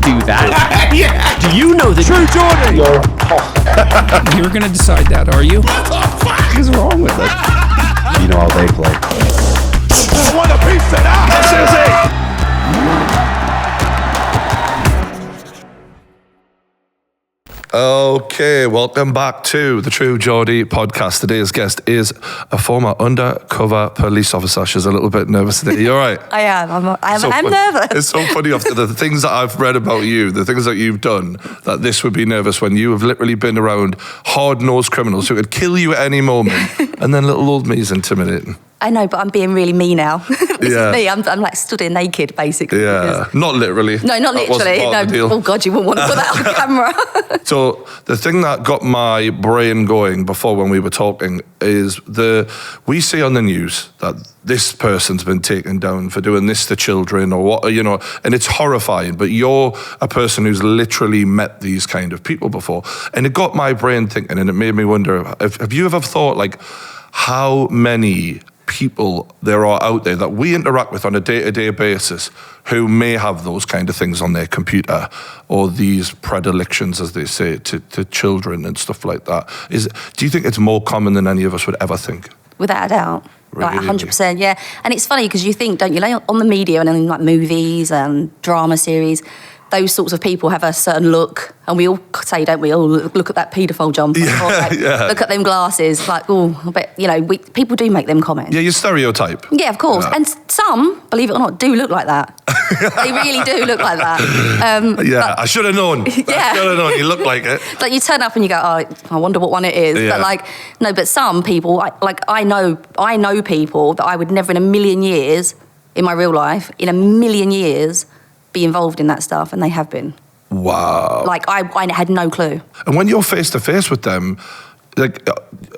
do that. Yeah. Do you know the true Geordie? You're going to decide that, are you? What the fuck is wrong with it? You know how they play. I want a piece of that. This is it. Okay, welcome back to the True Geordie podcast. Today's guest is a former undercover police officer. She's a little bit nervous today. You all right? I am. I'm nervous. It's so funny after the things that I've read about you, the things that you've done, that this would be nervous when you have literally been around hard-nosed criminals who could kill you at any moment, and then little old me is intimidating. I know, but I'm being really me now. This is me. I'm like stood here naked, basically. Yeah, not literally. No, not literally. No. Oh God, you wouldn't want to put that on camera. So the thing that got my brain going before when we were talking is we see on the news that this person's been taken down for doing this to children or what, you know, and it's horrifying. But you're a person who's literally met these kind of people before, and it got my brain thinking, and it made me wonder: have you ever thought like how many people there are out there that we interact with on a day-to-day basis who may have those kind of things on their computer or these predilections, as they say, to children and stuff like that? Do you think it's more common than any of us would ever think? Without a doubt. Really? Like 100%, yeah. And it's funny because you think, don't you, like on the media and in like movies and drama series, those sorts of people have a certain look, and we all say, don't we? Oh, look at that paedophile jumper. Yeah, or like, yeah. Look at them glasses. Like, oh, but you know, people do make them comments. Yeah, you stereotype. Yeah, of course. Yeah. And some, believe it or not, do look like that. They really do look like that. Yeah, I should have known. Yeah. I should have known. You look like it. Like you turn up and you go, oh, I wonder what one it is. Yeah. But like, no, but some people, I know people that I would never in a million years, in my real life, in a million years, be involved in that stuff, and they have been. Wow. Like, I had no clue. And when you're face to face with them, like,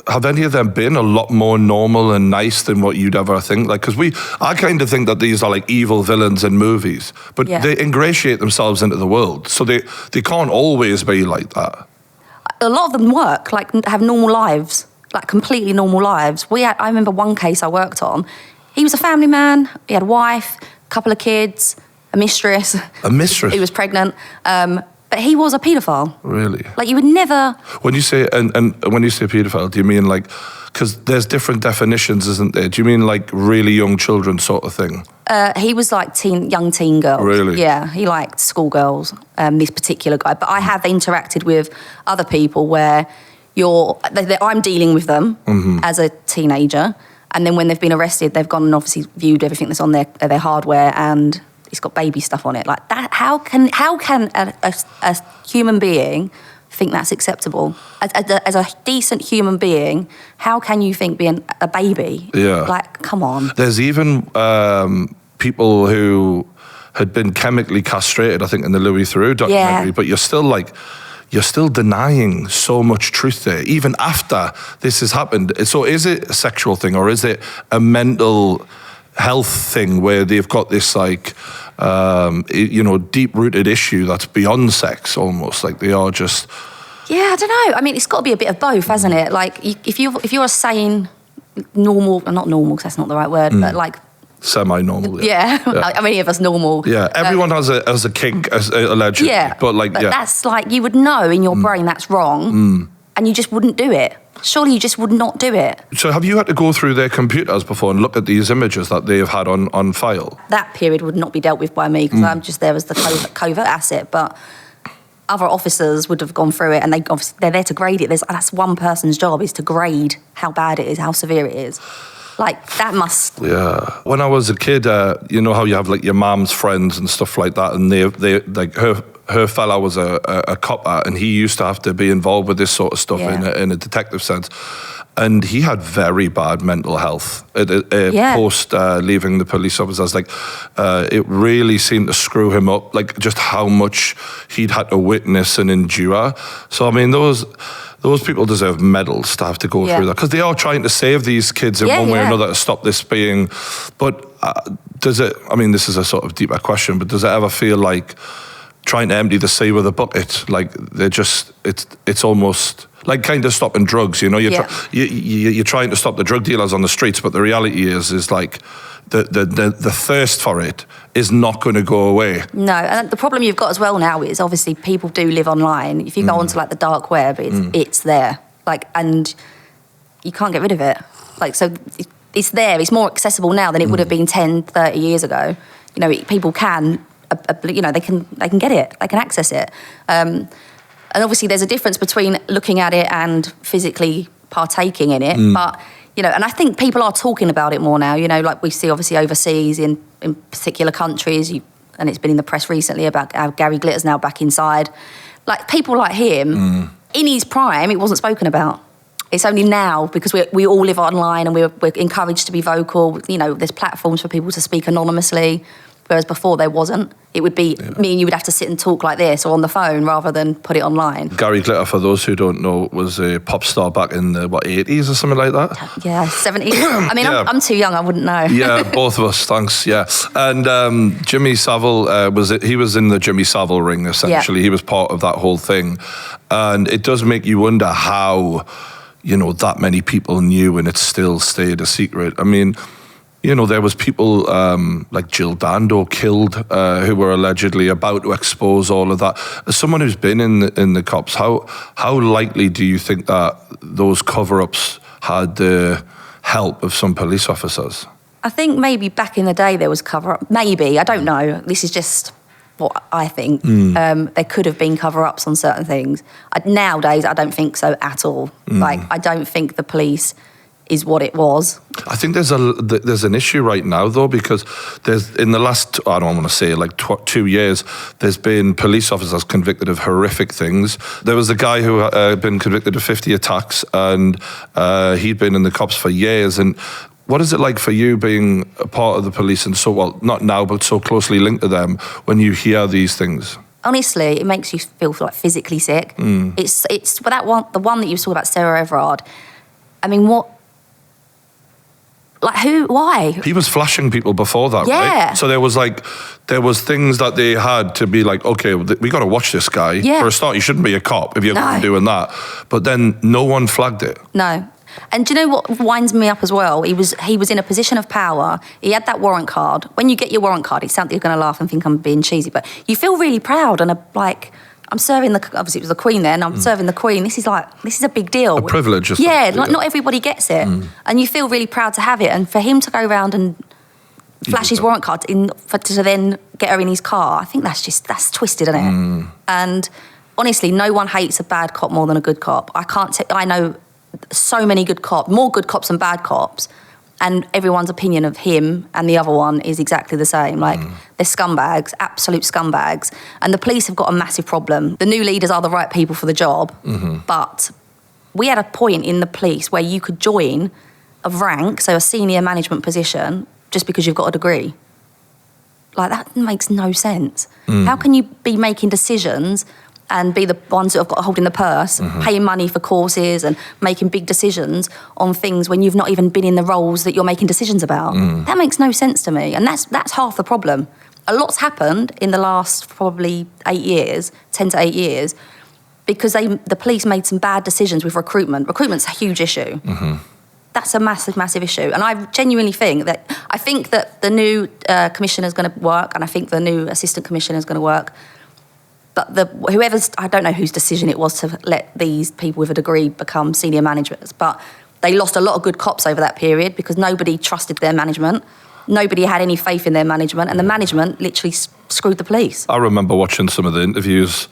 have any of them been a lot more normal and nice than what you'd ever think? Like, because I kind of think that these are like evil villains in movies, but they ingratiate themselves into the world, so they can't always be like that. A lot of them work, like, have normal lives, like completely normal lives. I remember one case I worked on. He was a family man. He had a wife, a couple of kids, a mistress. A mistress? He was pregnant. But he was a paedophile. Really? Like, you would never... When you say, and when you say paedophile, do you mean like, because there's different definitions, isn't there? Do you mean like really young children sort of thing? He was like young teen girls. Really? Yeah, he liked schoolgirls, this particular guy. But I have interacted with other people where I'm dealing with them as a teenager, and then when they've been arrested, they've gone and obviously viewed everything that's on their hardware, and it's got baby stuff on it. Like that, how can a human being think that's acceptable? As a decent human being, how can you think being a baby? Yeah. Like, come on. There's even people who had been chemically castrated, I think, in the Louis Theroux documentary, but you're still denying so much truth there, even after this has happened. So is it a sexual thing, or is it a mental health thing where they've got this like, deep-rooted issue that's beyond sex almost? Like they are just... Yeah, I don't know. I mean, it's got to be a bit of both, hasn't it? Like, if you're a sane, normal, not normal, because that's not the right word, but like... Semi-normal, yeah. Are many of us normal? Yeah, everyone has a kink, allegedly. Yeah, but that's like, you would know in your brain that's wrong, and you just wouldn't do it. Surely you just would not do it. So have you had to go through their computers before and look at these images that they've had on file? That period would not be dealt with by me, because I'm just there as the covert asset, but other officers would have gone through it, and they're there to grade it. That's one person's job, is to grade how bad it is, how severe it is. Like, that must... Yeah. When I was a kid, you know how you have, like, your mom's friends and stuff like that, and they like, her fella was a copper, and he used to have to be involved with this sort of stuff in a detective sense. And he had very bad mental health post leaving the police officers. Like, it really seemed to screw him up, like, just how much he'd had to witness and endure. So, I mean, those people deserve medals to have to go through that, because they are trying to save these kids in one way or another to stop this being. But does it, I mean, this is a sort of deeper question, but does it ever feel like trying to empty the sea with a bucket. Like it's almost like kind of stopping drugs. You know, you're trying to stop the drug dealers on the streets, but the reality is like the thirst for it is not going to go away. No, and the problem you've got as well now is obviously people do live online. If you go onto like the dark web, it's there, like, and you can't get rid of it. Like, so it's there. It's more accessible now than it would have been 10, 30 years ago. You know, people can, you know, they can get it, they can access it. And obviously there's a difference between looking at it and physically partaking in it. But, you know, and I think people are talking about it more now, you know, like we see obviously overseas in particular countries, and it's been in the press recently about how Gary Glitter's now back inside. Like, people like him, in his prime, it wasn't spoken about. It's only now, because we all live online and we're encouraged to be vocal. You know, there's platforms for people to speak anonymously, whereas before there wasn't. It would be me and you would have to sit and talk like this or on the phone rather than put it online. Gary Glitter, for those who don't know, was a pop star back in the, 80s or something like that? Yeah, 70s. I mean, yeah. I'm too young, I wouldn't know. Yeah, both of us, thanks, yeah. And Jimmy Savile, he was in the Jimmy Savile ring, essentially. Yeah. He was part of that whole thing. And it does make you wonder how, you know, that many people knew and it still stayed a secret. I mean, you know, there was people like Jill Dando killed who were allegedly about to expose all of that. As someone who's been in the cops, how likely do you think that those cover-ups had the help of some police officers? I think maybe back in the day there was cover-up. Maybe, I don't know. This is just what I think. There could have been cover-ups on certain things. Nowadays, I don't think so at all. Like, I don't think the police is what it was. I think there's an issue right now, though, because there's, in the last, I don't want to say like 2 years, there's been police officers convicted of horrific things. There was a guy who had been convicted of 50 attacks, and he'd been in the cops for years. And what is it like for you being a part of the police and so, well, not now, but so closely linked to them when you hear these things? Honestly, it makes you feel like physically sick. It's well, that one, the one that you were talking about, Sarah Everard. I mean, what? Like, who? Why? He was flashing people before that, yeah. Right? So there was things that they had to be like, okay, we got to watch this guy. Yeah. For a start, you shouldn't be a cop if you're doing that. But then no one flagged it. No. And do you know what winds me up as well? He was in a position of power. He had that warrant card. When you get your warrant card, it sounds like you're going to laugh and think I'm being cheesy, but you feel really proud and like, I'm serving obviously it was the Queen then, I'm serving the Queen. This is a big deal. A privilege. Yeah, like not everybody gets it. And you feel really proud to have it. And for him to go around and flash his warrant card to then get her in his car, I think that's twisted, isn't it? And honestly, no one hates a bad cop more than a good cop. I know so many good cops, more good cops than bad cops, and everyone's opinion of him and the other one is exactly the same. Like, they're scumbags, absolute scumbags. And the police have got a massive problem. The new leaders are the right people for the job, but we had a point in the police where you could join a rank, so a senior management position, just because you've got a degree. Like, that makes no sense. How can you be making decisions and be the ones who have got holding the purse, paying money for courses and making big decisions on things when you've not even been in the roles that you're making decisions about? That makes no sense to me. And that's half the problem. A lot's happened in the last probably 8 years, 10 to 8 years, because the police made some bad decisions with recruitment. Recruitment's a huge issue. That's a massive, massive issue. And I genuinely think that the new commissioner is going to work, and I think the new assistant commissioner is going to work. But I don't know whose decision it was to let these people with a degree become senior managers, but they lost a lot of good cops over that period because nobody trusted their management. Nobody had any faith in their management, and the management literally screwed the police. I remember watching some of the interviews,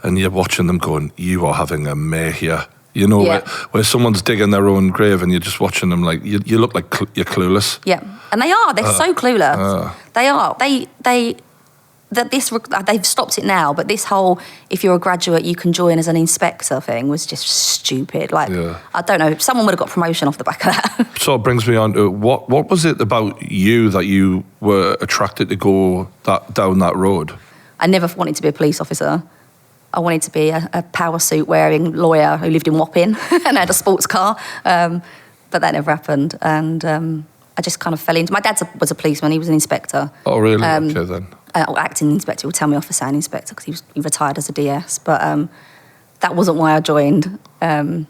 and you're watching them going, you are having a mare here. You know, where someone's digging their own grave and you're just watching them like, you look like you're clueless. Yeah, and they are. They're so clueless. They are. They've stopped it now, but this whole, if you're a graduate, you can join as an inspector thing was just stupid. Like, I don't know, someone would have got promotion off the back of that. So it brings me on to, what was it about you that you were attracted to go down that road? I never wanted to be a police officer. I wanted to be a power suit wearing lawyer who lived in Wapping and had a sports car, but that never happened. And I just kind of fell into. My dad was a policeman; he was an inspector. Oh, really? Okay, then. or acting inspector, will tell me off for saying inspector because he retired as a DS. But that wasn't why I joined. When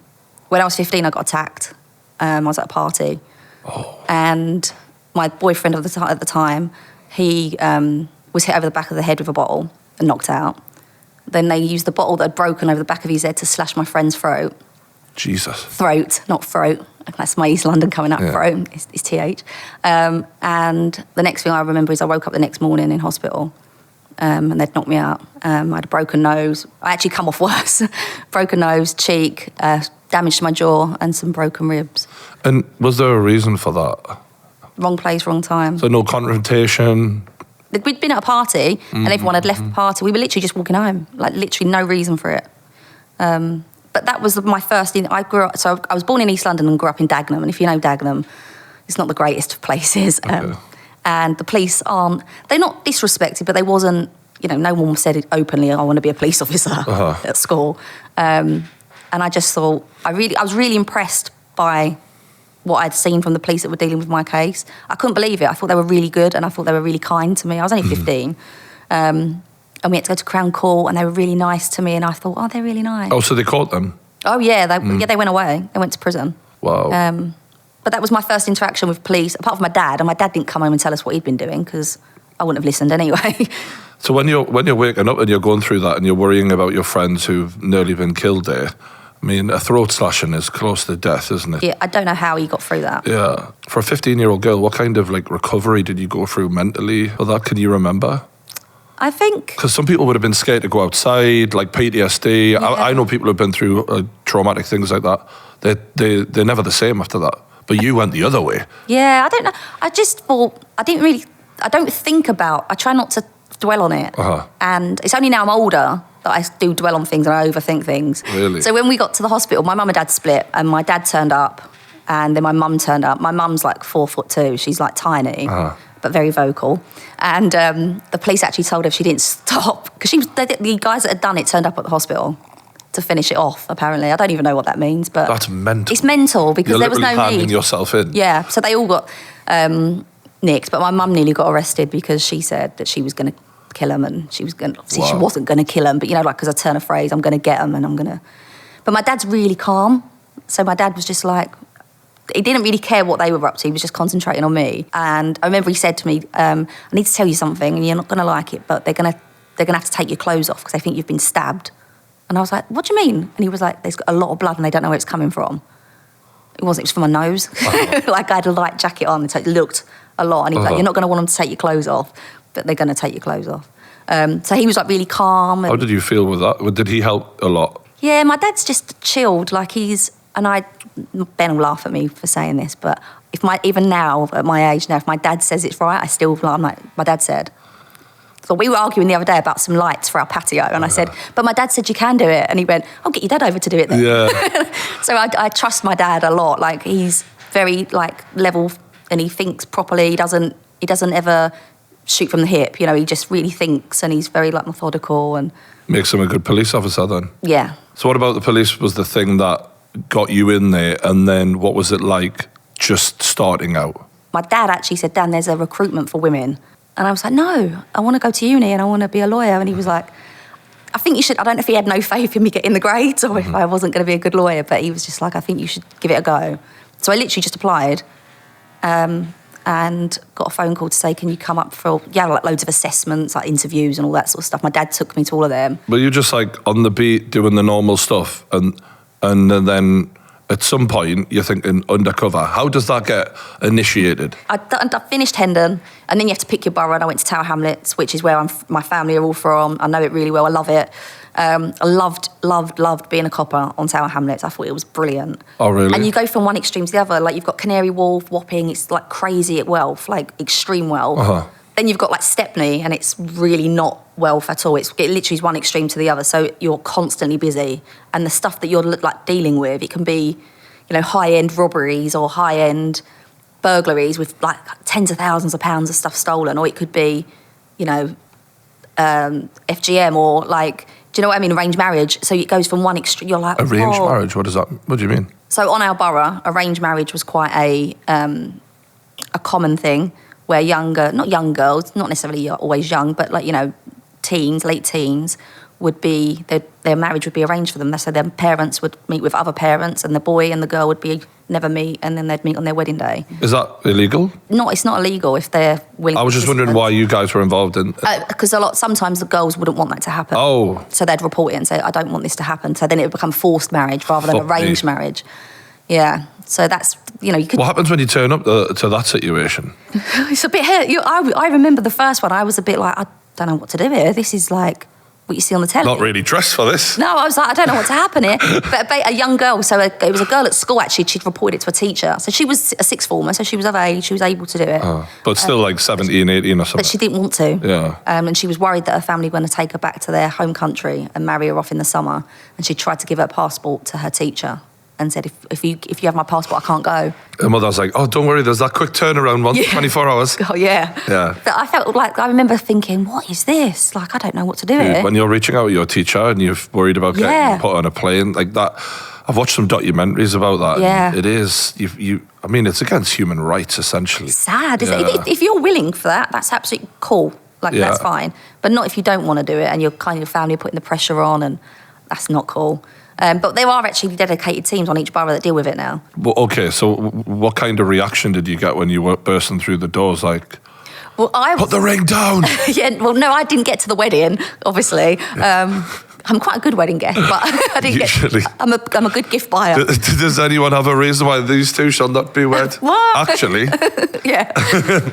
I was 15, I got attacked. I was at a party. And my boyfriend at the time, he was hit over the back of the head with a bottle and knocked out. Then they used the bottle that had broken over the back of his head to slash my friend's throat. Jesus. Throat, not throat. That's my East London coming up, throat. It's TH. And the next thing I remember is I woke up the next morning in hospital and they'd knocked me out. I had a broken nose. I actually come off worse. Broken nose, cheek, damage to my jaw and some broken ribs. And was there a reason for that? Wrong place, wrong time. So no confrontation? We'd been at a party and everyone had left the party. We were literally just walking home, like literally no reason for it. But that was my first. I grew up. So I was born in East London and grew up in Dagenham. And if you know Dagenham, it's not the greatest of places. Okay. And the police aren't. They're not disrespected, but they wasn't. No one said it openly. I want to be a police officer at school. And I just thought I was really impressed by what I'd seen from the police that were dealing with my case. I couldn't believe it. I thought they were really good and I thought they were really kind to me. I was only 15. And we had to go to Crown Court and they were really nice to me and I thought, oh, they're really nice. Oh, so they caught them? Oh, yeah. They went away. They went to prison. Wow. But that was my first interaction with police, apart from my dad. And my dad didn't come home and tell us what he'd been doing because I wouldn't have listened anyway. So when you're waking up and you're going through that and you're worrying about your friends who've nearly been killed there, I mean, a throat slashing is close to death, isn't it? Yeah, I don't know how he got through that. Yeah. For a 15-year-old girl, what kind of recovery did you go through mentally for that? Can you remember? I think... Because some people would have been scared to go outside, like PTSD. Yeah. I know people who've been through traumatic things like that. They're never the same after that. But you went the other way. Yeah, I don't know. I just thought... I don't think about... I try not to dwell on it. And it's only now I'm older that I do dwell on things and I overthink things. Really? So when we got to the hospital, my mum and dad split and my dad turned up and then my mum turned up. My mum's like 4'2". She's like tiny. But very vocal. And the police actually told her if she didn't stop, because the guys that had done it turned up at the hospital to finish it off, apparently. I don't even know what that means, but... That's mental. It's mental because there was no need. You're literally handing yourself in. Yeah, so they all got nicked, but my mum nearly got arrested because she said that she was going to kill him and she was going to... Obviously, she wasn't going to kill him, but because I turn a phrase, I'm going to get him and I'm going to... But my dad's really calm, so my dad was just like... He didn't really care what they were up to. He was just concentrating on me. And I remember he said to me, I need to tell you something and you're not going to like it, but they're going to have to take your clothes off because they think you've been stabbed. And I was like, what do you mean? And he was like, there's a lot of blood and they don't know where it's coming from. It was from my nose. Like I had a light jacket on, so it looked a lot. And he was like, you're not going to want them to take your clothes off, but they're going to take your clothes off. So he was like really calm. How did you feel with that? Did he help a lot? Yeah, my dad's just chilled. Like Ben will laugh at me for saying this, but even now, at my age now, if my dad says it's right, I still, I'm like, my dad said. So we were arguing the other day about some lights for our patio, and I said, but my dad said you can do it. And he went, I'll get your dad over to do it then. Yeah. So I trust my dad a lot. Like, he's very, level, and he thinks properly. He doesn't ever shoot from the hip. He just really thinks, and he's very, methodical. And makes him a good police officer then. Yeah. So what about the police was the thing that got you in there, and then what was it like just starting out? My dad actually said, Dan, there's a recruitment for women. And I was like, no, I want to go to uni and I want to be a lawyer. And he was like, I think you should. I don't know if he had no faith in me getting the grades or if I wasn't going to be a good lawyer, but he was just like, I think you should give it a go. So I literally just applied and got a phone call to say, can you come up for, loads of assessments, interviews and all that sort of stuff. My dad took me to all of them. But you're just on the beat doing the normal stuff and then at some point you're thinking undercover. How does that get initiated? I finished Hendon and then you have to pick your borough, and I went to Tower Hamlets, which is where my family are all from. I know it really well. I love it. I loved being a copper on Tower Hamlets. I thought it was brilliant. Oh, really? And you go from one extreme to the other. You've got Canary Wharf, Wapping. It's crazy at wealth, extreme wealth. Then you've got Stepney, and it's really not wealth at all. It literally is one extreme to the other. So you're constantly busy, and the stuff that you're dealing with, it can be, high-end robberies or high-end burglaries with tens of thousands of pounds of stuff stolen, or it could be, FGM or do you know what I mean? Arranged marriage. So it goes from one extreme. You're like, arranged marriage. What is that? What do you mean? So on our borough, arranged marriage was quite a common thing, where not young girls, not necessarily always young, but like, teens, late teens, would be, their marriage would be arranged for them. So their parents would meet with other parents, and the boy and the girl would never meet, and then they'd meet on their wedding day. Is that illegal? No, it's not illegal if they're willing. I was just wondering why you guys were involved in. Because sometimes the girls wouldn't want that to happen. Oh. So they'd report it and say, I don't want this to happen. So then it would become forced marriage rather than arranged marriage. Yeah. So that's, you could... What happens when you turn up to that situation? It's a bit... I remember the first one, I was a bit like, I don't know what to do here. This is like what you see on the telly. Not really dressed for this. No, I was like, I don't know what to happen here. But a young girl, so it was a girl at school actually, she'd reported it to a teacher. So she was a sixth former, so she was of age, she was able to do it. But still like 17, 18 or something. But she didn't want to. Yeah. And she was worried that her family were going to take her back to their home country and marry her off in the summer. And she tried to give her passport to her teacher and said, if you have my passport, I can't go. Her mother was like, oh, don't worry, there's that quick turnaround once, 24 hours. Oh, yeah. Yeah. But I felt like, I remember thinking, what is this? Like, I don't know what to do here. When you're reaching out to your teacher and you're worried about getting put on a plane, like that, I've watched some documentaries about that. Yeah. It is, I mean, it's against human rights, essentially. It's sad. If you're willing for that, that's absolutely cool. Like, that's fine. But not if you don't want to do it and your family are putting the pressure on, and that's not cool. But there are actually dedicated teams on each borough that deal with it now. Well, okay, so what kind of reaction did you get when you were bursting through the doors? Like, put the ring down. Yeah, well, no, I didn't get to the wedding, obviously. I'm quite a good wedding guest, but I didn't Usually. I'm a good gift buyer. Does anyone have a reason why these two shall not be wed? What? Actually. Yeah.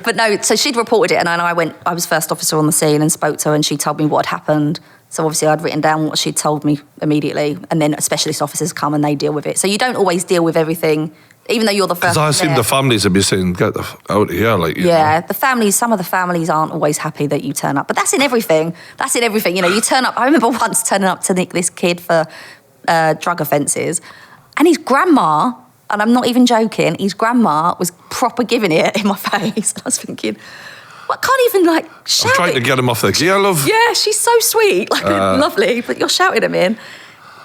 But no, so she'd reported it, and I was first officer on the scene and spoke to her, and she told me what had happened. So obviously I'd written down what she'd told me immediately, and then specialist officers come and they deal with it. So you don't always deal with everything, even though you're the first. Because I assume the families would be saying, get the out of here. Like, some of the families aren't always happy that you turn up. But that's in everything. You turn up. I remember once turning up to nick this kid for drug offences, and his grandma, and I'm not even joking, his grandma was proper giving it in my face. And I was thinking, I can't even shout. I'm trying to get him off the gear, love. Yeah, she's so sweet, lovely, but you're shouting at me in.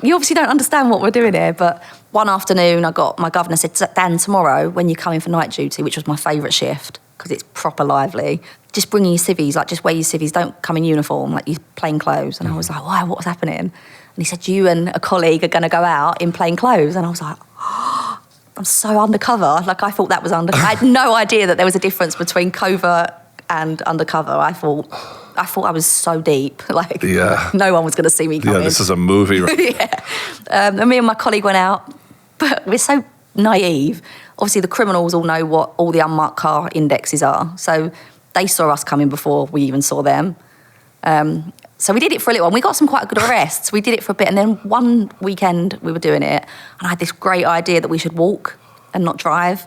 You obviously don't understand what we're doing here, but one afternoon my governor said, Dan, tomorrow when you come in for night duty, which was my favourite shift, because it's proper lively, just bring your civvies, just wear your civvies, don't come in uniform, like your plain clothes. And I was like, why, what's happening? And he said, you and a colleague are going to go out in plain clothes. And I was like, oh, I'm so undercover. Like, I thought that was undercover. I had no idea that there was a difference between covert and undercover. I thought I was so deep, no one was going to see me coming. Yeah, this is a movie, right? Yeah. And me and my colleague went out, but we're so naive. Obviously, the criminals all know what all the unmarked car indexes are, so they saw us coming before we even saw them. So we did it for a little while. We got some quite good arrests. We did it for a bit, and then one weekend we were doing it, and I had this great idea that we should walk and not drive,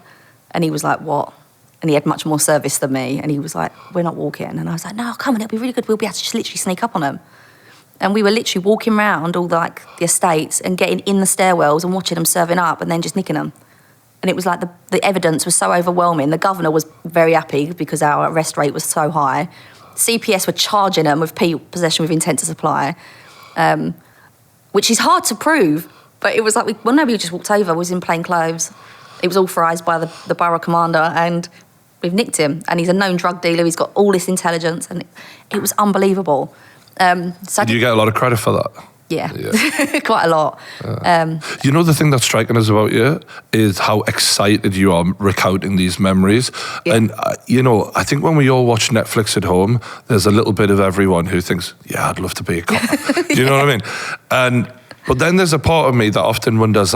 and he was like, what? And he had much more service than me. And he was like, we're not walking. And I was like, no, come on, it'll be really good. We'll be able to just literally sneak up on them. And we were literally walking around all the estates and getting in the stairwells and watching them serving up and then just nicking them. And it was like the evidence was so overwhelming. The governor was very happy because our arrest rate was so high. CPS were charging them with possession with intent to supply, which is hard to prove. But it was like, we just walked over, was in plain clothes. It was authorised by the borough commander, and we've nicked him. And he's a known drug dealer. He's got all this intelligence, and it was unbelievable. Did you get a lot of credit for that? Yeah. Quite a lot. You know, the thing that's striking us about you is how excited you are recounting these memories. Yeah. And, I think when we all watch Netflix at home, there's a little bit of everyone who thinks, yeah, I'd love to be a cop. You know what I mean? But then there's a part of me that often wonders,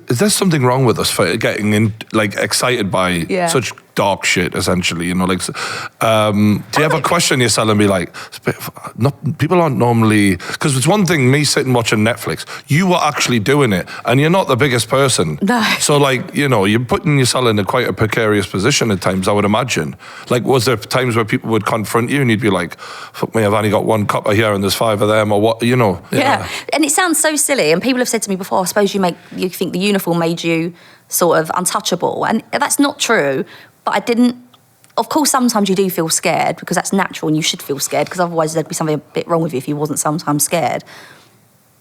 is there something wrong with us for getting excited by such dark shit, essentially? Do you ever question yourself and be like, people aren't normally, because it's one thing me sitting watching Netflix, you were actually doing it and you're not the biggest person. No. So you're putting yourself in quite a precarious position at times, I would imagine. Was there times where people would confront you and you'd be like, fuck me, I've only got one copper here and there's 5 of them, or what, Yeah, and it sounds so silly, and people have said to me before, I suppose you think the uniform made you sort of untouchable, and that's not true. But I didn't. Of course, sometimes you do feel scared because that's natural, and you should feel scared because otherwise there'd be something a bit wrong with you if you wasn't sometimes scared.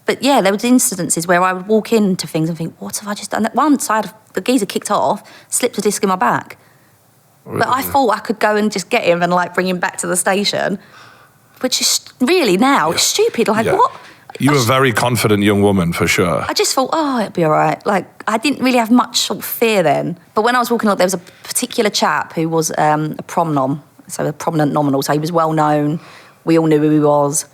But yeah, there was incidences where I would walk into things and think, what have I just done? Once the geezer kicked off, slipped a disc in my back. But I thought I could go and just get him and like bring him back to the station, which is really now it's stupid. Like what? You were a very confident young woman for sure. I just thought, oh, it'll be all right. Like I didn't really have much sort of fear then. But when I was walking up, there was a particular chap who was a prom nom, so a prominent nominal. So he was well known. We all knew who he was,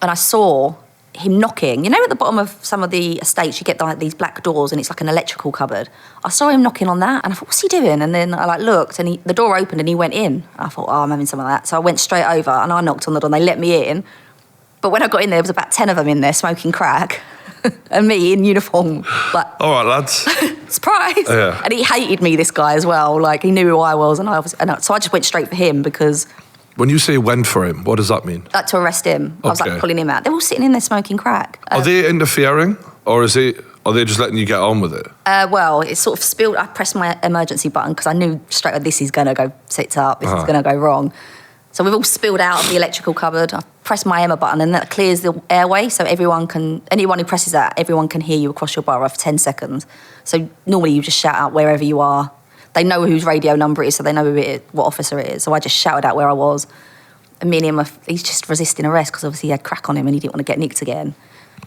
and I saw him knocking. You know, at the bottom of some of the estates, you get like these black doors, and it's like an electrical cupboard. I saw him knocking on that, and I thought, what's he doing? And then I like looked, and the door opened, and he went in. I thought, oh, I'm having some of that. So I went straight over, and I knocked on the door, and they let me in. But when I got in there was about 10 of them in there smoking crack, and me in uniform, like, all right, lads. Surprise! Yeah. And he hated me, this guy as well. Like he knew who I was, so I just went straight for him because. When you say went for him, what does that mean? Like to arrest him. I was like pulling him out. They're all sitting in there smoking crack. Are they interfering, or are they just letting you get on with it? Well, it sort of spilled. I pressed my emergency button because I knew straight away this is going to go tits up. This is going to go wrong. So we've all spilled out of the electrical cupboard. I pressed my Emma button, and that clears the airway, so anyone who presses that, everyone can hear you across your borough for 10 seconds. So normally you just shout out wherever you are. They know whose radio number it is, so they know who it is, what officer it is. So I just shouted out where I was. And me and him, he's just resisting arrest because obviously he had crack on him and he didn't want to get nicked again.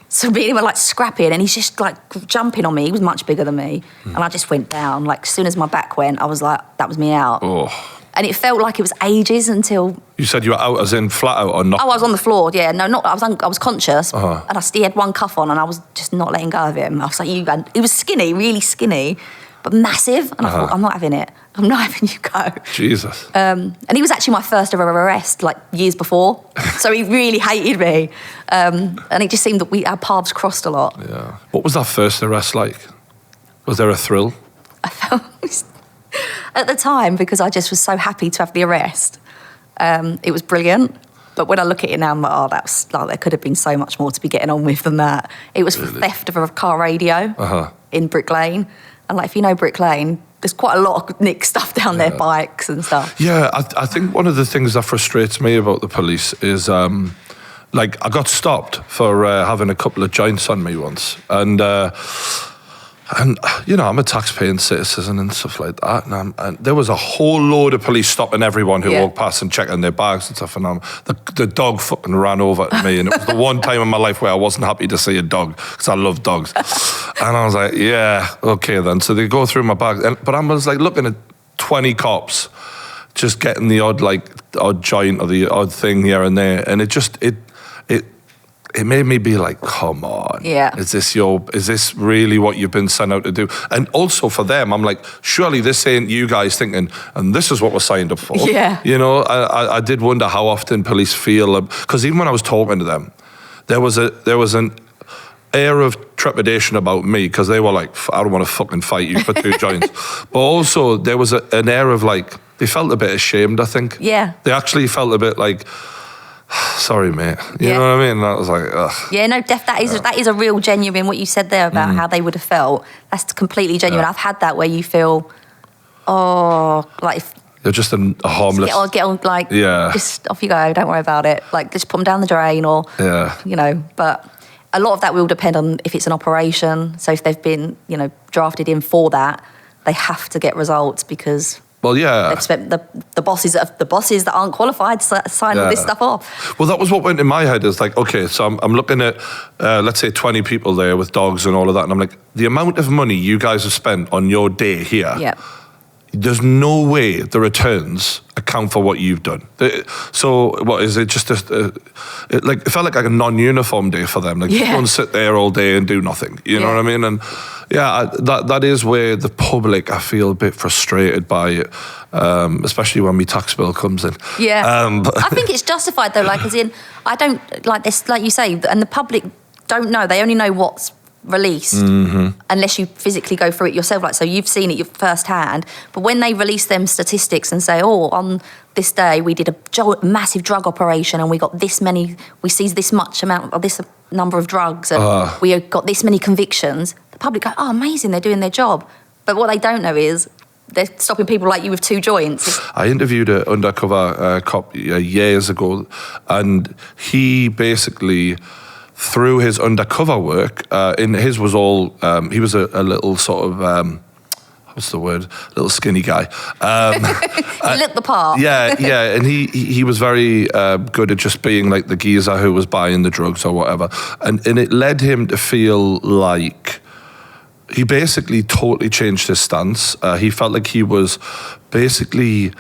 So me and him were like scrapping, and he's just like jumping on me. He was much bigger than me. And I just went down. Like as soon as my back went, I was like, that was me out. Oh. And it felt like it was ages until... You said you were out as in flat out or not? Oh, I was on the floor, yeah. No, not. I was conscious, and he had one cuff on, and I was just not letting go of him. I was like, he was skinny, really skinny, but massive. And I thought, I'm not having it. I'm not having you go. Jesus. And he was actually my first ever arrest, like years before. So he really hated me. And it just seemed that our paths crossed a lot. Yeah. What was that first arrest like? Was there a thrill? I felt... At the time, because I just was so happy to have the arrest, it was brilliant. But when I look at it now, I'm like, oh, there could have been so much more to be getting on with than that. It was for theft of a car radio in Brick Lane. And like, if you know Brick Lane, there's quite a lot of nicked stuff down there, bikes and stuff. Yeah, I think one of the things that frustrates me about the police is, like, I got stopped for having a couple of joints on me once. And you know, I'm a tax-paying citizen and stuff like that. And there was a whole load of police stopping everyone who walked past and checking their bags and stuff. And the dog fucking ran over at me. And it was the one time in my life where I wasn't happy to see a dog because I love dogs. And I was like, yeah, okay then. So they go through my bag. But I was like looking at 20 cops just getting the odd joint or the odd thing here and there. And it made me be like, come on. Yeah. Is this really what you've been sent out to do? And also for them, I'm like, surely this ain't you guys thinking, and this is what we're signed up for. Yeah. You know, I did wonder how often police feel, because even when I was talking to them, there was an air of trepidation about me, because they were like, I don't want to fucking fight you for 2 joints. But also there was an air of like, they felt a bit ashamed, I think. Yeah. They actually felt a bit like, sorry, mate. You know what I mean? And I was like, ugh. Yeah, no, that is a real genuine, what you said there about how they would have felt. That's completely genuine. I've had that where you feel, like... They're just a harmless... Get on, like, just off you go, don't worry about it. Like, just put them down the drain or, you know, but a lot of that will depend on if it's an operation. So if they've been, you know, drafted in for that, they have to get results because... Well, yeah. They've spent the bosses that aren't qualified to sign all this stuff off. Well, that was what went in my head. Is like, okay, so I'm looking at, let's say 20 people there with dogs and all of that. And I'm like, the amount of money you guys have spent on your day here, there's no way the returns account for what you've done. So what is it? Just it felt like a non-uniform day for them. Like go and sit there all day and do nothing. You know what I mean? And that is where the public, I feel a bit frustrated by it, especially when my tax bill comes in. Yeah, I think it's justified though. Like as in, I don't like this, like you say, and the public don't know. They only know what's released unless you physically go through it yourself. Like, so you've seen it firsthand, but when they release them statistics and say, oh, on this day we did a massive drug operation and we got this many, we seized this much amount of this number of drugs and we got this many convictions, the public go, oh, amazing, they're doing their job. But what they don't know is they're stopping people like you with 2 joints. I interviewed an undercover cop years ago, and he basically, through his undercover work, his was all, he was a little sort of, what's the word? Little skinny guy. He looked the part. Yeah, and he was very good at just being like the geezer who was buying the drugs or whatever, and it led him to feel like he basically totally changed his stance. He felt like he was basically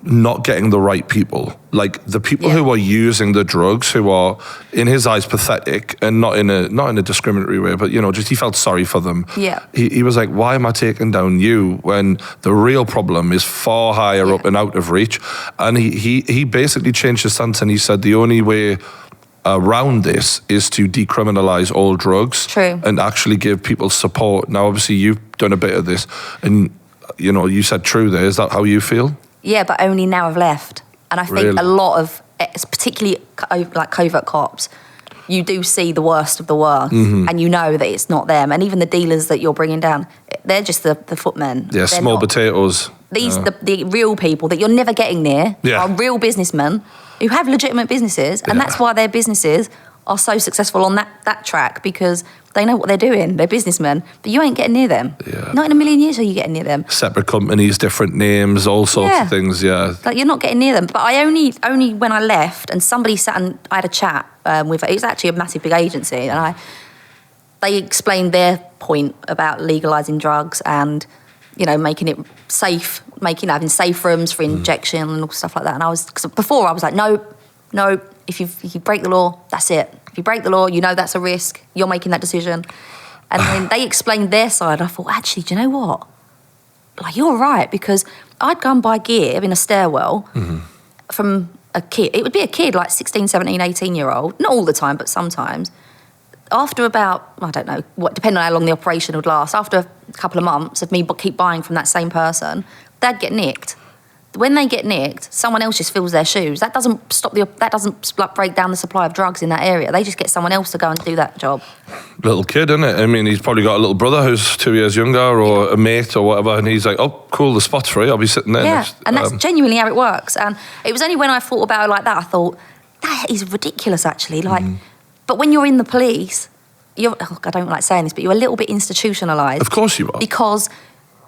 not getting the right people, like the people who are using the drugs, who are in his eyes pathetic, and not in a discriminatory way, but just he felt sorry for them. Yeah, he was like, why am I taking down you when the real problem is far higher up and out of reach? And he basically changed his stance, and he said the only way around this is to decriminalize all drugs. True. And actually give people support. Now obviously you've done a bit of this, and you said true there. Is that how you feel? Yeah, but only now I've left. And I think a lot of, particularly like covert cops, you do see the worst of the worst, and you know that it's not them. And even the dealers that you're bringing down, they're just the footmen. Yeah, they're small not. Potatoes. The real people that you're never getting near are real businessmen who have legitimate businesses, and that's why their businesses are so successful on that track, because they know what they're doing. They're businessmen, but you ain't getting near them. Yeah. Not in a million years are you getting near them. Separate companies, different names, all sorts of things, Like, you're not getting near them. But I only when I left, and somebody sat and I had a chat with, it was actually a massive big agency, and they explained their point about legalising drugs and, making it safe, having safe rooms for injection and all stuff like that. And because before I was like, no, if you break the law, that's it. If you break the law, that's a risk. You're making that decision. And then they explained their side. I thought, actually, do you know what? Like, you're right, because I'd go and buy gear in a stairwell from a kid. It would be a kid, like 16, 17, 18-year-old. Not all the time, but sometimes. After about, I don't know, depending on how long the operation would last, after a couple of months of me keep buying from that same person, they'd get nicked. When they get nicked, someone else just fills their shoes. That doesn't break down the supply of drugs in that area. They just get someone else to go and do that job. Little kid, isn't it? I mean, he's probably got a little brother who's 2 years younger, or a mate or whatever, and he's like, oh, cool, the spot's free, I'll be sitting there. Yeah, and that's genuinely how it works. And it was only when I thought about it like that, I thought, that is ridiculous, actually. Like, but when you're in the police, I don't like saying this, but you're a little bit institutionalised. Of course you are. Because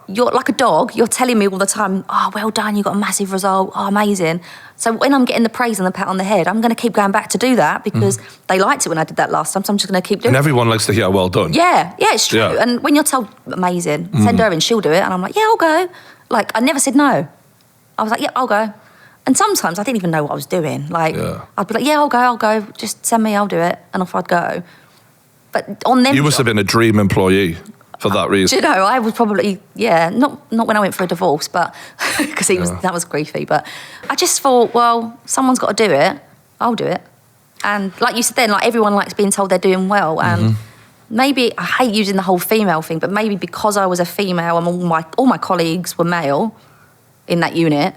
you're like a dog, you're telling me all the time, oh, well done, you got a massive result, oh, amazing. So when I'm getting the praise and the pat on the head, I'm going to keep going back to do that, because they liked it when I did that last time, so I'm just going to keep doing it. And everyone likes to hear well done. Yeah, it's true. Yeah. And when you're told, amazing, send her in, she'll do it, and I'm like, yeah, I'll go. Like, I never said no. I was like, yeah, I'll go. And sometimes I didn't even know what I was doing. Like, I'd be like, yeah, I'll go, just send me, I'll do it, and off I'd go. But on them... You must have been a dream employee for that reason. Do you know, I was probably, not when I went for a divorce, but because that was griefy. But I just thought, well, someone's got to do it. I'll do it. And like you said then, like, everyone likes being told they're doing well. And maybe, I hate using the whole female thing, but maybe because I was a female and all my colleagues were male in that unit,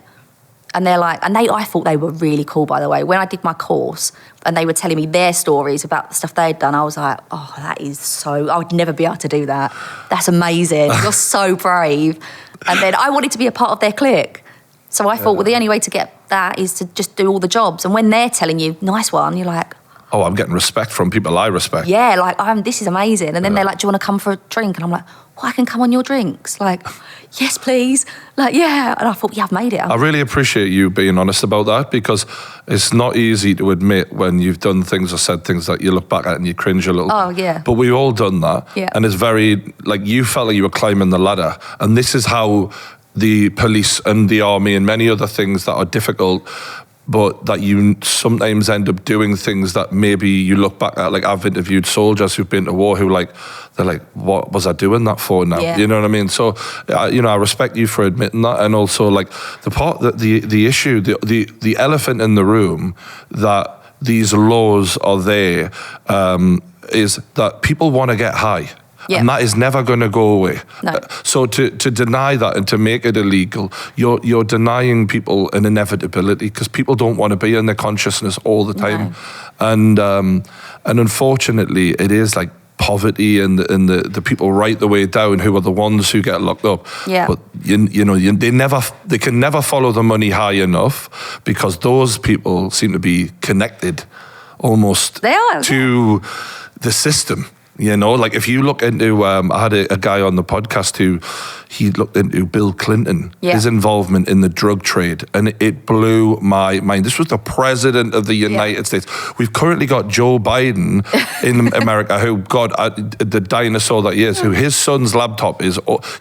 and they're like, I thought they were really cool, by the way. When I did my course and they were telling me their stories about the stuff they'd done, I was like, oh, that is so, I would never be able to do that. That's amazing. You're so brave. And then I wanted to be a part of their clique. So I thought, well, the only way to get that is to just do all the jobs. And when they're telling you, nice one, you're like, oh, I'm getting respect from people I respect. Yeah, like, this is amazing. And then they're like, do you want to come for a drink? And I'm like, well, I can come on your drinks. Like, yes, please. Like, yeah. And I thought, yeah, I've made it. I really appreciate you being honest about that, because it's not easy to admit when you've done things or said things that you look back at and you cringe a little. Oh, yeah. But we've all done that. Yeah. And it's very, like, you felt like you were climbing the ladder. And this is how the police and the army and many other things that are difficult, but that you sometimes end up doing things that maybe you look back at. Like, I've interviewed soldiers who've been to war who, like, they're like, what was I doing that for now? Yeah. You know what I mean? So, I respect you for admitting that. And also, like, the part that the issue, the elephant in the room that these laws are there, is that people want to get high. Yeah. And that is never going to go away. No. So to deny that and to make it illegal, you're denying people an inevitability, because people don't want to be in their consciousness all the time. No. And unfortunately, it is like poverty and the people right the way down who are the ones who get locked up. Yeah. But they can never follow the money high enough, because those people seem to be connected almost to the system. You know, like, if you look into, I had a guy on the podcast who, he looked into Bill Clinton, Yeah. his involvement in the drug trade, and it blew my mind. This was the president of the United States. We've currently got Joe Biden in America, who, God, the dinosaur that he is, who his son's laptop is,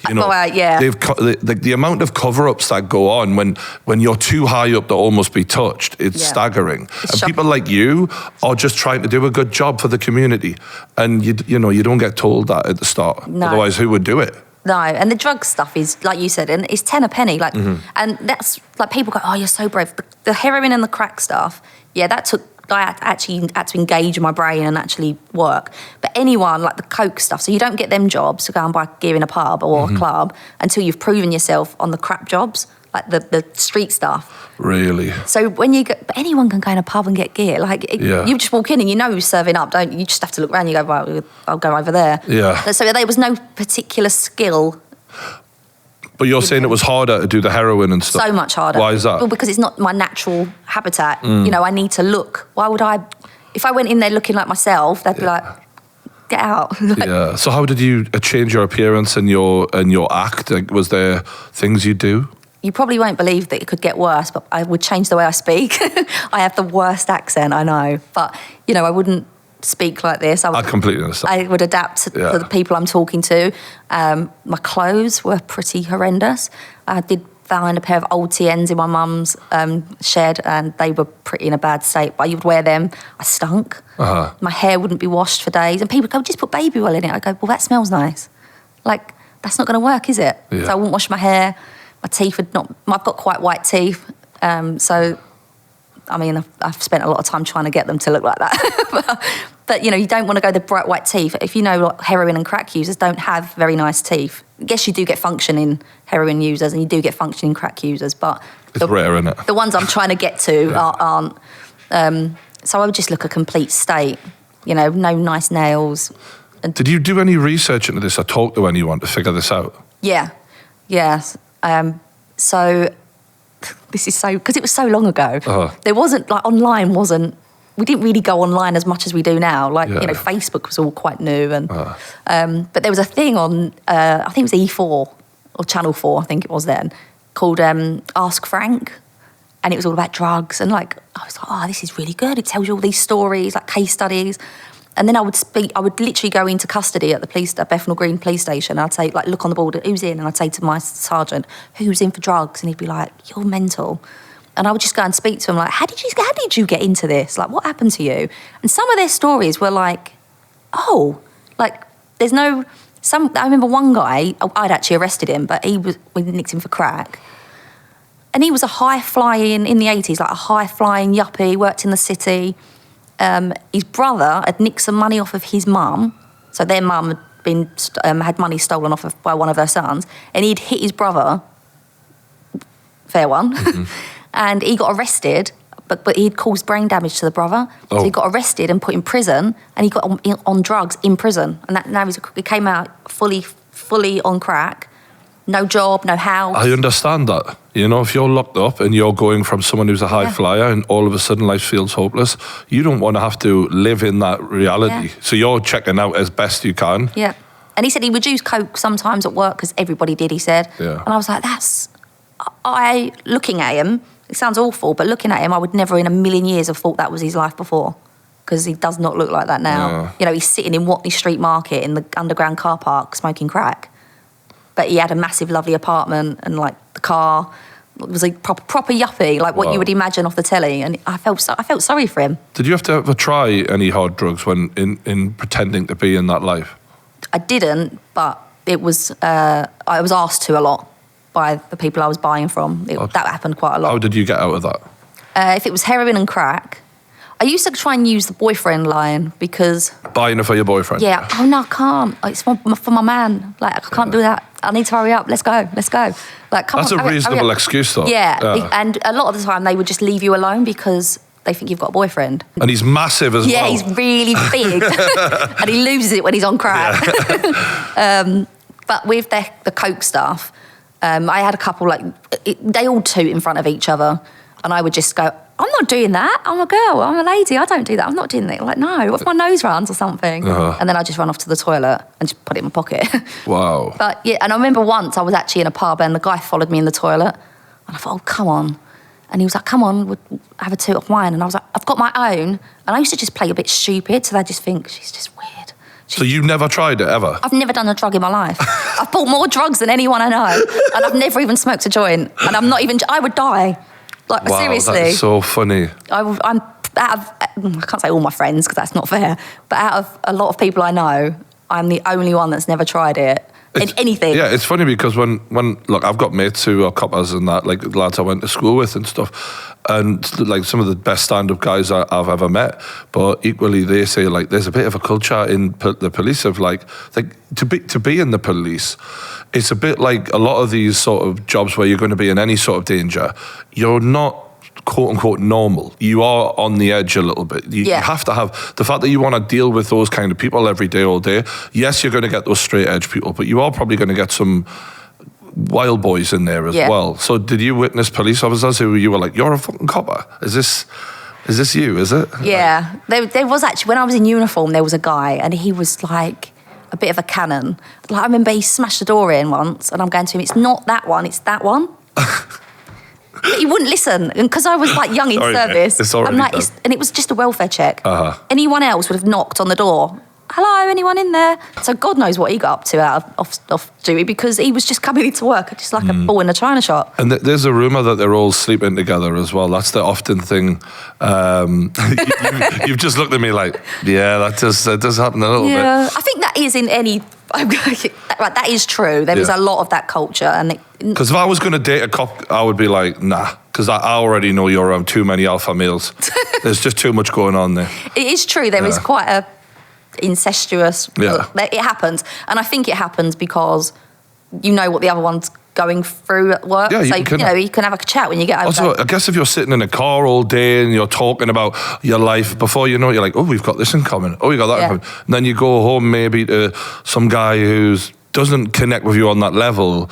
you know, the amount of cover-ups that go on when you're too high up to almost be touched, it's staggering. It's and shocking. people like you are just trying to do a good job for the community, and you don't get told that at the start. No. Otherwise, who would do it? No, and the drug stuff is, like you said, and it's 10 a penny. Like, and that's like people go, "Oh, you're so brave." The heroin and the crack stuff, that took. I actually had to engage my brain and actually work. But anyone, like the coke stuff, so you don't get them jobs to go and buy gear in a pub or a club until you've proven yourself on the crap jobs, like the street stuff. Really? So when you go, but anyone can go in a pub and get gear. Like you just walk in and you know who's serving up, don't you? You just have to look around. You go, well, I'll go over there. Yeah. So there was no particular skill. But you're saying it was harder to do the heroin and stuff. So much harder. Why is that? Well, because it's not my natural habitat. I need to look. Why would I? If I went in there looking like myself, they'd be like, "Get out." Yeah. So how did you change your appearance and your act? Like, was there things you do? You probably won't believe that it could get worse, but I would change the way I speak. I have the worst accent, I know. But, I wouldn't speak like this. I completely understand. I would adapt to the people I'm talking to. My clothes were pretty horrendous. I did find a pair of old TNs in my mum's shed, and they were pretty in a bad state. But I would wear them. I stunk. My hair wouldn't be washed for days. And people go, just put baby oil in it. I go, well, that smells nice. Like, that's not going to work, is it? Yeah. So I wouldn't wash my hair. My teeth had not... I've got quite white teeth. So, I mean, I've spent a lot of time trying to get them to look like that. But, you don't want to go the bright white teeth. If you know, like, heroin and crack users don't have very nice teeth. I guess you do get function in heroin users and you do get function in crack users, but... It's rare, isn't it? The ones I'm trying to get to aren't. So I would just look a complete state. No nice nails. Did you do any research into this or talk to anyone to figure this out? Yeah. Yes. So this is so, because it was so long ago. There wasn't, like, online wasn't, we didn't really go online as much as we do now. Like, Facebook was all quite new. And but there was a thing on, I think it was E4 or Channel 4, I think it was then, called Ask Frank. And it was all about drugs. And, like, I was like, oh, this is really good. It tells you all these stories, like case studies. And then I would literally go into custody at the Bethnal Green police station. I'd say, like, look on the board, who's in? And I'd say to my sergeant, who's in for drugs? And he'd be like, you're mental. And I would just go and speak to him, like, how did you get into this? Like, what happened to you? And some of their stories were like, like, there's no... I remember one guy, I'd actually arrested him, but we nicked him for crack. And he was a high-flying, in the 80s, like a high-flying yuppie, worked in the city. His brother had nicked some money off of his mum. So their mum had money stolen off by one of their sons. And he'd hit his brother, fair one, and he got arrested, but he'd caused brain damage to the brother. So he got arrested and put in prison, and he got on drugs in prison. And now he came out fully on crack. No job, no house. I understand that. If you're locked up and you're going from someone who's a high flyer and all of a sudden life feels hopeless, you don't want to have to live in that reality. Yeah. So you're checking out as best you can. Yeah. And he said he would use coke sometimes at work because everybody did, he said. Yeah. And I was like, looking at him, it sounds awful, but looking at him, I would never in a million years have thought that was his life before, because he does not look like that now. Yeah. He's sitting in Watney Street Market in the underground car park smoking crack. But he had a massive, lovely apartment, and, like, the car was a proper yuppie, like what you would imagine off the telly. And I felt sorry for him. Did you have to ever try any hard drugs when in pretending to be in that life? I didn't, but it was I was asked to a lot by the people I was buying from. That happened quite a lot. How did you get out of that? If it was heroin and crack, I used to try and use the boyfriend line because... Buying it for your boyfriend? Yeah. Oh, no, I can't. It's for my man. Like, I can't do that. I need to hurry up. Let's go. Like, come on. That's a reasonable excuse, though. Yeah. And a lot of the time, they would just leave you alone because they think you've got a boyfriend. And he's massive as well. Yeah, he's really big. And he loses it when he's on crack. Yeah. But with the coke stuff, I had a couple, like, they all toot in front of each other. And I would just go, I'm not doing that. I'm a girl. I'm a lady. I don't do that. I'm not doing that. Like, no, what if my nose runs or something? And then I just run off to the toilet and just put it in my pocket. Wow. But yeah, and I remember once I was actually in a pub and the guy followed me in the toilet. And I thought, oh, come on. And he was like, come on, we'll have a toot of wine. And I was like, I've got my own. And I used to just play a bit stupid, so they just think, she's just weird. So you never tried it, ever? I've never done a drug in my life. I've bought more drugs than anyone I know. And I've never even smoked a joint. And I'm not even, I would die. Like, Wow, seriously. that's so funny. I'm out of, I can't say all my friends, because that's not fair. But out of a lot of people I know, I'm the only one that's never tried it. Anything. Yeah, it's funny because when look, I've got mates who are coppers and that, like lads I went to school with and stuff, and like some of the best stand-up guys I've ever met. But equally, they say like there's a bit of a culture in the police of like to be in the police. It's a bit like a lot of these sort of jobs where you're going to be in any sort of danger. You're not quote unquote normal. You are on the edge a little bit. You have to have the fact that you want to deal with those kind of people every day, all day. Yes, you're going to get those straight edge people, but you are probably going to get some wild boys in there as well. So did you witness police officers who you were like, you're a fucking copper? Is this you, is it? Yeah. There was actually, when I was in uniform, there was a guy and he was like a bit of a cannon. Like, I remember he smashed the door in once and I'm going to him, it's not that one, it's that one. But he wouldn't listen, and because I was like young in service, I'm like, and it was just a welfare check. Anyone else would have knocked on the door. Hello, anyone in there? So God knows what he got up to out of off duty, because he was just coming into work just like a ball in a china shop. And there's a rumour that they're all sleeping together as well. That's the often thing. You've just looked at me like, yeah, that does happen a little bit. Yeah, I think that is in any. Right, that is true. There is a lot of that culture, and because if I was going to date a cop, I would be like, nah, because I already know you're around too many alpha males. There's just too much going on there. It is true. There is quite a incestuous. It happens, and I think it happens because you know what the other one's going through at work. Yeah, so you can have a chat when you get home. Also, I guess if you're sitting in a car all day and you're talking about your life, before you know it, you're like, oh, we've got this in common. Oh, we got that in common. And then you go home maybe to some guy who doesn't connect with you on that level,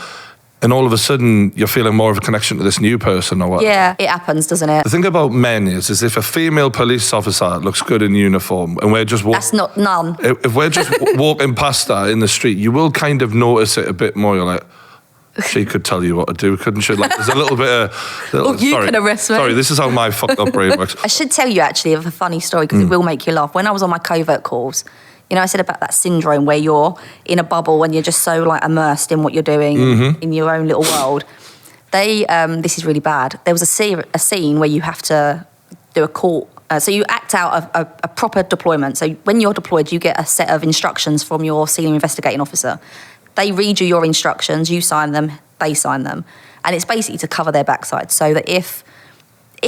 and all of a sudden you're feeling more of a connection to this new person or what. Yeah, it happens, doesn't it? The thing about men is if a female police officer looks good in uniform and we're just that's not none. If we're just walking past her in the street, you will kind of notice it a bit more. You're like, she could tell you what to do, couldn't she? Like, there's a little bit of... you can arrest me. Sorry, this is how my fucked up brain works. I should tell you, actually, of a funny story, because it will make you laugh. When I was on my covert course, you know, I said about that syndrome where you're in a bubble and you're just so, like, immersed in what you're doing in your own little world. This is really bad. There was a scene where you have to do a court... so you act out a proper deployment. So when you're deployed, you get a set of instructions from your senior investigating officer. They read you your instructions, you sign them, they sign them. And it's basically to cover their backside, so that if,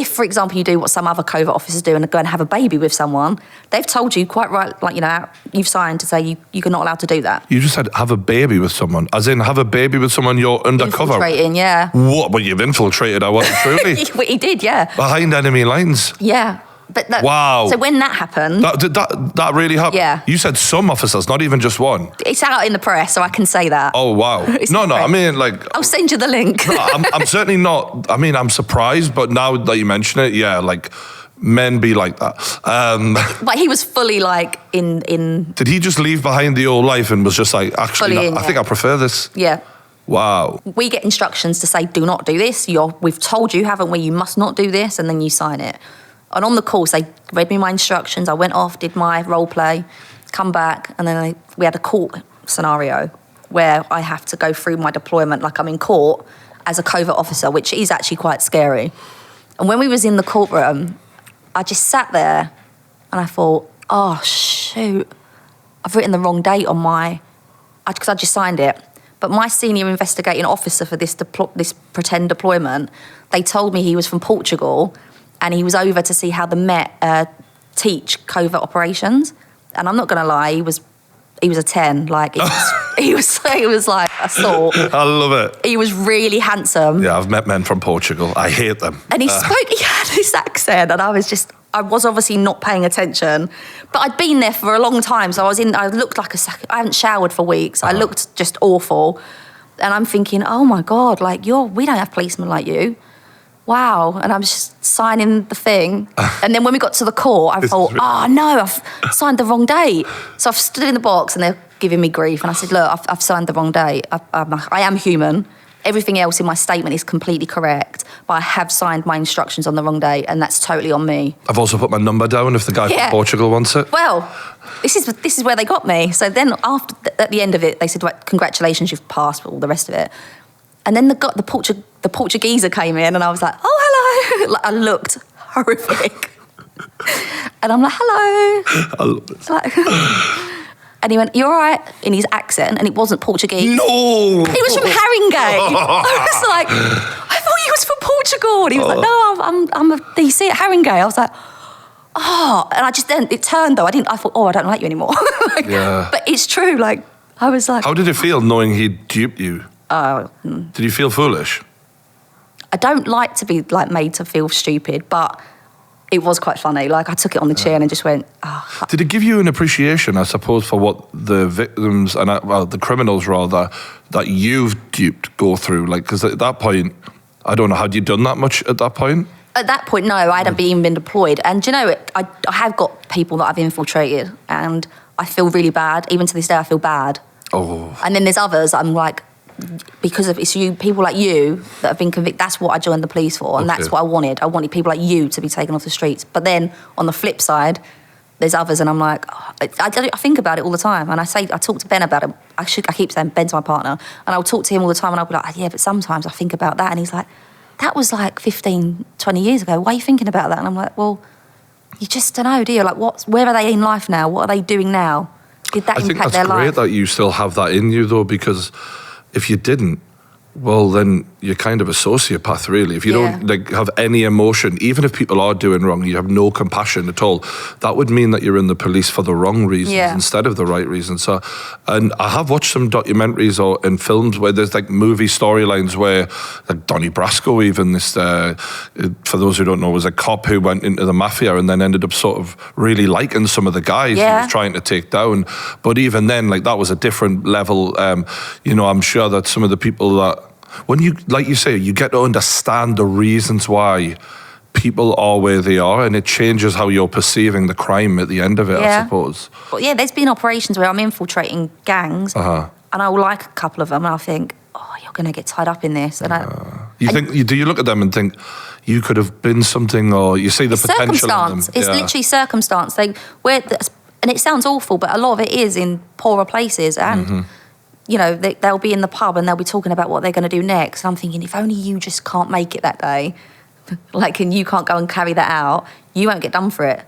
for example, you do what some other covert officers do and go and have a baby with someone, they've told you quite right, like, you know, you've signed to say you're not allowed to do that. You just said have a baby with someone, as in have a baby with someone you're undercover. Infiltrating, yeah. What? Well, you've infiltrated, I wasn't truly. He did, yeah. Behind enemy lines. Yeah. But wow. So when that happened... That really happened? Yeah. You said some officers, not even just one. It's out in the press, so I can say that. Oh, wow. No, I mean, like... I'll send you the link. No, I'm certainly not... I mean, I'm surprised, but now that you mention it, yeah, like, men be like that. But he was fully, like, in... Did he just leave behind the old life and was just like, actually, I think I prefer this? Yeah. Wow. We get instructions to say, do not do this. We've told you, haven't we? You must not do this, and then you sign it. And on the course, they read me my instructions. I went off, did my role play, come back, and then we had a court scenario where I have to go through my deployment like I'm in court as a covert officer, which is actually quite scary. And when we was in the courtroom, I just sat there and I thought, oh, shoot, I've written the wrong date on because I just signed it. But my senior investigating officer for this pretend deployment, they told me he was from Portugal, and he was over to see how the Met teach covert operations. And I'm not going to lie, he was a 10. Like, he was like a salt. I love it. He was really handsome. Yeah, I've met men from Portugal. I hate them. And he had this accent, and I was obviously not paying attention. But I'd been there for a long time, so I looked like I hadn't showered for weeks. I looked just awful. And I'm thinking, oh my God, like, we don't have policemen like you. wow. And I was just signing the thing. And then when we got to the court, I thought, oh no, I've signed the wrong date. So I've stood in the box and they're giving me grief. And I said, look, I've signed the wrong date. I am human. Everything else in my statement is completely correct, but I have signed my instructions on the wrong date, and that's totally on me. I've also put my number down if the guy from Portugal wants it. Well, this is where they got me. So then at the end of it, they said, right, congratulations, you've passed, all the rest of it. And then the Portugueser came in, and I was like, oh, hello. Like, I looked horrific. And I'm like, hello. I love this. Like, and he went, you all right? In his accent, and it wasn't Portuguese. No! He was from Haringey. I was like, I thought he was from Portugal. And he was like, no, I'm a DC at Haringey. I was like, oh. And I just then, it turned though. I thought, oh, I don't like you anymore. Like, yeah. But it's true. Like, I was like. How did it feel knowing he duped you? Did you feel foolish? I don't like to be like made to feel stupid, but it was quite funny. Like, I took it on the chin and just went, oh. Did it give you an appreciation, I suppose, for what the victims, and the criminals rather, that you've duped go through? Like, because at that point, I don't know, had you done that much at that point? At that point, no, I hadn't even been deployed. And do you know, I have got people that I've infiltrated, and I feel really bad. Even to this day, I feel bad. Oh. And then there's others, I'm like, because of it's you, people like you that have been convicted. That's what I joined the police for, and that's what I wanted. I wanted people like you to be taken off the streets. But then on the flip side, there's others, and I'm like, I think about it all the time. And I talk to Ben about it. I keep saying Ben's my partner, and I'll talk to him all the time, and I'll be like, yeah, but sometimes I think about that, and he's like, that was like 15, 20 years ago. Why are you thinking about that? And I'm like, well, you just don't know, do you? Like, where are they in life now? What are they doing now? Did that impact their life? I think that's great that you still have that in you, though, because if you didn't, well, then you're kind of a sociopath, really. If you don't like have any emotion, even if people are doing wrong, you have no compassion at all, that would mean that you're in the police for the wrong reasons instead of the right reasons. So, and I have watched some documentaries and films where there's like movie storylines where, like Danni Brooke, even this, for those who don't know, was a cop who went into the mafia and then ended up sort of really liking some of the guys he was trying to take down. But even then, like, that was a different level. You know, I'm sure that some of the people that, when you, like you say, you get to understand the reasons why people are where they are, and it changes how you're perceiving the crime at the end of it, I suppose. But yeah, there's been operations where I'm infiltrating gangs, and I will like a couple of them, and I'll think, oh, you're going to get tied up in this. And do you look at them and think, you could have been something, or you see the potential in them? It's literally circumstance. And it sounds awful, but a lot of it is in poorer places, and you know, they'll be in the pub and they'll be talking about what they're going to do next. And I'm thinking, if only you just can't make it that day, like, and you can't go and carry that out, you won't get done for it.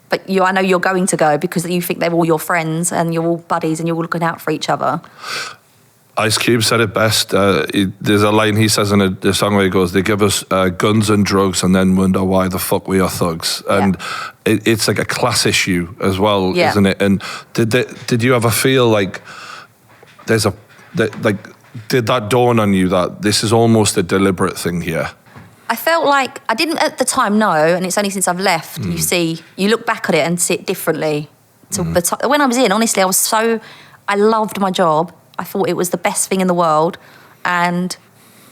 But I know you're going to go because you think they're all your friends and you're all buddies and you're all looking out for each other. Ice Cube said it best. There's a line he says in a song where he goes, they give us guns and drugs and then wonder why the fuck we are thugs. And it's like a class issue as well, isn't it? And did you ever feel like did that dawn on you that this is almost a deliberate thing here? I felt like, I didn't at the time know, and it's only since I've left, you look back at it and see it differently. When I was in, honestly, I loved my job. I thought it was the best thing in the world, and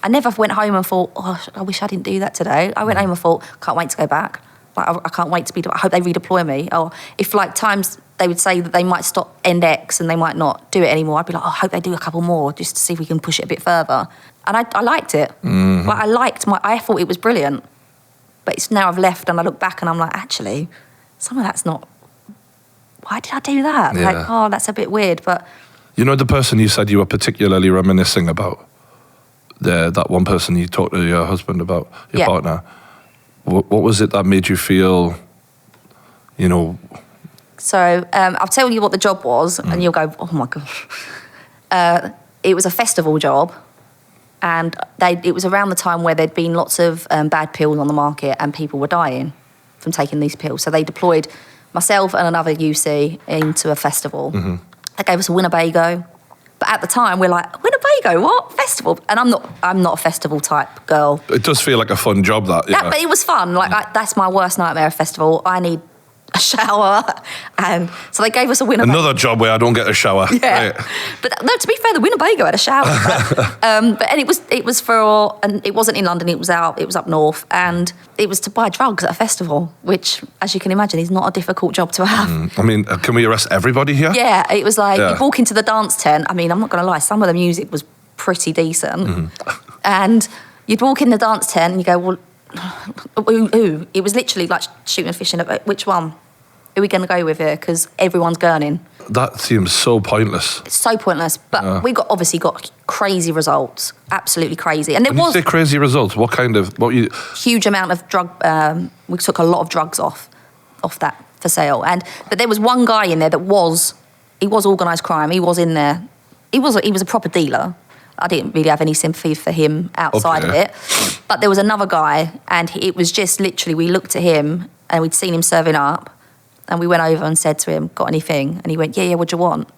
I never went home and thought, oh, I wish I didn't do that today. I went home and thought, can't wait to go back. Like, I can't wait I hope they redeploy me. Or if like times they would say that they might stop end X and they might not do it anymore, I'd be like, oh, I hope they do a couple more just to see if we can push it a bit further. And I liked it. Like, I thought it was brilliant. But it's now I've left and I look back and I'm like, actually, some of that's not, why did I do that? Yeah. Like, oh, that's a bit weird. But you know the person you said you were particularly reminiscing about? That one person you talked to your husband about, your partner. What was it that made you feel, you know? So I'll tell you what the job was, and you'll go, oh my God. It was a festival job, and it was around the time where there'd been lots of bad pills on the market and people were dying from taking these pills. So they deployed myself and another UC into a festival. They gave us a Winnebago. But at the time, we're like, Winnebago, what? Festival? And I'm not a festival type girl. It does feel like a fun job, that. Yeah. But it was fun. Like, that's my worst nightmare, a festival. I need a shower, and so they gave us a Winnebago. Another job where I don't get a shower. Yeah, Right. but no. To be fair, the Winnebago had a shower. And it was for, and it wasn't in London. It was up north, and it was to buy drugs at a festival, which, as you can imagine, is not a difficult job to have. I mean, can we arrest everybody here? Yeah, it was like Yeah. you walk into the dance tent. I mean, I'm not going to lie, some of the music was pretty decent, and you'd walk in the dance tent and you go, well, ooh. It was literally like shooting a fish in a. Which one? Who are we going to go with here? Because everyone's gurning. That seems so pointless. It's so pointless. But we obviously got crazy results, absolutely crazy. And there When was you say crazy results, what you... huge amount of drug. We took a lot of drugs off that for sale. But there was one guy in there that was organised crime. He was in there. He was a proper dealer. I didn't really have any sympathy for him outside of it. But there was another guy, and it was just literally, we looked at him and we'd seen him serving up, and we went over and said to him, got anything? And he went, yeah, what do you want?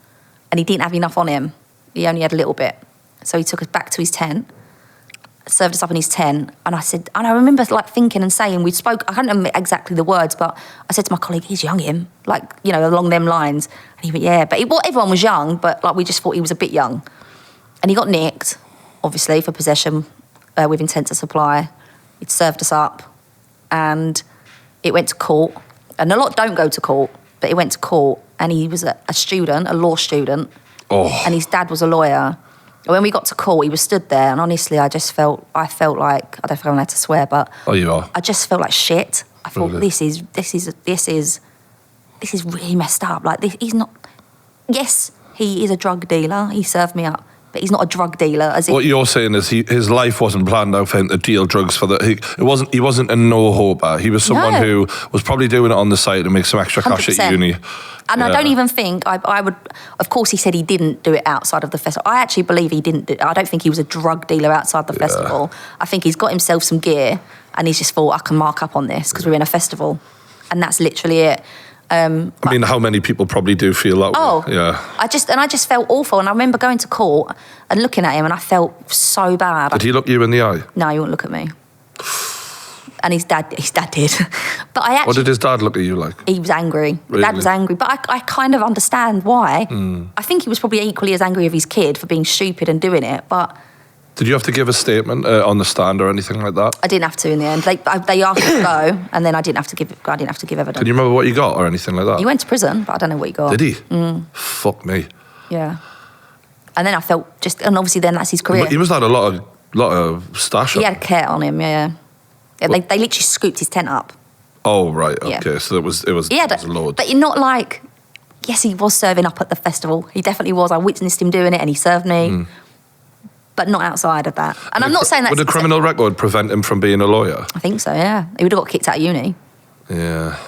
And he didn't have enough on him. He only had a little bit. So he took us back to his tent, served us up in his tent, and I remember like thinking and saying, we spoke, I can't remember exactly the words, but I said to my colleague, he's young, him, like, you know, along them lines. And he went, yeah, but everyone was young, but like we just thought he was a bit young. And he got nicked, obviously, for possession with intent to supply. He'd served us up, and it went to court. And a lot don't go to court, but it went to court, and he was a student, a law student, and his dad was a lawyer. And when we got to court, he was stood there, and honestly, I felt like, I don't know if I'm allowed to swear, but I just felt like shit. I thought, Really? this is really messed up. Like, he's not. Yes, he is a drug dealer. He served me up. But he's not a drug dealer. What you're saying is his life wasn't planned out for him to deal drugs for that. He wasn't a no-hoper. He was someone who was probably doing it on the side to make some extra cash 100%. at uni. And I don't even think I would. Of course, he said he didn't do it outside of the festival. I actually believe he didn't. I don't think he was a drug dealer outside the festival. I think he's got himself some gear, and he's just thought, I can mark up on this because we're in a festival, and that's literally it. I mean, how many people probably do feel that way? Yeah. I just felt awful, and I remember going to court and looking at him, and I felt so bad. Did he look you in the eye? No, he wouldn't look at me. And his dad did. But I actually... What did his dad look at you like? He was angry. Really? Dad was angry, but I kind of understand why. I think he was probably equally as angry as his kid for being stupid and doing it, but... Did you have to give a statement on the stand or anything like that? I didn't have to in the end. They asked me to go, and then I didn't have to give evidence. Can you remember what you got or anything like that? He went to prison, but I don't know what he got. Did he? Fuck me. Yeah. And then I felt and obviously then that's his career. He must have had a lot of stash. He had a cat on him, yeah. They literally scooped his tent up. Oh right, okay. Yeah. So it was a load. But not like, yes, he was serving up at the festival. He definitely was. I witnessed him doing it, and he served me. But not outside of that. And I'm not saying that. Would a criminal record prevent him from being a lawyer? I think so, yeah. He would have got kicked out of uni. Yeah.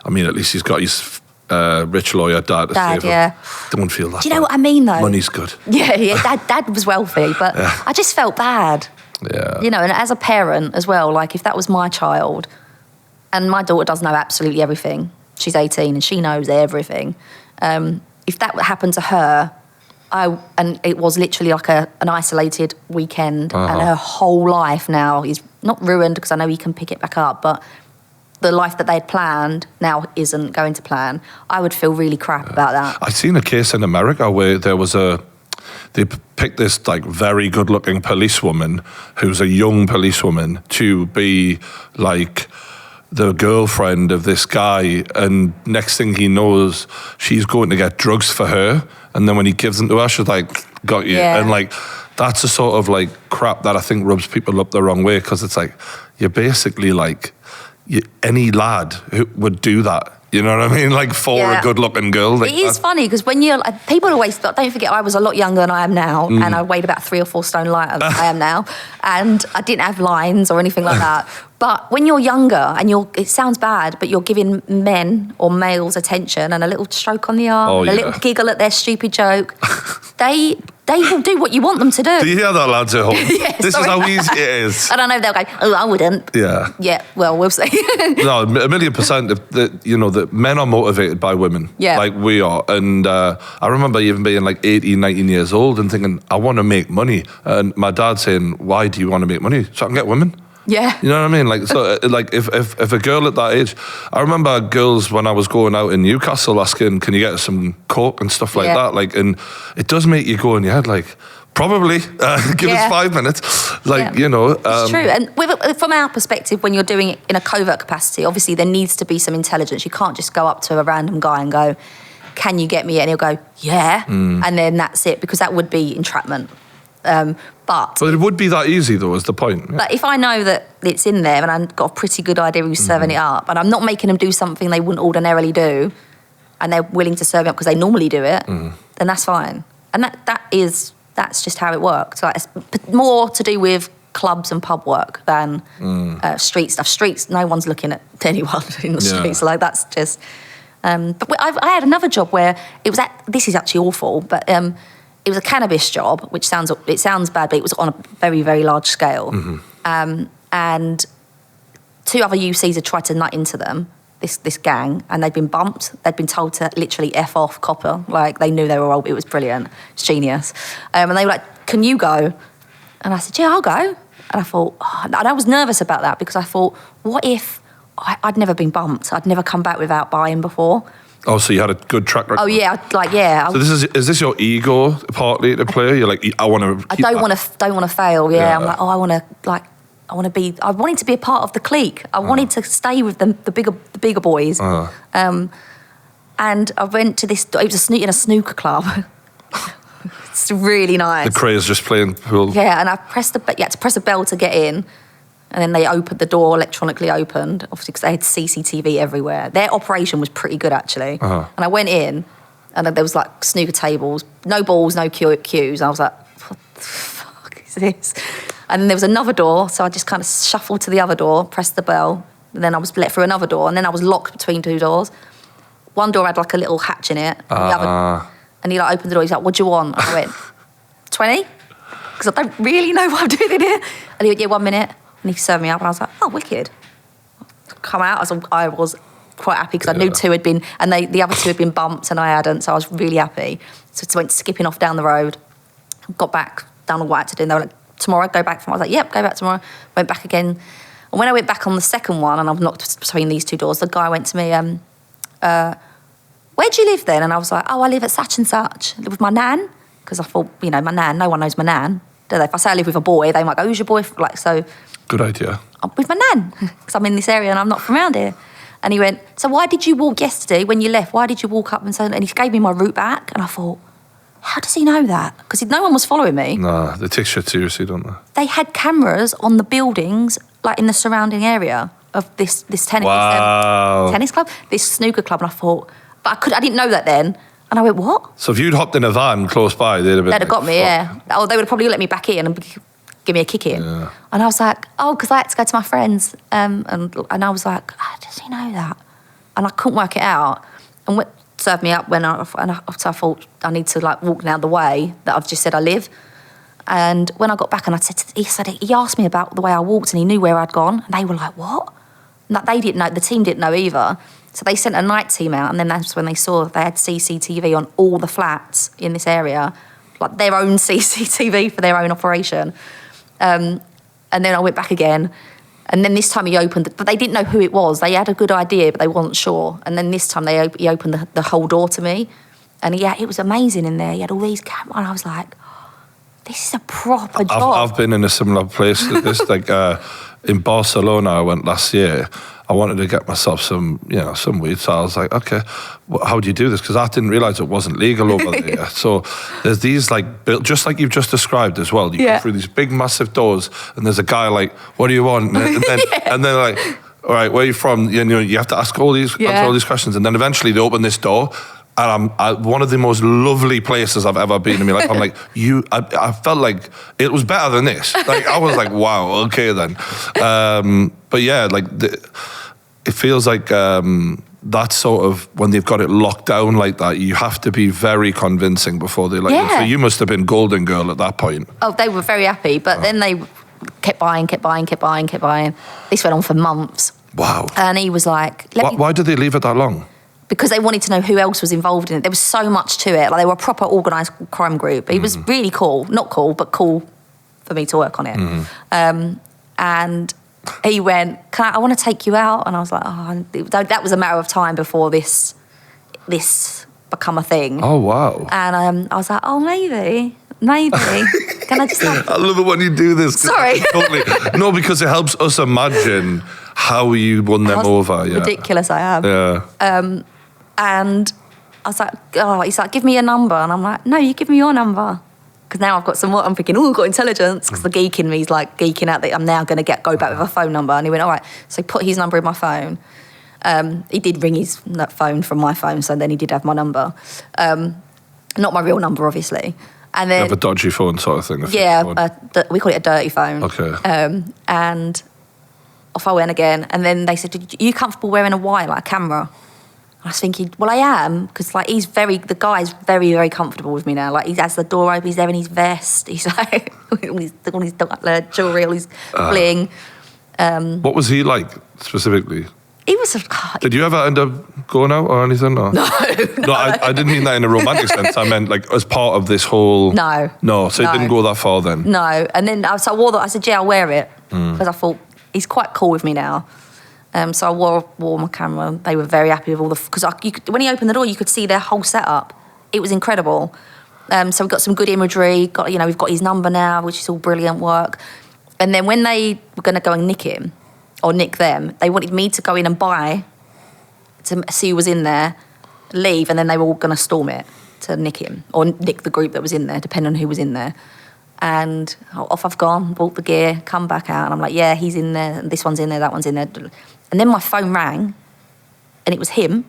I mean, at least he's got his rich lawyer dad to save him. Don't feel that. Do you know what I mean, though? Money's good. Yeah. Dad was wealthy, but I just felt bad. Yeah. You know, and as a parent as well, like if that was my child, and my daughter does know absolutely everything. She's 18 and she knows everything. If that happened to her, and it was literally like an isolated weekend, and her whole life now is not ruined because I know he can pick it back up, but the life that they'd planned now isn't going to plan. I would feel really crap about that. I've seen a case in America where they picked this like very good-looking policewoman who's a young policewoman to be like the girlfriend of this guy, and next thing he knows, she's going to get drugs for her, and then when he gives them to her, she's like, got you. Yeah. And like, that's the sort of like crap that I think rubs people up the wrong way, because it's like, you're basically like, any lad who would do that. You know what I mean? Like for a good-looking girl. Like it is funny because when you're people always don't forget I was a lot younger than I am now, and I weighed about 3 or 4 stone lighter than I am now, and I didn't have lines or anything like that. But when you're younger and it sounds bad, but you're giving men or males attention and a little stroke on the arm, a little giggle at their stupid joke, they will do what you want them to do. Do you hear that, lads at home? This is how easy it is. And I know they'll go, oh, I wouldn't. Yeah. Yeah, well, we'll see. No, 1,000,000%. The men are motivated by women. Yeah. Like we are. And I remember even being like 18, 19 years old and thinking, I want to make money. And my dad saying, why do you want to make money? So I can get women. Yeah. You know what I mean? Like, so, like if a girl at that age, I remember girls when I was going out in Newcastle asking, "Can you get us some coke and stuff like that?" Like, and it does make you go in your head, like, probably give us 5 minutes, like you know. It's true, and from our perspective, when you're doing it in a covert capacity, obviously there needs to be some intelligence. You can't just go up to a random guy and go, "Can you get me?" And he'll go, "Yeah," and then that's it, because that would be entrapment. But it would be that easy, though, is the point. Yeah. But if I know that it's in there and I've got a pretty good idea who's serving it up, and I'm not making them do something they wouldn't ordinarily do, and they're willing to serve it up because they normally do it, then that's fine. And that's just how it works. Like, it's more to do with clubs and pub work than street stuff. Streets, no one's looking at anyone in the streets. Like, that's just... but I had another job where it was this is actually awful, but it was a cannabis job, which sounds bad, but it was on a very, very large scale. And 2 other UCs had tried to nut into them, this gang, and they'd been bumped. They'd been told to literally F off copper. Like, they knew they were old. It was brilliant. It's genius. And they were like, "Can you go?" And I said, "Yeah, I'll go." And I thought, and I was nervous about that, because I thought, what if I'd never been bumped? I'd never come back without buying before. Oh, so you had a good track record. Oh yeah, So is this your ego partly to play? You're like, I want to. I don't want to fail. Yeah, I'm like, I wanted to be a part of the clique. I wanted to stay with the bigger boys. And I went to this. It was in a snooker club. It's really nice. The craze just playing pool. Yeah, and I pressed you had to press a bell to get in. And then they opened the door, electronically opened, obviously because they had CCTV everywhere. Their operation was pretty good, actually. And I went in, and there was like snooker tables, no balls, no cues. And I was like, what the fuck is this? And then there was another door, so I just kind of shuffled to the other door, pressed the bell, and then I was let through another door, and then I was locked between 2 doors. One door had like a little hatch in it, and he like opened the door. He's like, "What do you want?" And I went, 20? Because I don't really know what I'm doing in here. And he went, "Yeah, 1 minute." And he served me up, and I was like, "Oh, wicked." Come out, I was quite happy, because I knew 2 had been, and the other 2 had been bumped and I hadn't, so I was really happy. So I went skipping off down the road, got back, done all what I had to do, and they were like, "Tomorrow, go back." I was like, "Yep, go back tomorrow." Went back again. And when I went back on the second one, and I was knocked between these 2 doors, the guy went to me, "Where do you live then?" And I was like, "Oh, I live at such and such. I live with my nan." Because I thought, my nan, no one knows my nan, do they? If I say I live with a boy, they might go, "Who's your boy?" Like, so... Good idea. I'm with my nan, because I'm in this area and I'm not from around here. And he went, "So why did you walk yesterday when you left? Why did you walk up and so?" And he gave me my route back, and I thought, how does he know that? Because no one was following me. Nah, they take shit seriously, don't they? They had cameras on the buildings, like in the surrounding area of this tennis club, this snooker club, and I thought, but I didn't know that then. And I went, "What?" So if you'd hopped in a van close by, they'd have got me, yeah. Or they would have probably let me back in and give me a kick in. Yeah. And I was like, "Oh," because I had to go to my friends. And I was like, how does he know that? And I couldn't work it out. And served me up so I thought I need to like walk down the way that I've just said I live. And when I got back and he asked me about the way I walked, and he knew where I'd gone. And they were like, "What?" And they didn't know, the team didn't know either. So they sent a night team out, and then that's when they saw they had CCTV on all the flats in this area, like their own CCTV for their own operation. And then I went back again, and then this time he opened, but they didn't know who it was. They had a good idea, but they wasn't sure. And then this time he opened the whole door to me, and it was amazing in there. He had all these cameras, and I was like, this is a proper job. I've been in a similar place to this, like in Barcelona. I went last year. I wanted to get myself some weed, so I was like, okay, how do you do this? Because I didn't realise it wasn't legal over there. So there's these just like you've just described as well. You go through these big, massive doors, and there's a guy like, "What do you want?" And then like, "All right, where are you from?" You have to answer all these questions, and then eventually they open this door. And I'm one of the most lovely places I've ever been in my life. I'm like, I felt like it was better than this. Like, I was like, wow, okay then. But yeah, like, it feels like that sort of, when they've got it locked down like that, you have to be very convincing before they let you. So you must have been golden girl at that point. Oh, they were very happy. But then they kept buying. This went on for months. Wow. And he was like... Why did they leave it that long? Because they wanted to know who else was involved in it. There was so much to it. Like, they were a proper organised crime group. He was really cool. Not cool, but cool for me to work on it. And he went, I want to take you out. And I was like, oh, that was a matter of time before this become a thing. Oh, wow. And I was like, oh, maybe. Can I just I love it when you do this. Sorry. Totally. No, because it helps us imagine how you won them over. Yeah. Ridiculous I am. Yeah. And I was like, he's like, give me your number. And I'm like, no, you give me your number. Because now I've got some more. I'm thinking, I've got intelligence. Because the geek in me is like geeking out that I'm now going to go back with a phone number. And he went, all right. So he put his number in my phone. He did ring his phone from my phone, so then he did have my number. Not my real number, obviously. And then you have a dodgy phone sort of thing. We call it a dirty phone. Okay. And off I went again. And then they said, are you comfortable wearing a wire, like a camera? I was thinking, well, I am, because like the guy's very, very comfortable with me now. Like he has the door open, he's there in his vest, he's like all his jewelry, all his bling. What was he like specifically? He was. Did you ever end up going out or anything? Or? No. No, I didn't mean that in a romantic sense. I meant like as part of this whole. No. So it didn't go that far then. No, and then I said, yeah, I'll wear it because I thought he's quite cool with me now. So I wore my camera. They were very happy with all because when he opened the door, you could see their whole setup. It was incredible. So we got some good imagery. We've got his number now, which is all brilliant work. And then when they were going to go and nick him. Or nick them, they wanted me to go in and buy to see who was in there, leave, and then they were all going to storm it to nick him or nick the group that was in there, depending on who was in there. And off I've gone, bought the gear, come back out, and I'm like, yeah, he's in there, and this one's in there, that one's in there. And then my phone rang, and it was him.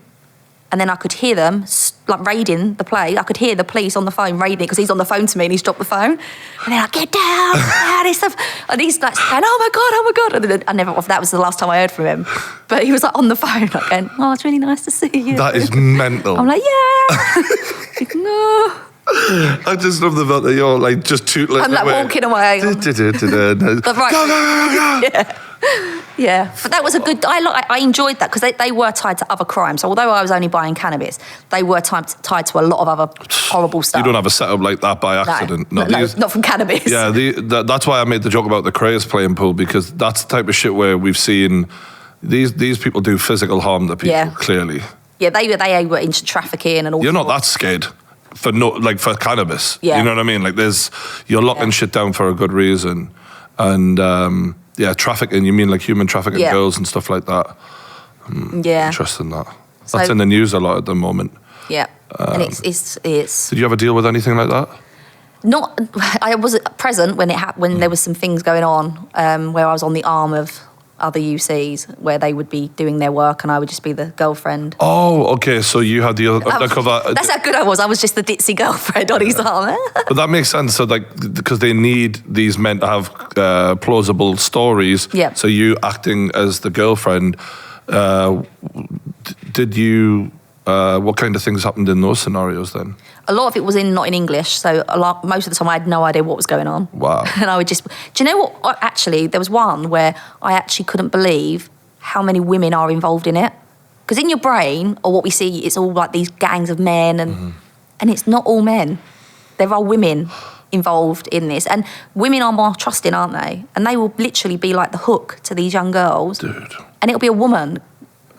And then I could hear them raiding the place. I could hear the police on the phone raiding it because he's on the phone to me and he's dropped the phone. And they're like, get down, and he's like saying, oh my God. And then that was the last time I heard from him. But he was like on the phone, like going, oh, it's really nice to see you. That is mental. I'm like, yeah. No. I just love the fact that you're like just tootling. I'm like walking away. Go. Yeah, but that was a good. I enjoyed that because they were tied to other crimes. So although I was only buying cannabis, they were tied to a lot of other horrible stuff. You don't have a setup like that by accident. No, not from cannabis. Yeah, that's why I made the joke about the craze playing pool, because that's the type of shit where we've seen these people do physical harm to people. Yeah. Clearly. Yeah, they were into trafficking and all. You're not that scared for cannabis. Yeah. You know what I mean? Like you're locking shit down for a good reason, and. Yeah, trafficking. You mean like human trafficking girls and stuff like that? Yeah. Interesting that. That's in the news a lot at the moment. Yeah, and it's. Did you ever deal with anything like that? Not. I was present when when there was some things going on where I was on the arm of other UCs where they would be doing their work and I would just be the girlfriend. Oh, okay. So you had the undercover. That's how good I was. I was just the ditzy girlfriend on his arm. But that makes sense. So because they need these men to have plausible stories. Yeah. So you acting as the girlfriend, did you? What kind of things happened in those scenarios then? A lot of it was not in English, so most of the time I had no idea what was going on. Wow. And I would just... Do you know what? Actually, there was one where I actually couldn't believe how many women are involved in it. Because in your brain, or what we see, it's all like these gangs of men, and it's not all men. There are women involved in this. And women are more trusting, aren't they? And they will literally be like the hook to these young girls. Dude. And it'll be a woman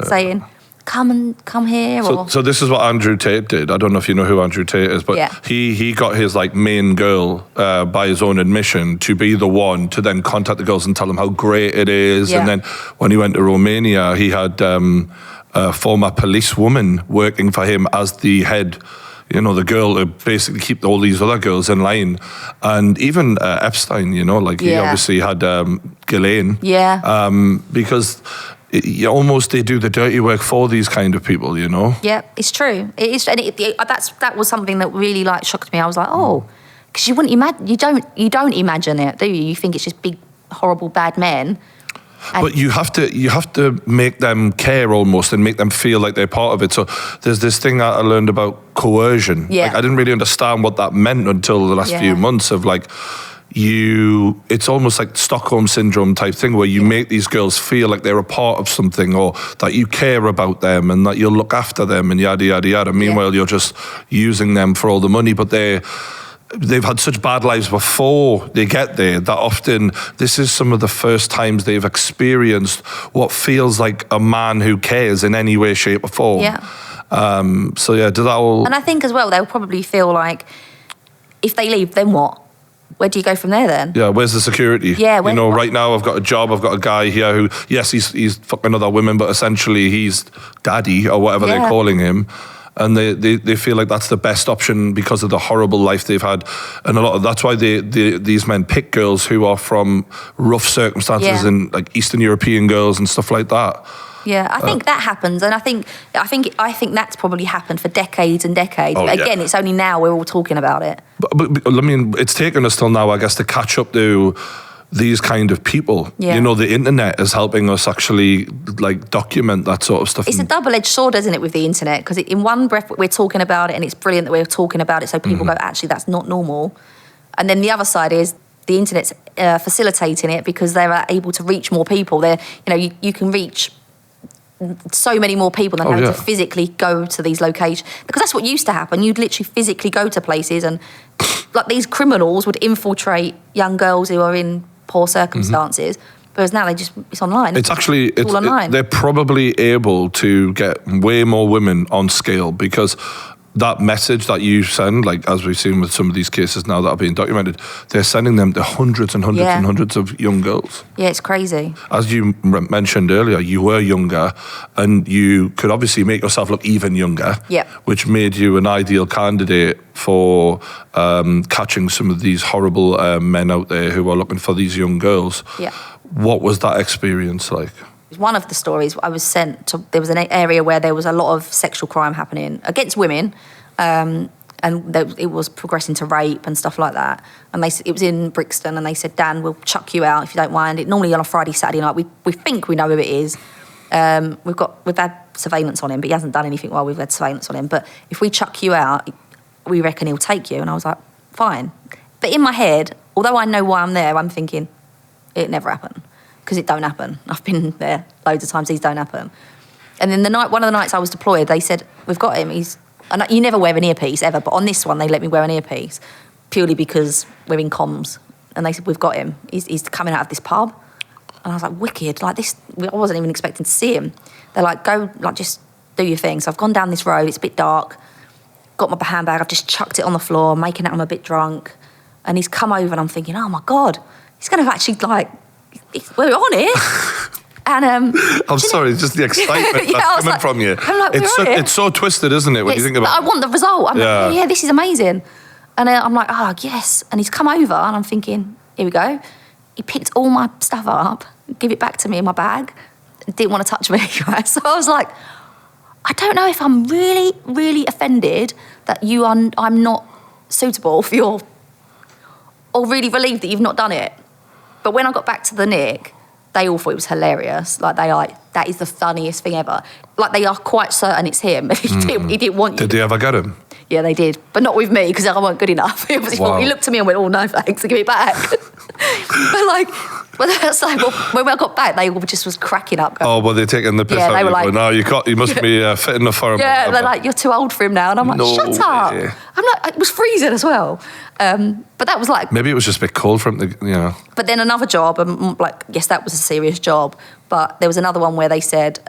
saying... Come here. So this is what Andrew Tate did. I don't know if you know who Andrew Tate is, but he got his like main girl by his own admission to be the one to then contact the girls and tell them how great it is. Yeah. And then when he went to Romania, he had a former policewoman working for him as the head. You know, the girl to basically keep all these other girls in line. And even Epstein, you know, like he obviously had Ghislaine. Yeah. Because they do the dirty work for these kind of people, you know? Yeah, it's true. It is, and that was something that really like shocked me. I was like, oh, because you wouldn't imagine, you don't imagine it, do you? You think it's just big, horrible, bad men. But you have to make them care almost and make them feel like they're part of it. So there's this thing that I learned about coercion. Yeah. Like, I didn't really understand what that meant until the last few months of like, it's almost like Stockholm syndrome type thing where you make these girls feel like they're a part of something or that you care about them and that you'll look after them and yada, yada, yada. Meanwhile, you're just using them for all the money, but they've had such bad lives before they get there that often this is some of the first times they've experienced what feels like a man who cares in any way, shape or form. Yeah. So yeah, does that all... And I think as well, they'll probably feel like, if they leave, then what? Where do you go from there then? Yeah, where's the security? Yeah, you know, right now I've got a job, I've got a guy here who, yes, he's fucking other women, but essentially he's daddy or whatever they're calling him. And they feel like that's the best option because of the horrible life they've had. And that's why these men pick girls who are from rough circumstances and like Eastern European girls and stuff like that. Yeah, I think that happens, and I think that's probably happened for decades and decades. But again, it's only now we're all talking about it. But I mean, it's taken us till now, I guess, to catch up to these kind of people. Yeah. You know, the internet is helping us actually like document that sort of stuff. It's a double-edged sword, isn't it, with the internet? Because in one breath we're talking about it, and it's brilliant that we're talking about it, so people go, actually, that's not normal. And then the other side is the internet's facilitating it because they're able to reach more people. You can reach so many more people than having to physically go to these locations, because that's what used to happen. You'd literally physically go to places, and like these criminals would infiltrate young girls who are in poor circumstances. Whereas now it's online. It's all online. They're probably able to get way more women on scale because that message that you send, like as we've seen with some of these cases now that are being documented, they're sending them to hundreds and hundreds and hundreds of young girls. Yeah, it's crazy. As you mentioned earlier, you were younger and you could obviously make yourself look even younger, which made you an ideal candidate for catching some of these horrible men out there who are looking for these young girls. Yeah. What was that experience like? One of the stories I was sent to, there was an area where there was a lot of sexual crime happening against women, and it was progressing to rape and stuff like that. And it was in Brixton, and they said, Dan, we'll chuck you out if you don't mind. It normally on a Friday, Saturday night. We think we know who it is. We've had surveillance on him, but he hasn't done anything while we've had surveillance on him. But if we chuck you out, we reckon he'll take you. And I was like, fine. But in my head, although I know why I'm there, I'm thinking, it never happened. Because it don't happen. I've been there loads of times, these don't happen. And then one of the nights I was deployed, they said, we've got him. And you never wear an earpiece ever, but on this one they let me wear an earpiece purely because we're in comms. And they said, we've got him. He's coming out of this pub. And I was like, wicked. Like this, I wasn't even expecting to see him. They're like, go, like just do your thing. So I've gone down this road, it's a bit dark, got my handbag, I've just chucked it on the floor, making out I'm a bit drunk. And he's come over and I'm thinking, oh my God, he's going to actually like, we're on it. And I'm sorry, it's just the excitement that's coming from you. I'm like, it's so twisted, isn't it, when you think about it? I want the result. I'm like, yeah, this is amazing. And I'm like, yes. And he's come over and I'm thinking, here we go. He picked all my stuff up, give it back to me in my bag, didn't want to touch me, right? So I was like, I don't know if I'm really, really offended that I'm not suitable for your, or really relieved that you've not done it. But when I got back to the Nick, they all thought it was hilarious. Like, that is the funniest thing ever. Like, they are quite certain it's him. He didn't want you. Did they ever get him? Yeah, they did. But not with me, because I weren't good enough. He looked at me and went, oh, no, thanks, give it back. but that's like, well, when I got back, they all just was cracking up. Going, were they taking the piss out of you? They were like, no, you must be fit enough for him. Yeah, they're like, you're too old for him now. And I'm like, shut up. I'm like, it was freezing as well. But that was like... Maybe it was just a bit cold for him, But then another job, yes, that was a serious job. But there was another one where they said,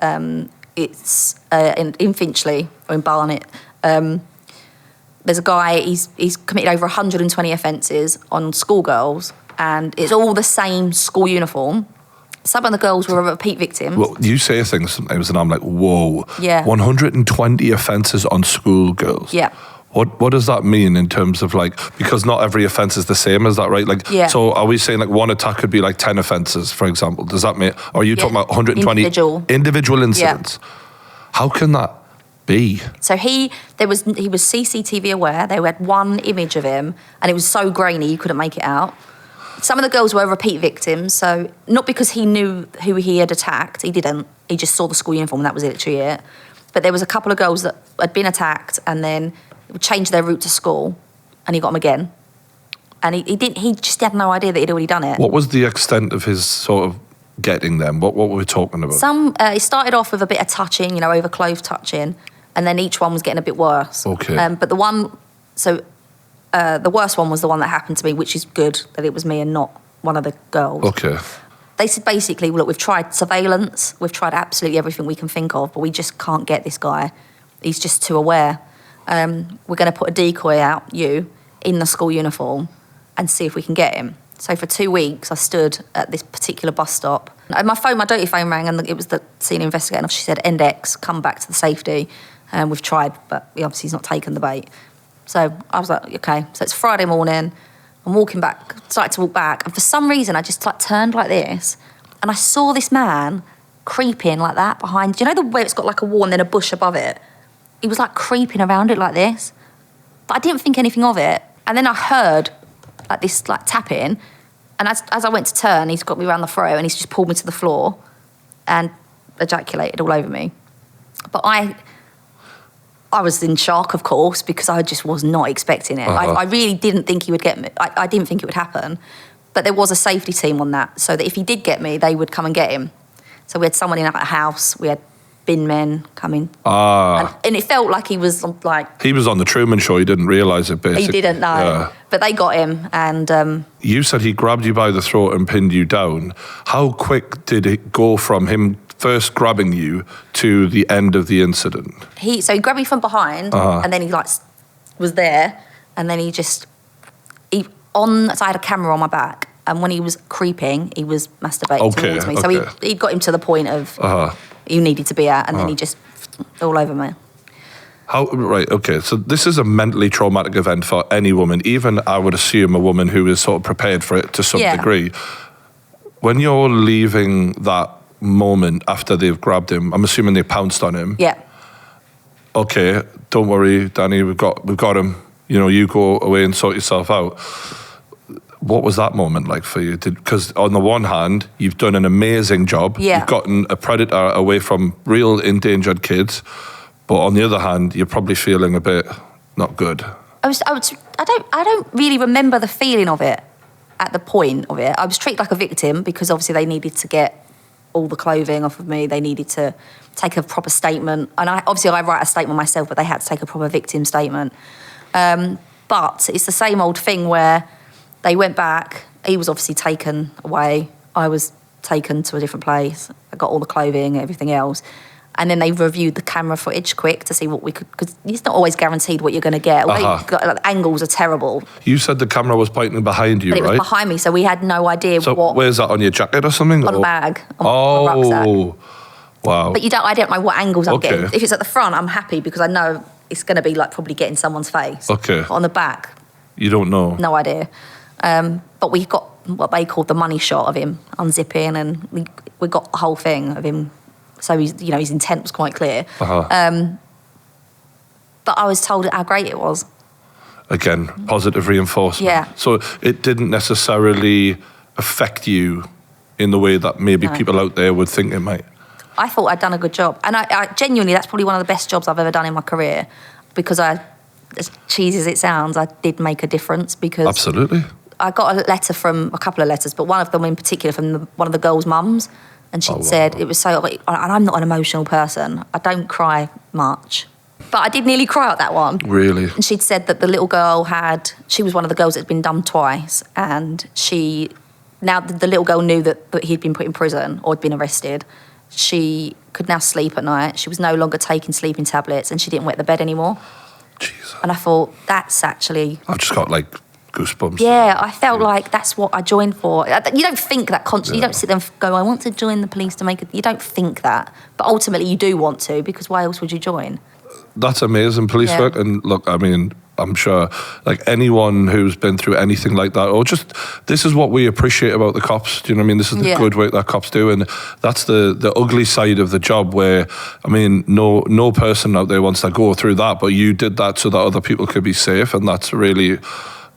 it's in Finchley, or in Barnet, there's a guy, he's committed over 120 offences on schoolgirls, and it's all the same school uniform. Some of the girls were repeat victims. Well, you say things sometimes and I'm like, whoa. Yeah. 120 offences on schoolgirls. Yeah. What does that mean in terms of like, because not every offence is the same, is that right? Like, so are we saying like one attack could be like 10 offences, for example? Does that mean, or are you talking about 120 individual incidents? Yeah. How can that be? So he was CCTV aware. They had one image of him and it was so grainy you couldn't make it out. Some of the girls were repeat victims, so not because he knew who he had attacked, he didn't. He just saw the school uniform and that was literally it. But there was a couple of girls that had been attacked and then changed their route to school and he got them again. And he just had no idea that he'd already done it. What was the extent of his sort of getting them? What were we talking about? It started off with a bit of touching, over clothes touching, and then each one was getting a bit worse. Okay. But the one, so the worst one was the one that happened to me, which is good that it was me and not one of the girls. Okay. They said basically, look, we've tried surveillance, we've tried absolutely everything we can think of, but we just can't get this guy. He's just too aware. We're going to put a decoy out, in the school uniform and see if we can get him. So for 2 weeks, I stood at this particular bus stop. And my dirty phone rang, and it was the senior investigator. And she said, "NX, come back to the safety." And we've tried, but obviously he's not taken the bait. So I was like, okay. So it's Friday morning. I'm walking back, started to walk back, and for some reason I just turned like this, and I saw this man creeping like that behind. Do you know where it's got like a wall and then a bush above it? He was like creeping around it like this, but I didn't think anything of it. And then I heard like this like tapping, and as I went to turn, he's got me around the throat and he's just pulled me to the floor and ejaculated all over me. But I was in shock, of course, because I just was not expecting it. I really didn't think he would get me. I didn't think it would happen. But there was a safety team on that, so that if he did get me, they would come and get him. So we had someone in our house, we had bin men coming. And it felt like he was like... He was on the Truman Show, he didn't realise it, basically. He didn't know. Yeah. But they got him, and... You said he grabbed you by the throat and pinned you down. How quick did it go from him first grabbing you to the end of the incident? So he grabbed me from behind, and then he was there, and then so I had a camera on my back, and when he was creeping, he was masturbating towards me. So he got him to the point of he needed to be at, and then he just all over me. Right, okay, so this is a mentally traumatic event for any woman, even I would assume a woman who is sort of prepared for it to some degree. When you're leaving that moment after they've grabbed him, I'm assuming they pounced on him. Yeah. Okay, don't worry, Danny, we've got him. You go away and sort yourself out. What was that moment like for you? Because on the one hand, you've done an amazing job. Yeah. You've gotten a predator away from real endangered kids. But on the other hand, you're probably feeling a bit not good. I don't really remember the feeling of it at the point of it. I was treated like a victim because obviously they needed to get all the clothing off of me. They needed to take a proper statement. And I write a statement myself, but they had to take a proper victim statement. But it's the same old thing where they went back. He was obviously taken away. I was taken to a different place. I got all the clothing, everything else. And then they reviewed the camera footage quick to see what we could, because it's not always guaranteed what you're going to get. The angles are terrible. You said the camera was pointing behind you, but right? It was behind me, so we had no idea what... Where's that, on your jacket or something? On a bag, on my rucksack. Wow. But I don't know what angles I'm getting. If it's at the front, I'm happy because I know it's going to be like probably getting someone's face. Okay. But on the back... You don't know? No idea. But we got what they called the money shot of him unzipping, and we got the whole thing of him. So his intent was quite clear. But I was told how great it was. Again, positive reinforcement. Yeah. So it didn't necessarily affect you in the way that maybe people out there would think it might. I thought I'd done a good job. And I genuinely, that's probably one of the best jobs I've ever done in my career, because as cheesy as it sounds, I did make a difference. Because absolutely. I got a couple of letters, but one of them in particular from one of the girls' mums. And she'd said, it was so... And I'm not an emotional person. I don't cry much. But I did nearly cry at that one. Really? And she'd said that the little girl she was one of the girls that had been done twice. And now the little girl knew that he'd been put in prison or had been arrested. She could now sleep at night. She was no longer taking sleeping tablets, and she didn't wet the bed anymore. Jesus. And I thought, that's actually... I've just got goosebumps. Yeah, I felt like that's what I joined for. You don't think that constantly. You don't sit there and go, I want to join the police to make it. You don't think that. But ultimately you do want to, because why else would you join? That's amazing police work. And look, I mean, I'm sure anyone who's been through anything like that, or just, this is what we appreciate about the cops. Do you know what I mean? This is the good work that cops do. And that's the ugly side of the job where, I mean, no person out there wants to go through that, but you did that so that other people could be safe. And that's really...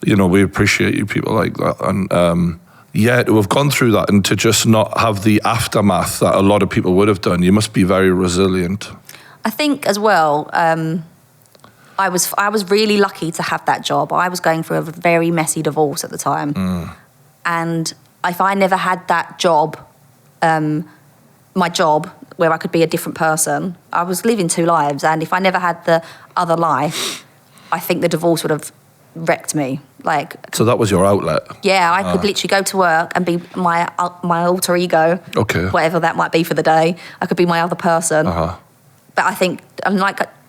we appreciate you people like that. And to have gone through that and to just not have the aftermath that a lot of people would have done, you must be very resilient. I think as well, I was really lucky to have that job. I was going through a very messy divorce at the time. And if I never had that job, my job, where I could be a different person, I was living two lives. And if I never had the other life, I think the divorce would have wrecked me. Like, So that was your outlet. yeah, I could literally go to work and be my alter ego, Okay. whatever that might be for the day. I could be my other person. But I think,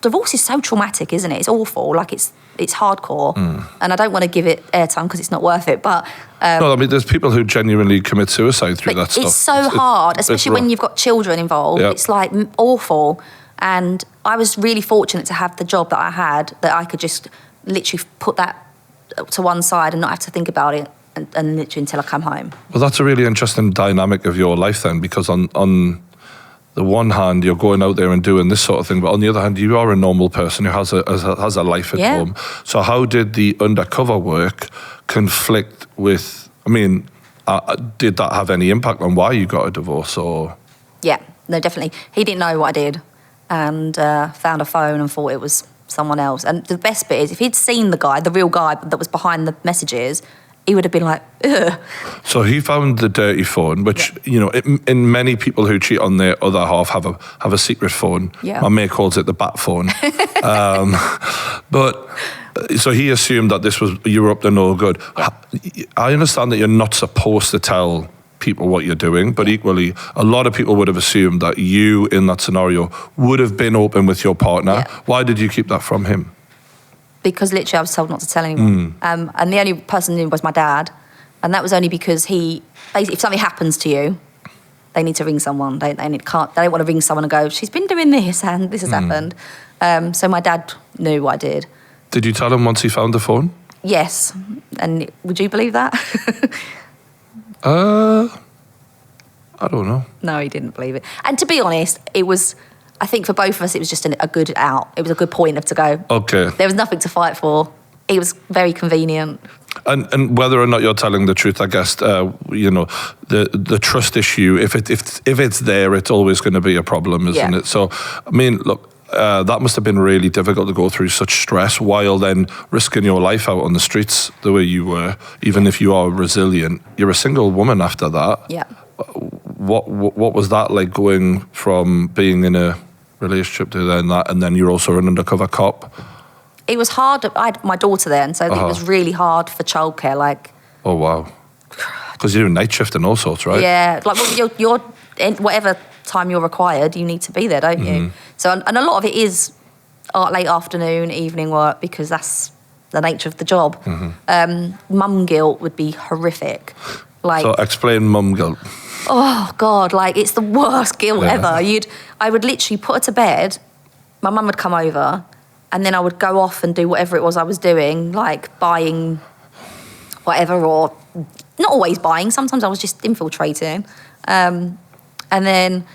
divorce is so traumatic, isn't it? It's awful. Like, it's hardcore. And I don't want to give it airtime because it's not worth it. But No, I mean, there's people who genuinely commit suicide through that stuff. it's so hard, especially when you've got children involved. Yep. It's like awful. And I was really fortunate to have the job that I had, that I could just literally put that to one side and not have to think about it and literally until I come home. Well, that's a really interesting dynamic of your life then, because on the one hand, you're going out there and doing this sort of thing, but on the other hand, you are a normal person who has a life at home. So how did the undercover work conflict with, I mean, did that have any impact on why you got a divorce? Or Yeah, no, definitely. He didn't know what I did and found a phone and thought it was someone else. And the best bit is, if he'd seen the guy, the real guy that was behind the messages, he would have been like, ugh. So he found the dirty phone, which, you know, in many people who cheat on their other half have a secret phone. Yeah. My mate calls it the bat phone. But so he assumed that you were up to no good. I understand that you're not supposed to tell people what you're doing, but equally, a lot of people would have assumed that you, in that scenario, would have been open with your partner. Yeah. Why did you keep that from him? Because literally I was told not to tell anyone. And the only person who knew was my dad. And that was only because basically, if something happens to you, they need to ring someone. They don't want to ring someone and go, she's been doing this and this has happened. So my dad knew what I did. Did you tell him once he found the phone? Yes. And would you believe that? I don't know. No, he didn't believe it. And to be honest, it was, I think for both of us, it was just a good out. It was a good point to go. Okay. There was nothing to fight for. It was very convenient. And whether or not you're telling the truth, I guess, you know, the trust issue, if it's there, it's always going to be a problem, isn't it? So, I mean, look, that must have been really difficult to go through such stress while then risking your life out on the streets the way you were, even if you are resilient. You're a single woman after that. Yeah. What was that like, going from being in a relationship to then that, and then you're also an undercover cop? It was hard. I had my daughter then, so it was really hard for childcare. Like, oh wow, because you're doing night shift and all sorts, right? Yeah, like, well, you're in whatever time you're required, you need to be there, don't you? So, and a lot of it is late afternoon, evening work, because that's the nature of the job. Mum guilt would be horrific. Like, so explain mum guilt. Oh God, like, it's the worst guilt ever. I would literally put her to bed. My mum would come over, and then I would go off and do whatever it was I was doing, like buying whatever, or not always buying. Sometimes I was just infiltrating. And then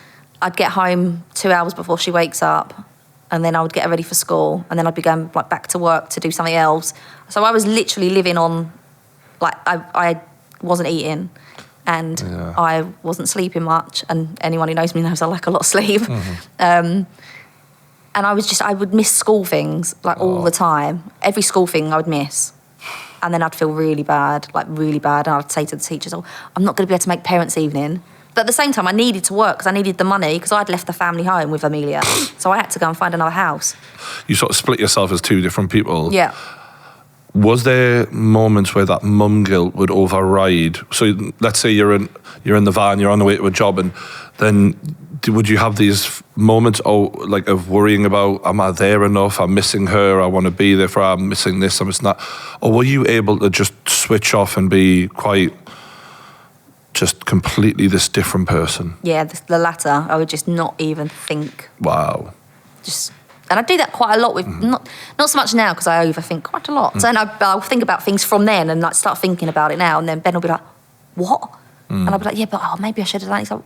I'd get home 2 hours before she wakes up, and then I would get her ready for school, and then I'd be going like back to work to do something else. So I was literally living on, like, I wasn't eating, and I wasn't sleeping much. And anyone who knows me knows I like a lot of sleep. And I would miss school things, like, all the time. Every school thing I would miss. And then I'd feel really bad. And I'd say to the teachers, oh, I'm not going to be able to make parents' evening. But at the same time, I needed to work because I needed the money, because I'd left the family home with Amelia. So I had to go and find another house. You sort of split yourself as two different people. Yeah. Was there moments where that mum guilt would override? So let's say you're in the van, you're on the way to a job, and then would you have these moments, like, of worrying about, am I there enough? I'm missing her. I want to be there for her. I'm missing this. I'm missing that. Or were you able to just switch off and be quite just completely this different person? Yeah, the latter. I would just not even think. Wow. And I do that quite a lot with, not so much now because I overthink quite a lot. So then I'll think about things from then and, like, start thinking about it now, and then Ben will be like, what? And I'll be like, yeah, but maybe I should have done it. He's like,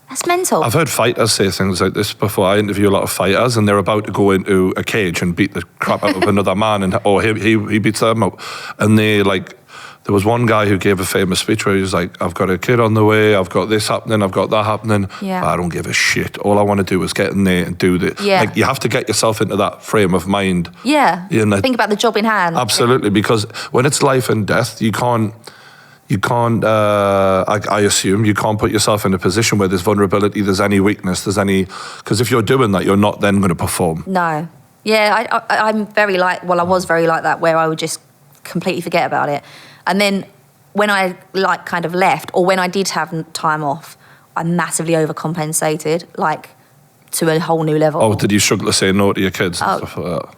that's mental. I've heard fighters say things like this before. I interview a lot of fighters, and they're about to go into a cage and beat the crap out of another man, or he beats them up. And they, like, there was one guy who gave a famous speech where he was like, I've got a kid on the way, I've got this happening, I've got that happening. Yeah. I don't give a shit. All I want to do is get in there and do the... Yeah. Like, you have to get yourself into that frame of mind. Yeah. You know, think about the job in hand. Absolutely, because when it's life and death, you can't, I assume, you can't put yourself in a position where there's vulnerability, there's any weakness, because if you're doing that, you're not then going to perform. No. Yeah, I'm very I was very like that, where I would just completely forget about it. And then when I like kind of left, or when I did have time off, I massively overcompensated, like to a whole new level. Oh, did you struggle to say no to your kids and stuff like that?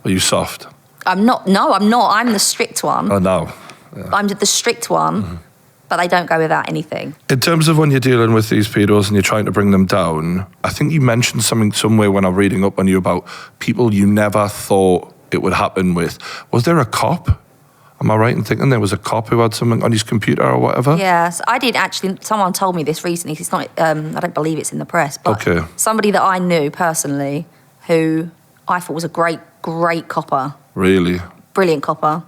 Were you soft? I'm not. No, I'm not. I'm the strict one. Oh, no. Yeah. I'm the strict one, but they don't go without anything. In terms of when you're dealing with these pedos and you're trying to bring them down, I think you mentioned something somewhere when I'm reading up on you about people you never thought it would happen with. Was there a cop? Am I right in thinking there was a cop who had something on his computer or whatever? Yes, I did actually. Someone told me this recently. It's not. I don't believe it's in the press, but Okay. somebody that I knew personally, who I thought was a great copper, Really? brilliant copper,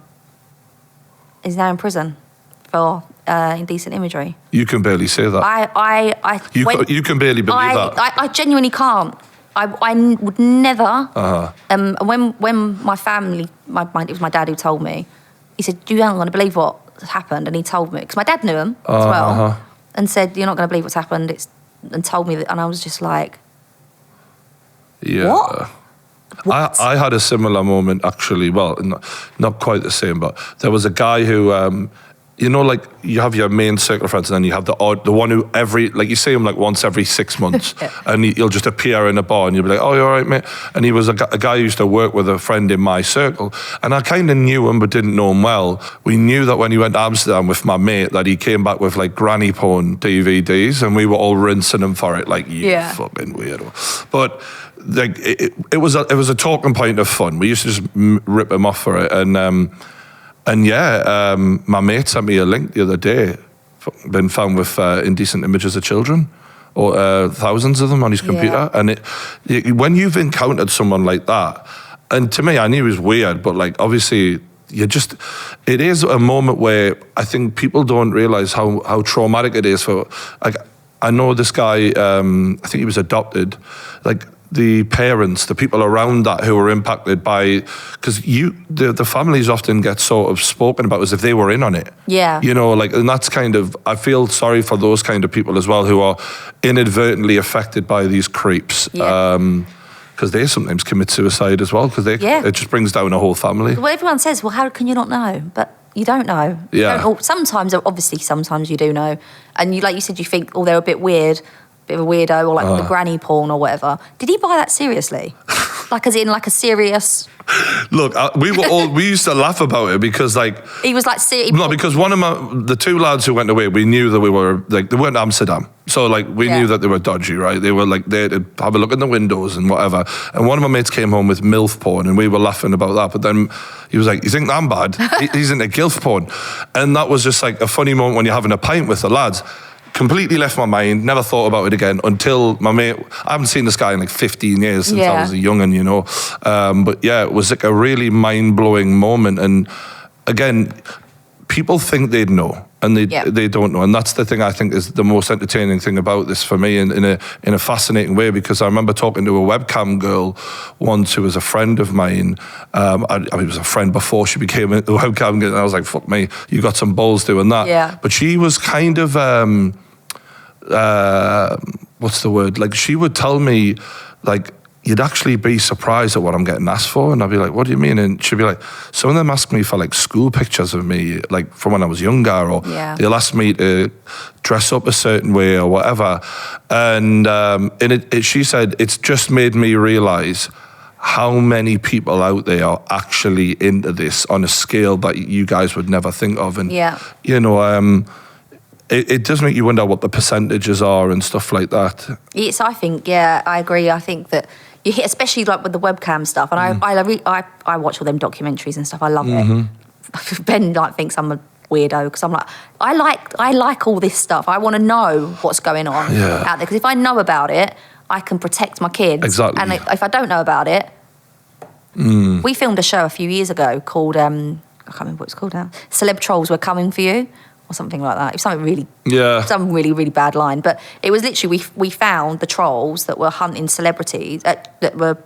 is now in prison for indecent imagery. You can barely say that. You can barely believe that. I genuinely can't. I would never. And when my family, it was my dad who told me. He said, "You aren't going to believe what happened," and he told me because my dad knew him as well, and said, "You're not going to believe what's happened." And told me that, and I was just like, Yeah. What? I had a similar moment actually. Well, not quite the same, but there was a guy who, you know, like you have your main circle of friends, and then you have the one who you see him like once every 6 months, and he'll just appear in a bar, and you'll be like, "Oh, you're all right, mate." And he was a guy who used to work with a friend in my circle, and I kind of knew him but didn't know him well. We knew that when he went to Amsterdam with my mate, that he came back with like granny porn DVDs, and we were all rinsing him for it, like you fucking weirdo. But like it was a talking point of fun. We used to just rip him off for it, and yeah, my mate sent me a link the other day. Been found with indecent images of children, or thousands of them on his computer. And when you've encountered someone like that, and to me, I knew it was weird, but like obviously, it is a moment where I think people don't realize how traumatic it is for. Like, I know this guy. I think he was adopted. Like, the parents, the people around that who were impacted by, because the families often get sort of spoken about as if they were in on it. Yeah. You know, like, and that's kind of, I feel sorry for those kind of people as well who are inadvertently affected by these creeps. Yeah. Because they sometimes commit suicide as well, because it just brings down a whole family. Well, everyone says, well, how can you not know? But you don't know. Yeah. Sometimes you do know. And you, like you said, you think, oh, they're a bit weird. Bit of a weirdo, or like the granny porn or whatever. Did he buy that seriously? Like, as in, like a serious... Look, we used to laugh about it because, like... He was like... No, because one of the two lads who went away, we knew that we were, like, they weren't Amsterdam. So, like, we knew that they were dodgy, right? They were, like, there to have a look in the windows and whatever. And one of my mates came home with MILF porn, and we were laughing about that. But then he was like, "You think I'm bad?" He's into GILF porn. And that was just, like, a funny moment when you're having a pint with the lads. Completely left my mind, never thought about it again until my mate, I haven't seen this guy in like 15 years since I was a young'un, you know. But yeah, it was like a really mind-blowing moment. And again, people think they'd know, and they don't know. And that's the thing I think is the most entertaining thing about this for me in a fascinating way, because I remember talking to a webcam girl once who was a friend of mine. I mean, it was a friend before she became a webcam girl, and I was like, fuck me, you got some balls doing that. Yeah. But she was kind of, what's the word? Like, she would tell me, like, you'd actually be surprised at what I'm getting asked for. And I'd be like, what do you mean? And she'd be like, some of them ask me for like school pictures of me, like from when I was younger, or they'll ask me to dress up a certain way or whatever. And she said, it's just made me realize how many people out there are actually into this on a scale that you guys would never think of. And, you know, it does make you wonder what the percentages are and stuff like that. Yes, I think, I agree. I think that you hit, especially like with the webcam stuff, and I watch all them documentaries and stuff. I love it. Ben like thinks I'm a weirdo because I'm like, I like all this stuff. I want to know what's going on out there, because if I know about it, I can protect my kids. Exactly. And if I don't know about it, we filmed a show a few years ago called I can't remember what it's called now. Celeb Trolls Were Coming For You, or something like that. It was something really, really bad line. But it was literally, we found the trolls that were hunting celebrities, that were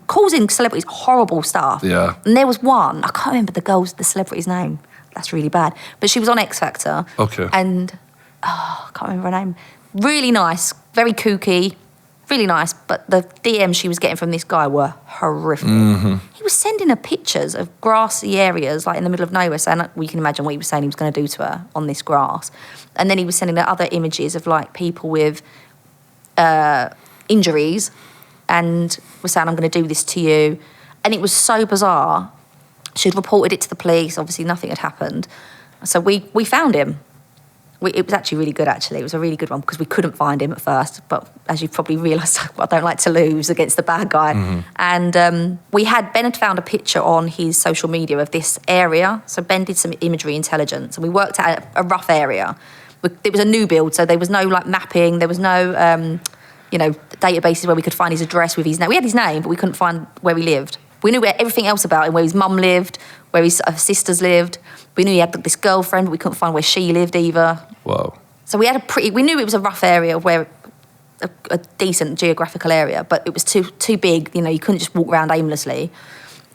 causing celebrities horrible stuff. Yeah. And there was one, I can't remember the celebrity's name. That's really bad. But she was on X Factor. Okay. And, I can't remember her name. Really nice, very kooky. really nice, but the DMs she was getting from this guy were horrific. He was sending her pictures of grassy areas, like in the middle of nowhere, saying, we can imagine what he was saying he was going to do to her on this grass. And then he was sending her other images of like people with injuries and was saying, I'm going to do this to you. And it was so bizarre. She'd reported it to the police. Obviously, nothing had happened. So we found him. It was actually really good, actually. It was a really good one because we couldn't find him at first. But as you've probably realised, I don't like to lose against the bad guy. And Ben had found a picture on his social media of this area. So Ben did some imagery intelligence and we worked out a rough area. It was a new build, so there was no like mapping. There was no, databases where we could find his address with his name. We had his name, but we couldn't find where he lived. We knew everything else about him, where his mum lived, where his sisters lived. We knew he had this girlfriend, but we couldn't find where she lived either. Wow. So we knew it was a rough area, where a decent geographical area, but it was too big. You couldn't just walk around aimlessly.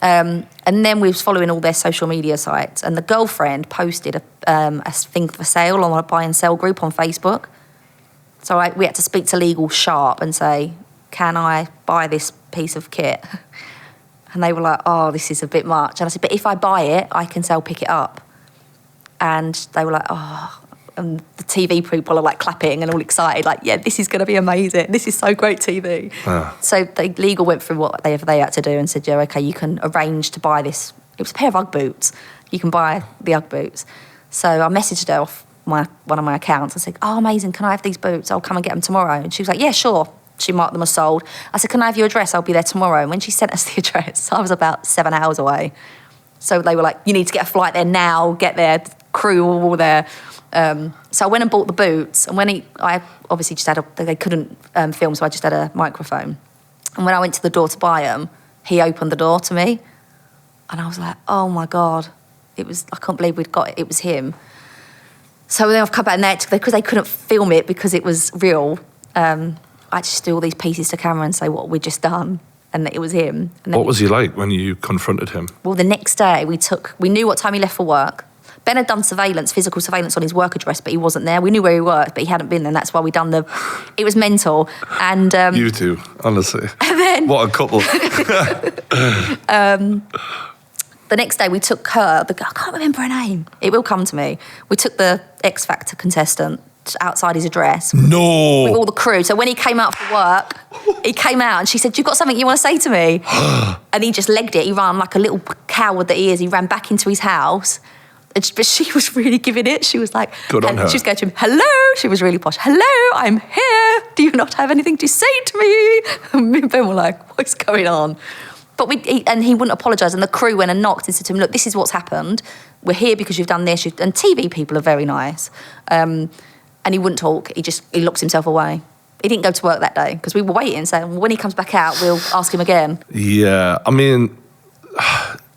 And then we was following all their social media sites, and the girlfriend posted a thing for sale on a buy and sell group on Facebook. So we had to speak to legal sharp and say, can I buy this piece of kit? And they were like, oh, this is a bit much. And I said, but if I buy it, I can pick it up. And they were like, oh. And the TV people are like clapping and all excited, like, yeah, this is going to be amazing. This is so great TV. So the legal went through what they had to do and said, yeah, okay, you can arrange to buy this. It was a pair of Ugg boots. You can buy the Ugg boots. So I messaged her off one of my accounts. I said, oh, amazing, can I have these boots? I'll come and get them tomorrow. And she was like, yeah, sure. She marked them as sold. I said, can I have your address? I'll be there tomorrow. And when she sent us the address, I was about 7 hours away. So they were like, you need to get a flight there now, get there, the crew were all there. So I went and bought the boots. And I obviously just they couldn't film, so I just had a microphone. And when I went to the door to buy them, he opened the door to me. And I was like, oh my God, I can't believe it was him. So then I've come back and because they couldn't film it because it was real, I just do all these pieces to camera and say what we'd just done, and that it was him. And what was he like when you confronted him? Well, the next day we knew what time he left for work. Ben had done physical surveillance on his work address, but he wasn't there. We knew where he worked, but he hadn't been there, and that's why we done it was mental. And you two, honestly. What a couple. The next day we took her, I can't remember her name. It will come to me. We took the X Factor contestant outside his address. No. With all the crew. So when he came out for work, he came out and she said, you got something you want to say to me? And he just legged it. He ran like a little coward that he is. He ran back into his house. But she was really giving it. She was like, good on her. She was going to him, hello. She was really posh. Hello, I'm here. Do you not have anything to say to me? And me and Ben were like, what's going on? But he wouldn't apologise. And the crew went and knocked and said to him, look, this is what's happened. We're here because you've done this. And TV people are very nice. And he wouldn't talk. He locked himself away. He didn't go to work that day because we were waiting, saying, well, when he comes back out, we'll ask him again. Yeah, I mean,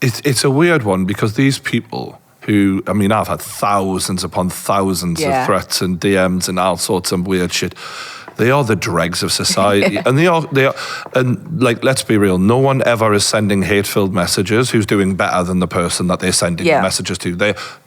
it's a weird one because these people who, I mean, I've had thousands upon thousands of threats and DMs and all sorts of weird shit. They are the dregs of society. And they are, and like, let's be real, no one ever is sending hate-filled messages who's doing better than the person that they're sending the messages to.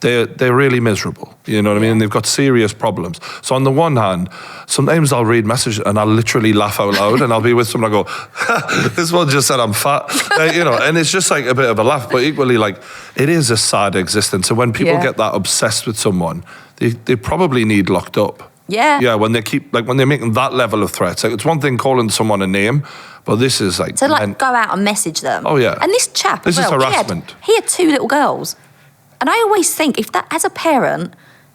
They're really miserable, you know what I mean? And they've got serious problems. So on the one hand, sometimes I'll read messages and I'll literally laugh out loud and I'll be with someone and I go, this one just said I'm fat, and it's just like a bit of a laugh, but equally like, it is a sad existence. And when people get that obsessed with someone, they probably need locked up. Yeah. Yeah, when they're making that level of threats. Like, it's one thing calling someone a name, but this is like... So, go out and message them. Oh, yeah. And this chap This as well, is harassment. He had 2 little girls. And I always think, as a parent,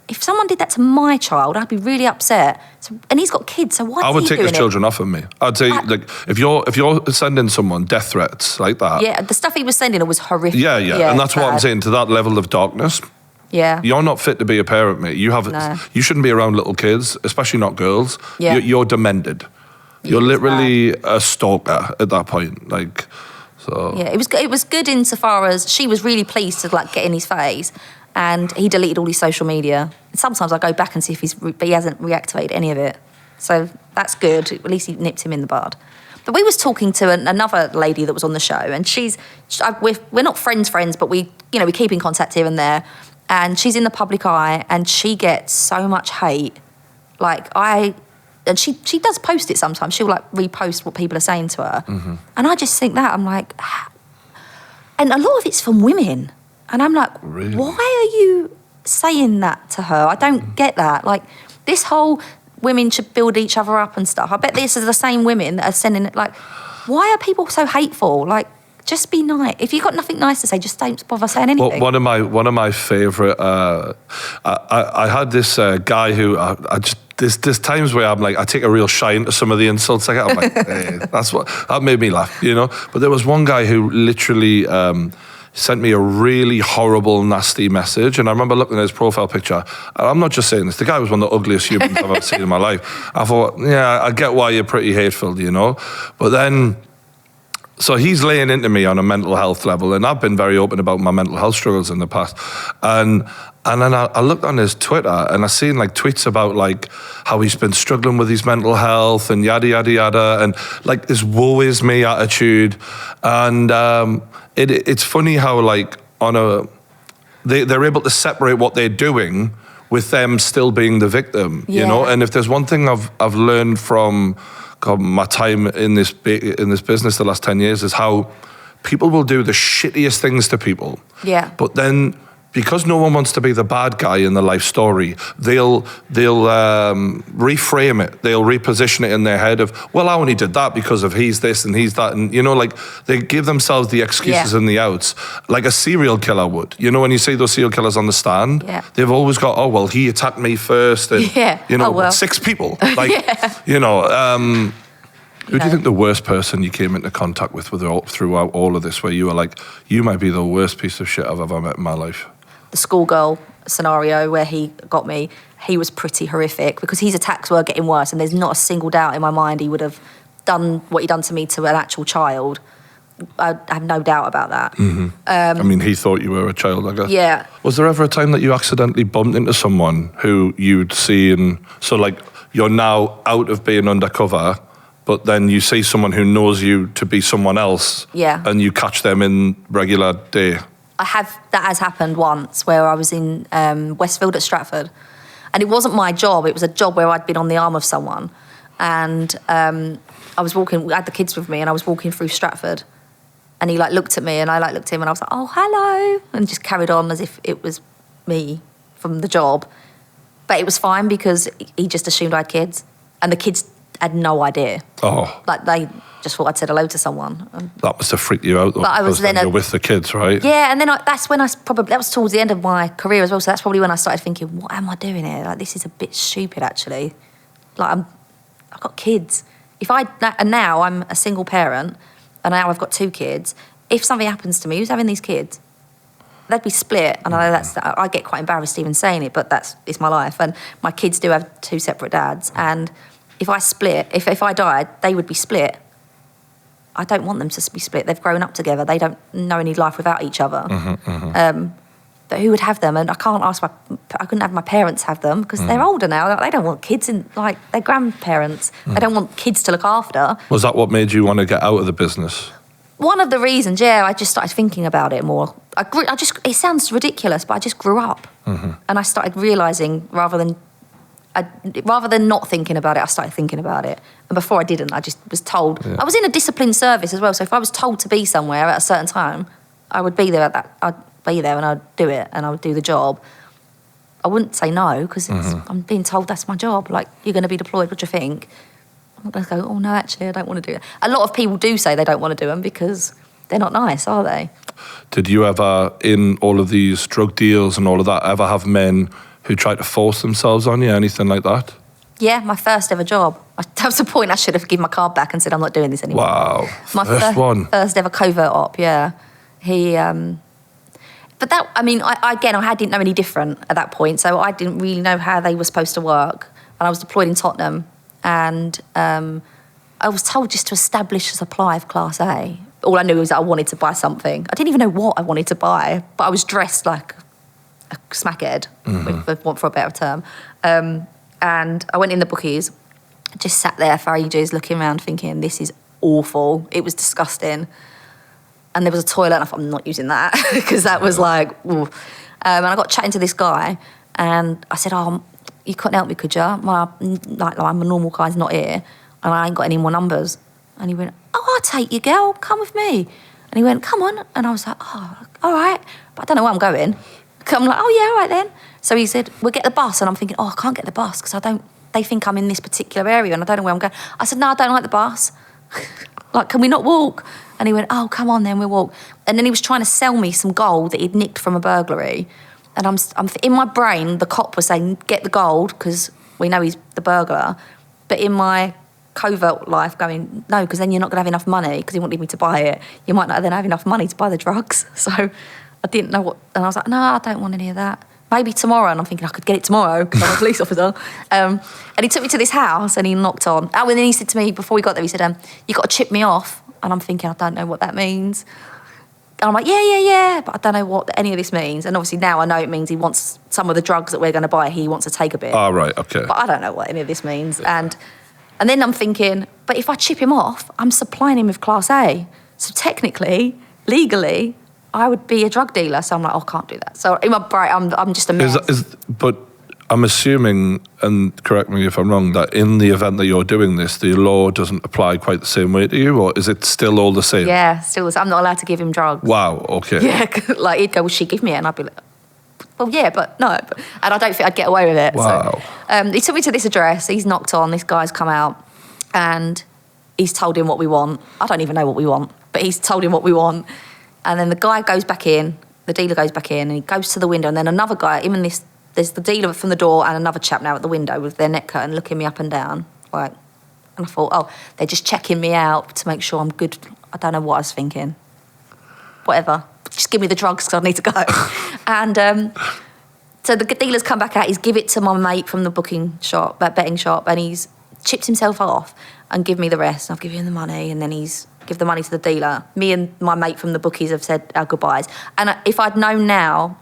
if someone did that to my child, I'd be really upset. So, and he's got kids, so why I would take his children off of me. I'd say, if you're sending someone death threats like that... Yeah, the stuff he was sending was horrific. Yeah. And that's what I'm saying, to that level of darkness... Yeah. You're not fit to be a parent, mate. You shouldn't be around little kids, especially not girls. Yeah. You're demented. You're literally a stalker at that point. Like, so. Yeah, it was good insofar as she was really pleased to get in his face, and he deleted all his social media. And sometimes I go back and see but he hasn't reactivated any of it. So that's good. At least he nipped him in the bud. But we was talking to another lady that was on the show, and we're not friends, but we keep in contact here and there. And she's in the public eye and she gets so much hate. Like, I and she does post it sometimes. She'll like repost what people are saying to her. And I just think that, I'm like, and a lot of it's from women. And I'm like, Really? why are you saying that to her? I don't get that. Like, this whole women should build each other up and stuff. I bet this is the same women that are sending it. Like, why are people so hateful? Like, just be nice. If you've got nothing nice to say, just don't bother saying anything. Well, one of my favourite. I had this guy who I just. There's times where I'm like, I take a real shine to some of the insults I get. I'm like, hey, that made me laugh, you know. But there was one guy who literally sent me a really horrible, nasty message, and I remember looking at his profile picture. And I'm not just saying this. The guy was one of the ugliest humans I've ever seen in my life. I thought, yeah, I get why you're pretty hateful, you know. But then. So he's laying into me on a mental health level, and I've been very open about my mental health struggles in the past. And then I looked on his Twitter, and I seen like tweets about like how he's been struggling with his mental health and yada yada yada, and like this woe is me attitude. And it's funny how like they're able to separate what they're doing with them still being the victim, you know. And if there's one thing I've learned from my time in this business the last 10 years is how people will do the shittiest things to people. Yeah. But then, because no one wants to be the bad guy in the life story, they'll reframe it. They'll reposition it in their head of, well, I only did that because of he's this and he's that. And, you know, like, they give themselves the excuses and the outs, like a serial killer would. You know, when you see those serial killers on the stand, they've always got, oh, well, he attacked me first. And, you know, 6 people. Like, you know, who do you think the worst person you came into contact with throughout all of this, where you were like, you might be the worst piece of shit I've ever met in my life? The schoolgirl scenario where he got me, he was pretty horrific because his attacks were getting worse, and there's not a single doubt in my mind he would have done what he done to me to an actual child. I have no doubt about that. I mean, he thought you were a child, I guess. Yeah. Was there ever a time that you accidentally bumped into someone who you'd seen, so like you're now out of being undercover, but then you see someone who knows you to be someone else, and you catch them in regular day? That has happened once, where I was in Westfield at Stratford, and it wasn't my job. It was a job where I'd been on the arm of someone, and I was walking. I had the kids with me, and I was walking through Stratford, and he like looked at me, and I like looked at him, and I was like, "Oh, hello," and just carried on as if it was me from the job. But it was fine because he just assumed I had kids, and the kids had no idea. Oh, like they just thought I'd said hello to someone. That must have freaked you out, though. But I was then you're with the kids, right? Yeah, and then that was towards the end of my career as well. So that's probably when I started thinking, what am I doing here? Like, this is a bit stupid, actually. Like, I've got kids. And now I'm a single parent, and now I've got 2 kids. If something happens to me, who's having these kids? They'd be split. And I know I get quite embarrassed even saying it, but it's my life. And my kids do have 2 separate dads. And if I split, if I died, they would be split. I don't want them to be split. They've grown up together. They don't know any life without each other. But who would have them? And I couldn't have my parents have them because they're older now. They don't want kids like their grandparents. They don't want kids to look after. Was that what made you want to get out of the business? One of the reasons, I just started thinking about it more. It sounds ridiculous, but I just grew up. And I started realising rather than not thinking about it, I started thinking about it. And before I didn't, I just was told. I was in a disciplined service as well, so if I was told to be somewhere at a certain time, I would be there I'd be there and I'd do it and I would do the job. I wouldn't say no because I'm being told that's my job. Like, you're going to be deployed, what do you think? I'm not going to go, oh no, actually, I don't want to do it. A lot of people do say they don't want to do them because they're not nice, are they? Did you ever, in all of these drug deals and all of that, ever have men who tried to force themselves on you, anything like that? Yeah, my first ever job. That was the point I should have given my card back and said, I'm not doing this anymore. Wow, my first ever covert op, He, but that, I mean, I didn't know any different at that point, so I didn't really know how they were supposed to work. And I was deployed in Tottenham, and I was told just to establish a supply of Class A. All I knew was that I wanted to buy something. I didn't even know what I wanted to buy, but I was dressed like a smackhead, for a better term. And I went in the bookies, just sat there for ages looking around thinking, this is awful. It was disgusting. And there was a toilet, and I thought, I'm not using that, because that was like, ooh. And I got chatting to this guy, and I said, you couldn't help me, could you? My normal guy's not here, and I ain't got any more numbers. And he went, oh, I'll take you, girl. Come with me. And he went, come on. And I was like, oh, all right. But I don't know where I'm going. I'm like, oh, yeah, all right then. So he said, we'll get the bus. And I'm thinking, oh, I can't get the bus because they think I'm in this particular area and I don't know where I'm going. I said, no, I don't like the bus. Like, can we not walk? And he went, oh, come on then, we'll walk. And then he was trying to sell me some gold that he'd nicked from a burglary. And I'm in my brain, the cop was saying, get the gold, because we know he's the burglar. But in my covert life going, no, because then you're not going to have enough money, because he won't leave me to buy it. You might not then have enough money to buy the drugs. So I didn't know what, and I was like, no, I don't want any of that. Maybe tomorrow. And I'm thinking I could get it tomorrow because I'm a police officer. And he took me to this house and he knocked on. Oh, and then he said to me, before we got there, he said, you got to chip me off. And I'm thinking, I don't know what that means. And I'm like, yeah, but I don't know what any of this means. And obviously now I know it means he wants some of the drugs that we're going to buy, he wants to take a bit. Oh, right, okay. But I don't know what any of this means. And then I'm thinking, but if I chip him off, I'm supplying him with Class A. So technically, legally, I would be a drug dealer. So I'm like, oh, I can't do that. So in my brain, I'm just a mess. But I'm assuming, and correct me if I'm wrong, that in the event that you're doing this, the law doesn't apply quite the same way to you, or is it still all the same? Yeah, still the same. I'm not allowed to give him drugs. Wow, okay. Yeah, like he'd go, well, she give me it, and I'd be like, well, yeah, but no. And I don't think I'd get away with it. Wow. So, he took me to this address, he's knocked on, this guy's come out, and he's told him what we want. I don't even know what we want, but he's told him what we want. And then the guy goes back in, the dealer goes back in, and he goes to the window, and then another guy, there's the dealer from the door and another chap now at the window with their neck cut and looking me up and down. Like, and I thought, oh, they're just checking me out to make sure I'm good. I don't know what I was thinking. Whatever. Just give me the drugs because I need to go. And so the dealer's come back out. He's give it to my mate from the betting shop, and he's chipped himself off and give me the rest. I've given him the money, and then he's give the money to the dealer. Me and my mate from the bookies have said our goodbyes. And if I'd known now,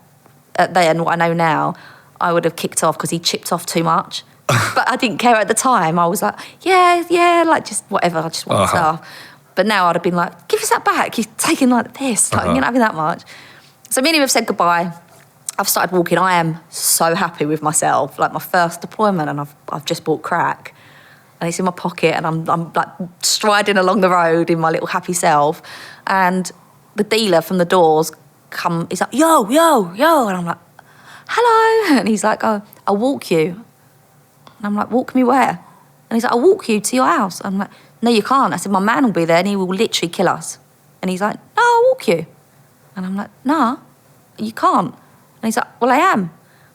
then what I know now, I would have kicked off because he chipped off too much. But I didn't care at the time. I was like, yeah, like just whatever, I just want stuff. But now I'd have been like, give us that back. You're taking like this, like, you're not having that much. So me and him have said goodbye. I've started walking. I am so happy with myself. Like my first deployment, and I've just bought crack. And it's in my pocket, and I'm like striding along the road in my little happy self. And the dealer from the doors he's like, yo. And I'm like, hello. And he's like, oh, I'll walk you. And I'm like, walk me where? And he's like, I'll walk you to your house. I'm like, no, you can't. I said, my man will be there and he will literally kill us. And he's like, no, I'll walk you. And I'm like, nah, you can't. And he's like, well, I am.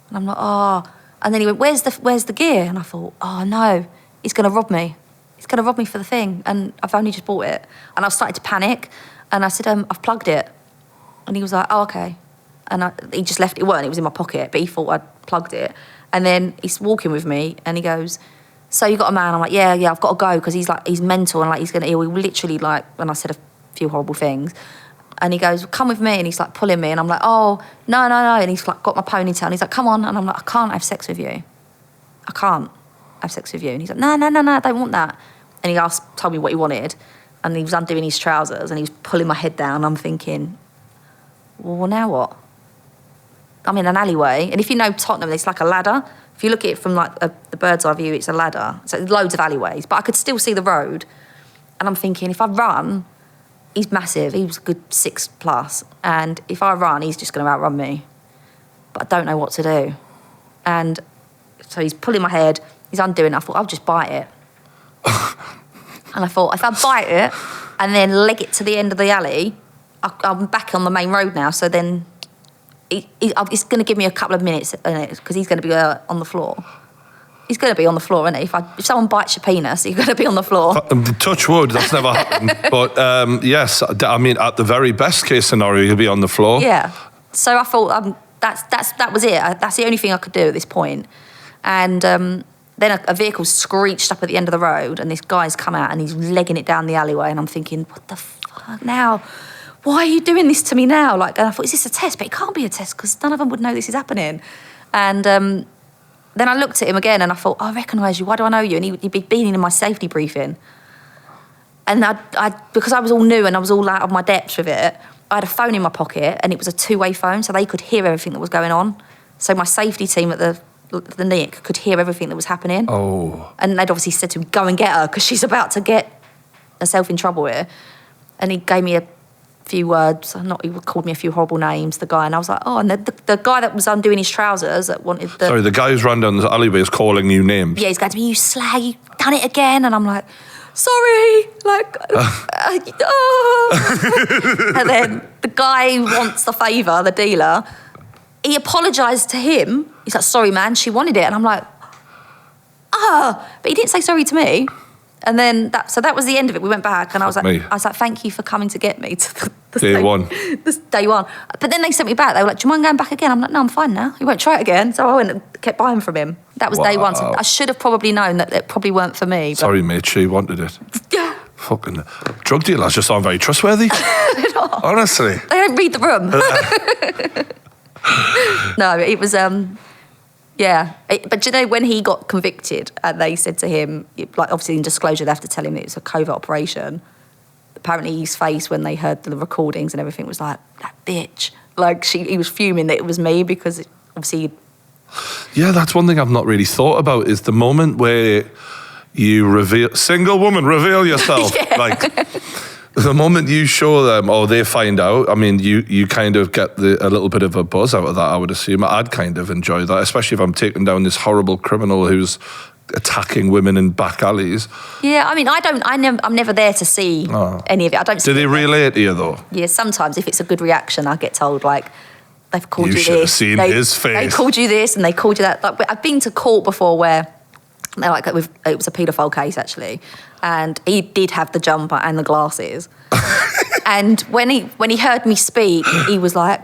And I'm like, oh. And then he went, where's the gear? And I thought, oh, no, he's going to rob me. He's going to rob me for the thing. And I've only just bought it. And I started to panic. And I said, I've plugged it. And he was like, oh, okay. And he just left it. It was in my pocket, but he thought I'd plugged it. And then he's walking with me and he goes, so you got a man? I'm like, yeah, I've got to go because he's mental and like he will literally like, and I said a few horrible things. And he goes, come with me. And he's like pulling me. And I'm like, oh, no. And he's like got my ponytail. And he's like, come on. And I'm like, I can't have sex with you. I can't have sex with you. And he's like, no, I don't want that. And he told me what he wanted. And he was undoing his trousers and he was pulling my head down. I'm thinking, well, now what? I'm in an alleyway. And if you know Tottenham, it's like a ladder. If you look at it from like the bird's eye view, it's a ladder. So there's loads of alleyways. But I could still see the road. And I'm thinking, if I run, he's massive. He was a good 6+. And if I run, he's just going to outrun me. But I don't know what to do. And so he's pulling my head. He's undoing it. I thought, I'll just bite it. And I thought, if I bite it and then leg it to the end of the alley, I'm back on the main road now. So then it's going to give me a couple of minutes because he's going to be on the floor. He's going to be on the floor, isn't he? If someone bites your penis, you're going to be on the floor. Touch wood, that's never happened. But yes, I mean, at the very best case scenario, you'll be on the floor. Yeah. So I thought that was it. That's the only thing I could do at this point. And then a vehicle screeched up at the end of the road, and this guy's come out and he's legging it down the alleyway, and I'm thinking, what the fuck now? Why are you doing this to me now? Like, and I thought, is this a test? But it can't be a test because none of them would know this is happening. And then I looked at him again and I thought, I recognise you. Why do I know you? And he'd been in my safety briefing. And because I was all new and I was all out of my depth with it, I had a phone in my pocket and it was a two-way phone, so they could hear everything that was going on. So my safety team at the the Nick could hear everything that was happening. Oh. And they'd obviously said to him, go and get her, because she's about to get herself in trouble here. And he gave me a few words. He called me a few horrible names, the guy. And I was like, oh, and the guy that was undoing his trousers that wanted the... Sorry, the guy who's run down the alleyway is calling you names. Yeah, he's going to me, you slag, you done it again. And I'm like, sorry, like, oh. And then the guy who wants the favour, the dealer, he apologised to him. He's like, sorry, man, she wanted it. And I'm like, but he didn't say sorry to me. And then that was the end of it. We went back and I was like, thank you for coming to get me to the day one. Day one. But then they sent me back. They were like, do you mind going back again? I'm like, no, I'm fine now. You won't try it again. So I went and kept buying from him. That was day one. So I should have probably known that it probably weren't for me. But... Sorry, mate, she wanted it. Yeah. Fucking drug dealers just aren't very trustworthy. Honestly. They don't read the room. No, it was... Yeah, but do you know when he got convicted and they said to him, like obviously in disclosure they have to tell him it was a covert operation. Apparently his face when they heard the recordings and everything was like, that bitch. Like he was fuming that it was me because obviously... Yeah, that's one thing I've not really thought about is the moment where you reveal... Single woman, reveal yourself. Yeah. Like... The moment you show them or they find out, I mean, you kind of get a little bit of a buzz out of that, I would assume. I'd kind of enjoy that, especially if I'm taking down this horrible criminal who's attacking women in back alleys. Yeah, I mean, I'm never there to see any of it. I don't. Do they relate to you, though? Yeah, sometimes if it's a good reaction, I get told, like, they've called you this. You should have seen his face. They called you this and they called you that. Like, I've been to court before where... It was a paedophile case, actually. And he did have the jumper and the glasses. And when he heard me speak, he was like...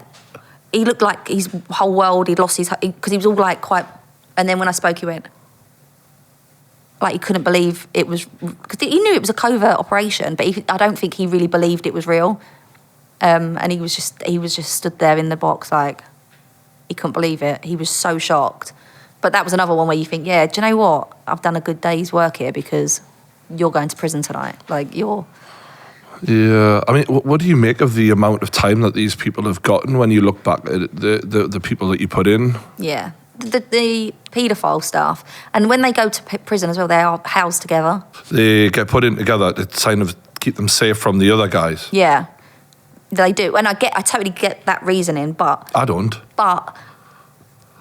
He looked like his whole world, he'd lost his... Because he was all like quite... And then when I spoke, he went... Like, he couldn't believe it was... Because he knew it was a covert operation, but I don't think he really believed it was real. And he was just stood there in the box like... He couldn't believe it. He was so shocked. But that was another one where you think, yeah, do you know what? I've done a good day's work here because you're going to prison tonight. Like, you're... Yeah, I mean, what do you make of the amount of time that these people have gotten when you look back at the people that you put in? Yeah, the paedophile staff. And when they go to prison as well, they are housed together. They get put in together to kind of keep them safe from the other guys. Yeah, they do. And I totally get that reasoning, but... I don't. But...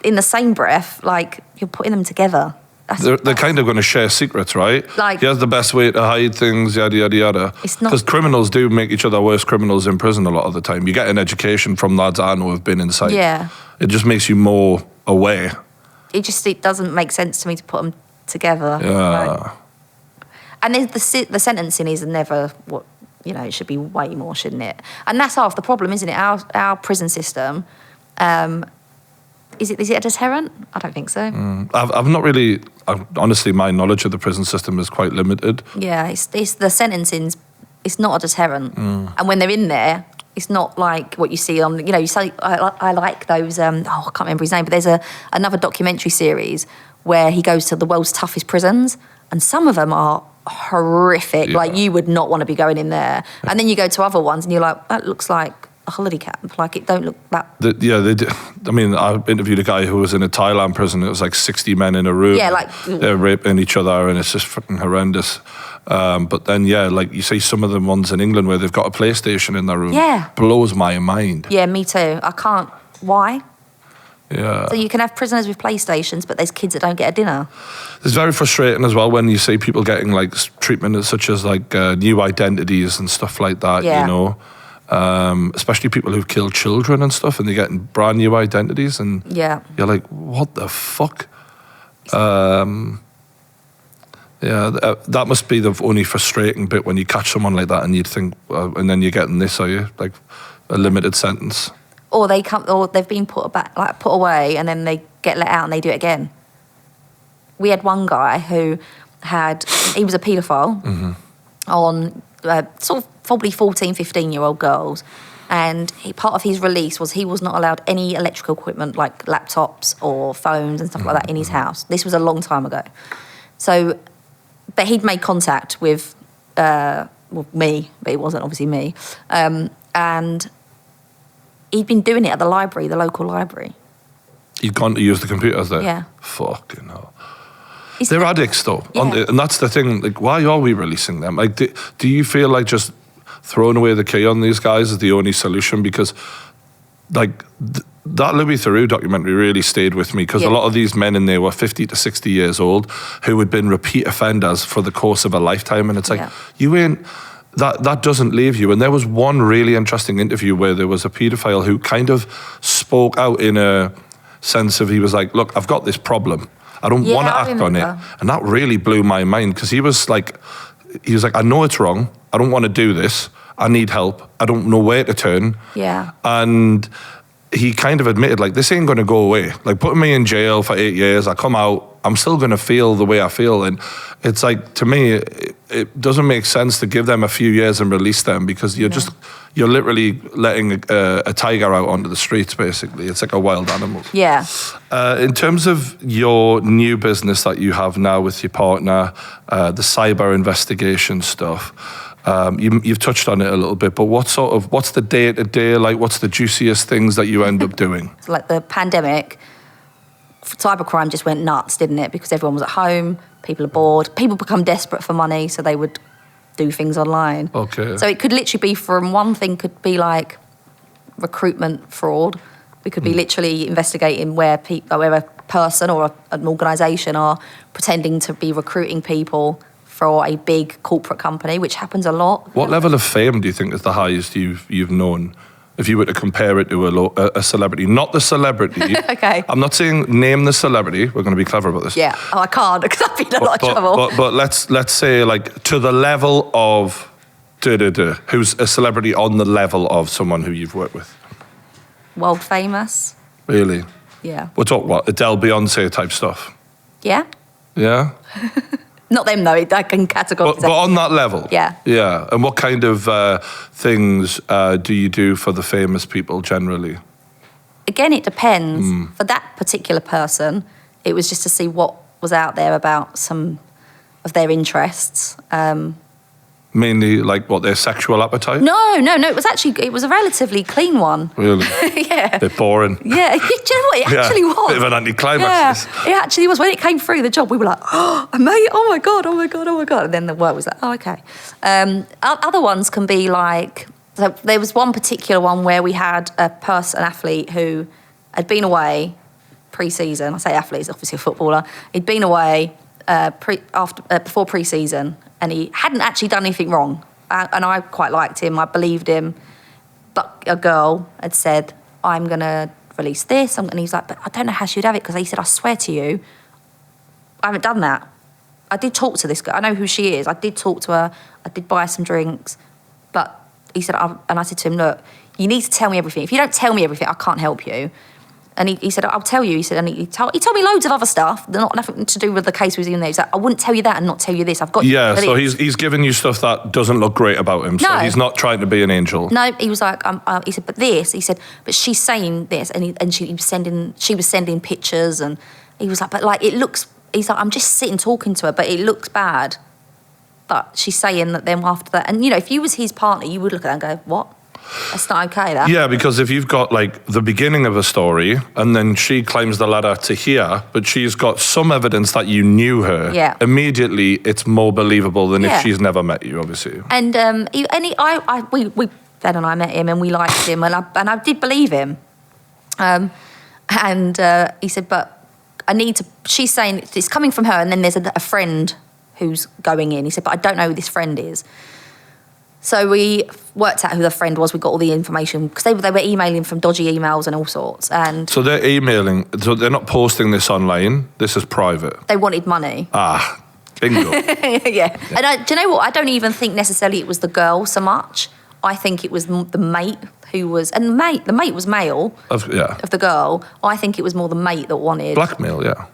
in the same breath, like, you're putting them together. They're kind of going to share secrets, right? Like, here's the best way to hide things, yada, yada, yada. Because criminals do make each other worse criminals in prison a lot of the time. You get an education from lads I know who've been inside. Yeah. It just makes you more aware. It doesn't make sense to me to put them together. Yeah. Like, and then the sentencing is never what, it should be way more, shouldn't it? And that's half the problem, isn't it? Our prison system... Is it a deterrent? I don't think so. I've not really... honestly, my knowledge of the prison system is quite limited. Yeah, it's the sentencing. It's not a deterrent. And when they're in there, it's not like what you see on... You say, I like those... I can't remember his name, but there's another documentary series where he goes to the world's toughest prisons, and some of them are horrific. Yeah. Like, you would not want to be going in there. And then you go to other ones, and you're like, that looks like... a holiday camp, like it don't look that... they did. I mean, I interviewed a guy who was in a Thailand prison. It was like 60 men in a room. Yeah, like... They're raping each other and it's just fucking horrendous. But then, yeah, like you see some of the ones in England where they've got a PlayStation in their room. Yeah. Blows my mind. Yeah, me too. I can't... Why? Yeah. So you can have prisoners with PlayStations, but there's kids that don't get a dinner. It's very frustrating as well when you see people getting like treatment such as like new identities and stuff like that, especially people who've killed children and stuff, and they're getting brand new identities, and you're like, what the fuck? That must be the only frustrating bit when you catch someone like that, and you'd think, and then you're getting this, are you? Like a limited sentence, or they've been put away, and then they get let out and they do it again. We had one guy who he was a paedophile on sort of probably 14, 15-year-old girls. And part of his release was he was not allowed any electrical equipment like laptops or phones and stuff like that in his house. This was a long time ago. So, but he'd made contact with me, but it wasn't obviously me. And he'd been doing it at the library, the local library. You'd gone to use the computers there? Yeah. Fucking hell. Is They're that- addicts though. Yeah. And that's the thing, like, why are we releasing them? Like, do you feel like just throwing away the key on these guys is the only solution? Because, like, that Louis Theroux documentary really stayed with me, because a lot of these men in there were 50 to 60 years old who had been repeat offenders for the course of a lifetime. And it's like, you ain't... That doesn't leave you. And there was one really interesting interview where there was a paedophile who kind of spoke out in a sense of, he was like, look, I've got this problem. I don't want to act on it. And that really blew my mind, because he was like, I know it's wrong. I don't want to do this. I need help. I don't know where to turn. Yeah. And he kind of admitted, like, this ain't going to go away. Like, putting me in jail for 8 years, I come out, I'm still going to feel the way I feel. And it's like, to me, it doesn't make sense to give them a few years and release them, because you're literally letting a tiger out onto the streets, basically. It's like a wild animal. Yeah. In terms of your new business that you have now with your partner, the cyber investigation stuff, you've touched on it a little bit, but what's the day-to-day, like, what's the juiciest things that you end up doing? Like the pandemic, cybercrime just went nuts, didn't it? Because everyone was at home, people are bored, people become desperate for money, so they would do things online. Okay. So it could literally be from one thing, could be like recruitment fraud. We could be literally investigating where a person or an organisation are pretending to be recruiting people for a big corporate company, which happens a lot. What level of fame do you think is the highest you've known, if you were to compare it to a celebrity? Not the celebrity. Okay. I'm not saying name the celebrity. We're going to be clever about this. Yeah. Oh, I can't, because I'd be in a lot of trouble. But let's say, like, to the level of who's a celebrity on the level of someone who you've worked with. World famous. Really? Yeah. We're talking what, Adele, Beyonce type stuff. Yeah. Yeah. Not them though. I can categorically. But on that level. Yeah. Yeah. And what kind of things do you do for the famous people generally? Again, it depends. For that particular person, it was just to see what was out there about some of their interests. Mainly, like, what, their sexual appetite? No. It was a relatively clean one. Really? Yeah. Bit boring. Yeah. Do you know what? It actually was. Bit of an anticlimax. Yeah. It actually was. When it came through the job, we were like, oh, mate, oh my God. And then the work was like, oh, okay. Other ones can be like, so there was one particular one where we had an athlete who had been away pre-season. I say athlete, he's obviously a footballer. He'd been away before pre-season, and he hadn't actually done anything wrong. And I quite liked him. I believed him. But a girl had said, I'm going to release this. And he's like, but I don't know how she'd have it, because he said, I swear to you, I haven't done that. I did talk to this girl. I know who she is. I did talk to her. I did buy some drinks. But he said, and I said to him, look, you need to tell me everything. If you don't tell me everything, I can't help you. And he said, I'll tell you. He said, and he told me loads of other stuff, nothing to do with the case we was in there. He's like, I wouldn't tell you that and not tell you this. I've got Yeah, so he's giving you stuff that doesn't look great about him. No. So he's not trying to be an angel. No, he was like, he said, but she's saying this, and she was sending pictures, and he was like, but like it looks. He's like, I'm just sitting talking to her, but it looks bad. But she's saying that then after that, and if you was his partner, you would look at that and go, what? That's not okay, that. Yeah, because if you've got, like, the beginning of a story and then she climbs the ladder to here, but she's got some evidence that you knew her, immediately it's more believable than if she's never met you, obviously. And Ben and I met him and we liked him, and I did believe him. He said, but I need to. She's saying it's coming from her, and then there's a friend who's going in. He said, but I don't know who this friend is. So we worked out who the friend was. We got all the information, because they were emailing from dodgy emails and all sorts. And so they're emailing. So they're not posting this online. This is private. They wanted money. Ah, bingo. Yeah. And do you know what? I don't even think necessarily it was the girl so much. I think it was the mate who was, and the mate was male of the girl. I think it was more the mate that wanted blackmail. Yeah.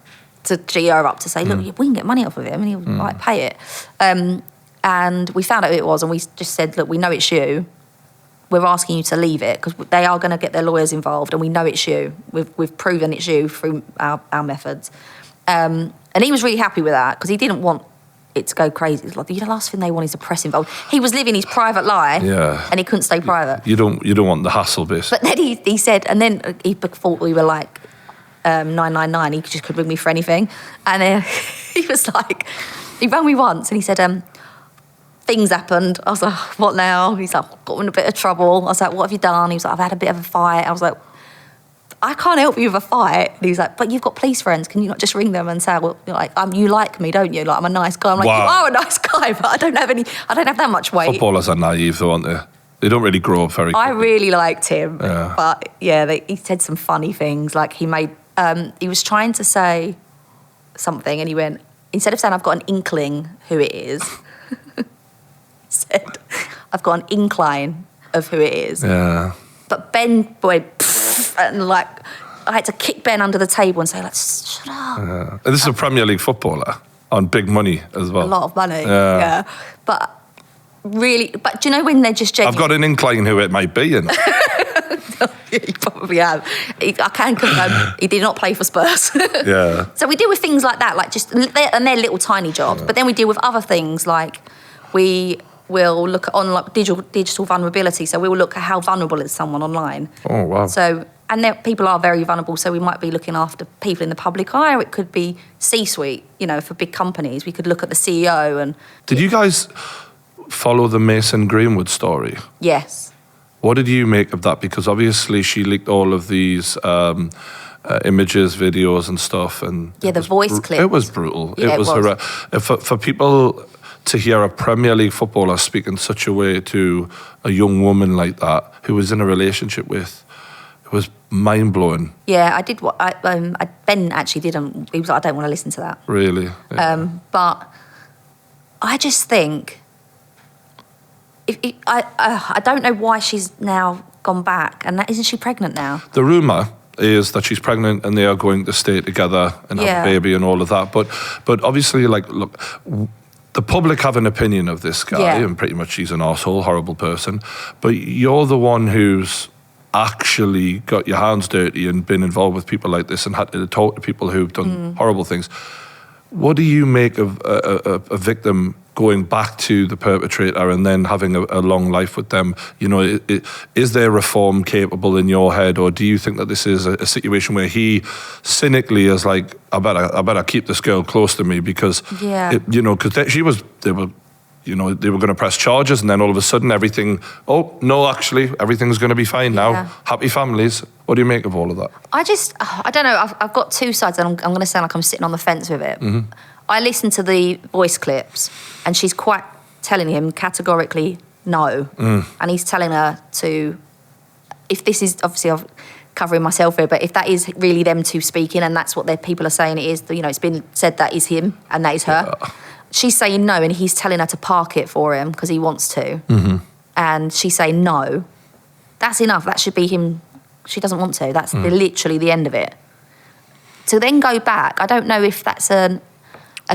To G her up to say, look, we can get money off of him, and he'll like pay it. And we found out who it was, and we just said, look, we know it's you. We're asking you to leave it, because they are going to get their lawyers involved, and we know it's you. We've proven it's you through our methods. And he was really happy with that, because he didn't want it to go crazy. It's like the last thing they want is a press involved. He was living his private life, and he couldn't stay private. You don't want the hassle, basically. But then he said, and then he thought we were like 999. He just could ring me for anything. And then he was like, he rang me once and he said, things happened. I was like, what now? He's like, got in a bit of trouble. I was like, what have you done? He was like, I've had a bit of a fight. I was like, I can't help you with a fight. And he was like, but you've got police friends. Can you not just ring them and say, well, like, you like me, don't you? Like, I'm a nice guy. I'm like, Wow. you are a nice guy, but I don't have that much weight. Footballers are naive, though, aren't they? They don't really grow up very quickly. I really liked him, Yeah. but yeah, he said some funny things. Like he was trying to say something, and he went, instead of saying I've got an inkling who it is, he said I've got an incline of who it is. Yeah. But Ben went, pfft, and like I had to kick Ben under the table and say, like, shut up. Yeah. And this is a Premier League footballer on big money as well. A lot of money. Yeah. But really, but do you know when they're just genuine? I've got an incline who it might be, you know. Yeah, you probably have. I can confirm he did not play for Spurs. Yeah. So we deal with things like that, like they're little tiny jobs. But then we deal with other things like we will look on like digital vulnerability. So we will look at how vulnerable is someone online. Oh, wow. So people are very vulnerable. So we might be looking after people in the public eye, or it could be C-suite. You know, for big companies, we could look at the CEO and. Did you guys follow the Mason Greenwood story? Yes. What did you make of that? Because obviously she leaked all of these images, videos and stuff. And Yeah, the voice clips. It was brutal. Yeah, it was. For people to hear a Premier League footballer speak in such a way to a young woman like that, who was in a relationship with, it was mind-blowing. Yeah, I did what Ben actually didn't. He was like, I don't want to listen to that. Really? Yeah. But I just think I don't know why she's now gone back, and isn't she pregnant now? The rumour is that she's pregnant and they are going to stay together and have a baby and all of that. But obviously, like, look, the public have an opinion of this guy, and pretty much he's an arsehole, horrible person. But you're the one who's actually got your hands dirty and been involved with people like this and had to talk to people who've done horrible things. What do you make of a victim going back to the perpetrator and then having a long life with them? You know, is there reform capable in your head, or do you think that this is a situation where he cynically is like, I better keep this girl close to me because, you know, because they were going to press charges, and then all of a sudden everything, oh, no, actually, everything's going to be fine now. Happy families. What do you make of all of that? I don't know. I've got two sides, and I'm going to sound like I'm sitting on the fence with it. Mm-hmm. I listened to the voice clips, and she's quite telling him categorically no. And he's telling her to, if this is, obviously I'm covering myself here, but if that is really them two speaking, and that's what their people are saying it is, you know, it's been said that is him and that is her. Yeah. She's saying no, and he's telling her to park it for him because he wants to. Mm-hmm. And she's saying no. That's enough. That should be him. She doesn't want to. That's literally the end of it. To then go back, I don't know if that's Do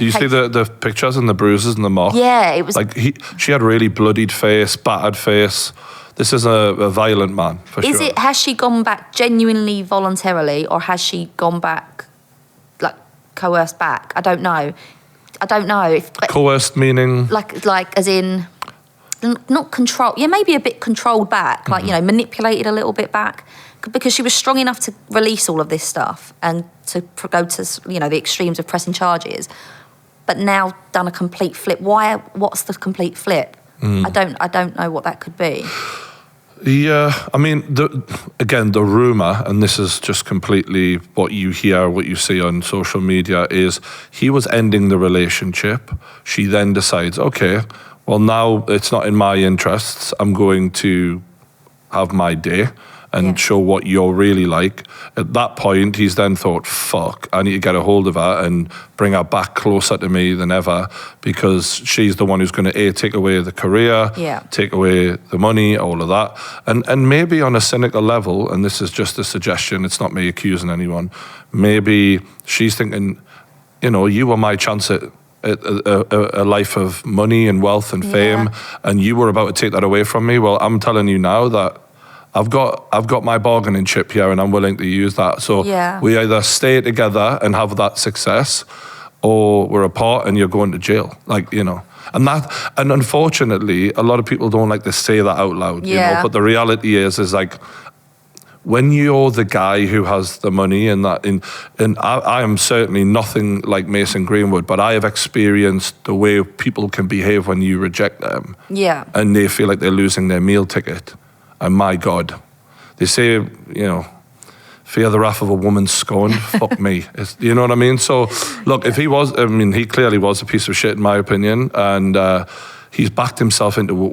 you see the pictures and the bruises and the marks? Yeah, it was. Like she had a really bloodied face, battered face. This is a violent man, for sure. Has she gone back genuinely voluntarily, or has she gone back, like, coerced back? I don't know. Coerced meaning? Like as in, not control. Yeah, maybe a bit controlled back, like, you know, manipulated a little bit back, because she was strong enough to release all of this stuff and to go to, you know, the extremes of pressing charges, but now done a complete flip. What's the complete flip? I don't know what that could be. Yeah, I mean, the rumour, and this is just completely what you hear, what you see on social media, is he was ending the relationship. She then decides, okay, well, now it's not in my interests. I'm going to have my day and show what you're really like. At that point, he's then thought, fuck, I need to get a hold of her and bring her back closer to me than ever, because she's the one who's going to, take away the career, take away the money, all of that. And maybe on a cynical level, and this is just a suggestion, it's not me accusing anyone, maybe she's thinking, you know, you were my chance at a life of money and wealth and fame, and you were about to take that away from me. Well, I'm telling you now that I've got my bargaining chip here, and I'm willing to use that. So we either stay together and have that success, or we're apart and you're going to jail. Like, you know. And unfortunately, a lot of people don't like to say that out loud, you know. But the reality is like, when you're the guy who has the money and I am certainly nothing like Mason Greenwood, but I have experienced the way people can behave when you reject them. Yeah. And they feel like they're losing their meal ticket. And my God, they say, fear the wrath of a woman scorned. Fuck me. You know what I mean? So, look, if he was, he clearly was a piece of shit in my opinion. And he's backed himself into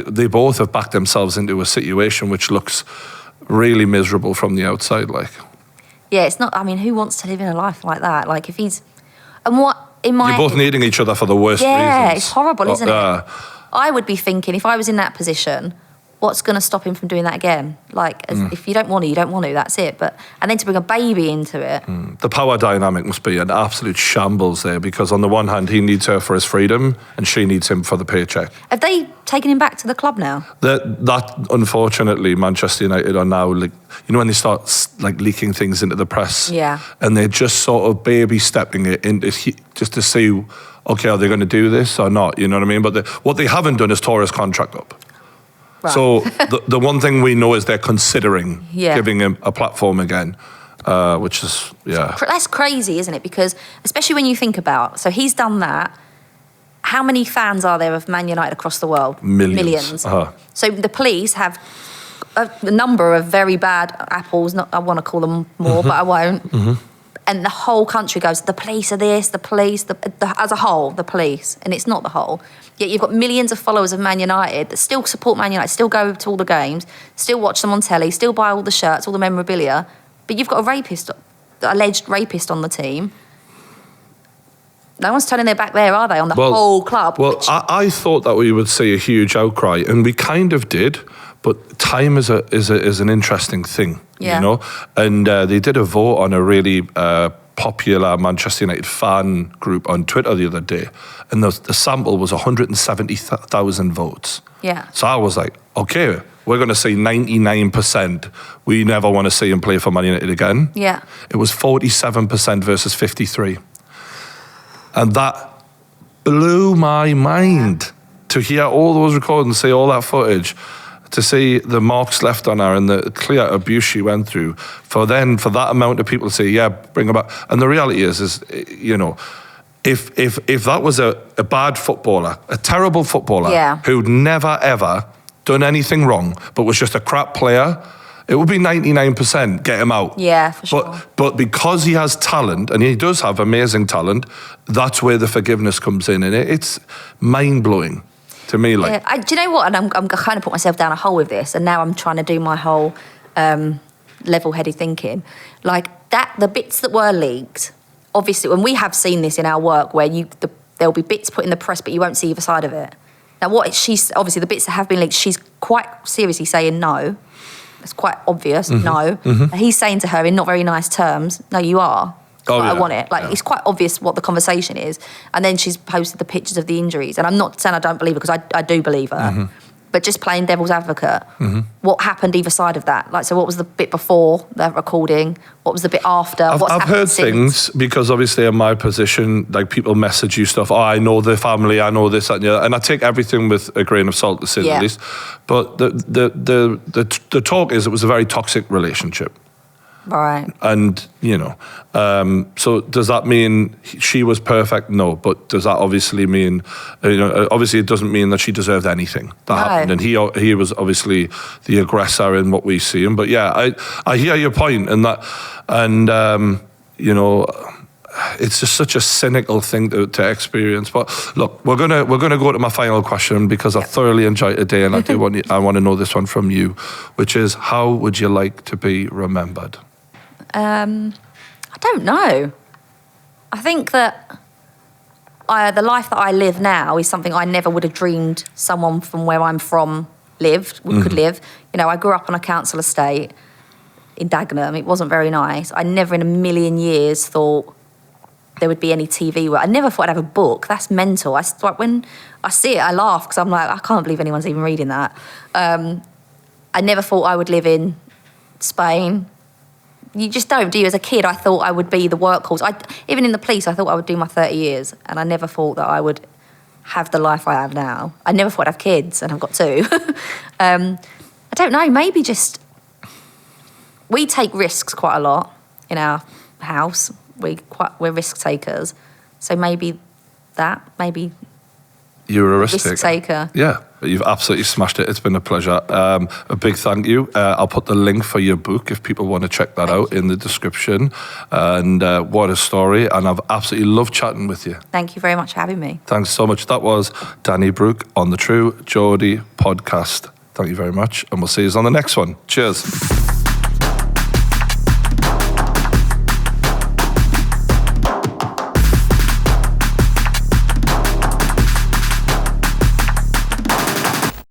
they both have backed themselves into a situation which looks really miserable from the outside, like. Yeah, it's not, who wants to live in a life like that? Like, if he's, and what, in my... You're both needing each other for the worst reasons. Yeah, it's horrible, isn't it? I would be thinking, if I was in that position, what's going to stop him from doing that again? Like, if you don't want to, you don't want to, that's it. And then to bring a baby into it. The power dynamic must be an absolute shambles there, because on the one hand, he needs her for his freedom and she needs him for the paycheck. Have they taken him back to the club now? That unfortunately, Manchester United are now, like, when they start like leaking things into the press, and they're just sort of baby stepping it in just to see, okay, are they going to do this or not? You know what I mean? But what they haven't done is tore his contract up. Right. So the one thing we know is they're considering giving him a platform again, which is, That's crazy, isn't it? Because especially when you think about, so he's done that. How many fans are there of Man United across the world? Millions. So the police have a number of very bad apples. I want to call them more, but I won't. And the whole country goes, the police are this, the police, as a whole, the police. And it's not the whole. Yet you've got millions of followers of Man United that still support Man United, still go to all the games, still watch them on telly, still buy all the shirts, all the memorabilia. But you've got a rapist, alleged rapist on the team. No one's turning their back there, are they, on the whole club? Well, I thought that we would see a huge outcry, and we kind of did. But time is an interesting thing, And they did a vote on a really popular Manchester United fan group on Twitter the other day, and the sample was 170,000 votes. Yeah. So I was like, okay, we're going to say 99%. We never want to see him play for Man United again. Yeah. It was 47% versus 53, and that blew my mind to hear all those recordings, see all that footage. To see the marks left on her and the clear abuse she went through, for that amount of people to say, yeah, bring her back. And the reality is if that was a bad footballer, a terrible footballer, who'd never ever done anything wrong, but was just a crap player, it would be 99% get him out. Yeah, for sure. But because he has talent, and he does have amazing talent, that's where the forgiveness comes in, and it's mind-blowing. To me, like, do you know what? And I'm kind of put myself down a hole with this, and now I'm trying to do my whole level-headed thinking. Like the bits that were leaked, obviously, when we have seen this in our work, where there'll be bits put in the press, but you won't see either side of it. Now, she's obviously the bits that have been leaked, she's quite seriously saying no. It's quite obvious, no. And he's saying to her in not very nice terms, no, you are. I want it. It's quite obvious what the conversation is. And then she's posted the pictures of the injuries. And I'm not saying I don't believe her, because I do believe her. But just playing devil's advocate, what happened either side of that? So what was the bit before the recording? What was the bit after? I've heard things, because obviously in my position, like, people message you stuff. Oh, I know the family, I know this, that, and the other. And I take everything with a grain of salt, to say the least. But the talk is it was a very toxic relationship. Right. And, so does that mean she was perfect? No. But does that obviously mean, obviously it doesn't mean that she deserved anything that happened. And he was obviously the aggressor in what we see him. But yeah, I hear your point in that. And, it's just such a cynical thing to experience. But look, we're gonna go to my final question, because I thoroughly enjoyed today, and I want to know this one from you, which is, how would you like to be remembered? I don't know. I think that the life that I live now is something I never would have dreamed someone from where I'm from could live. I grew up on a council estate in Dagenham. It wasn't very nice. I never in a million years thought there would be any TV work. I never thought I'd have a book. That's mental. When I see it, I laugh, because I'm like, I can't believe anyone's even reading that. I never thought I would live in Spain. You just don't, do you? As a kid, I thought I would be the workhorse. Even in the police, I thought I would do my 30 years, and I never thought that I would have the life I have now. I never thought I'd have kids, and I've got two. I don't know, maybe just we take risks quite a lot in our house. We're risk takers. So maybe you're a risk taker. Yeah, you've absolutely smashed it. It's been a pleasure. A big thank you. I'll put the link for your book if people want to check that out in the description. And what a story. And I've absolutely loved chatting with you. Thank you very much for having me. Thanks so much. That was Danni Brooke on the True Geordie podcast. Thank you very much. And we'll see you on the next one. Cheers.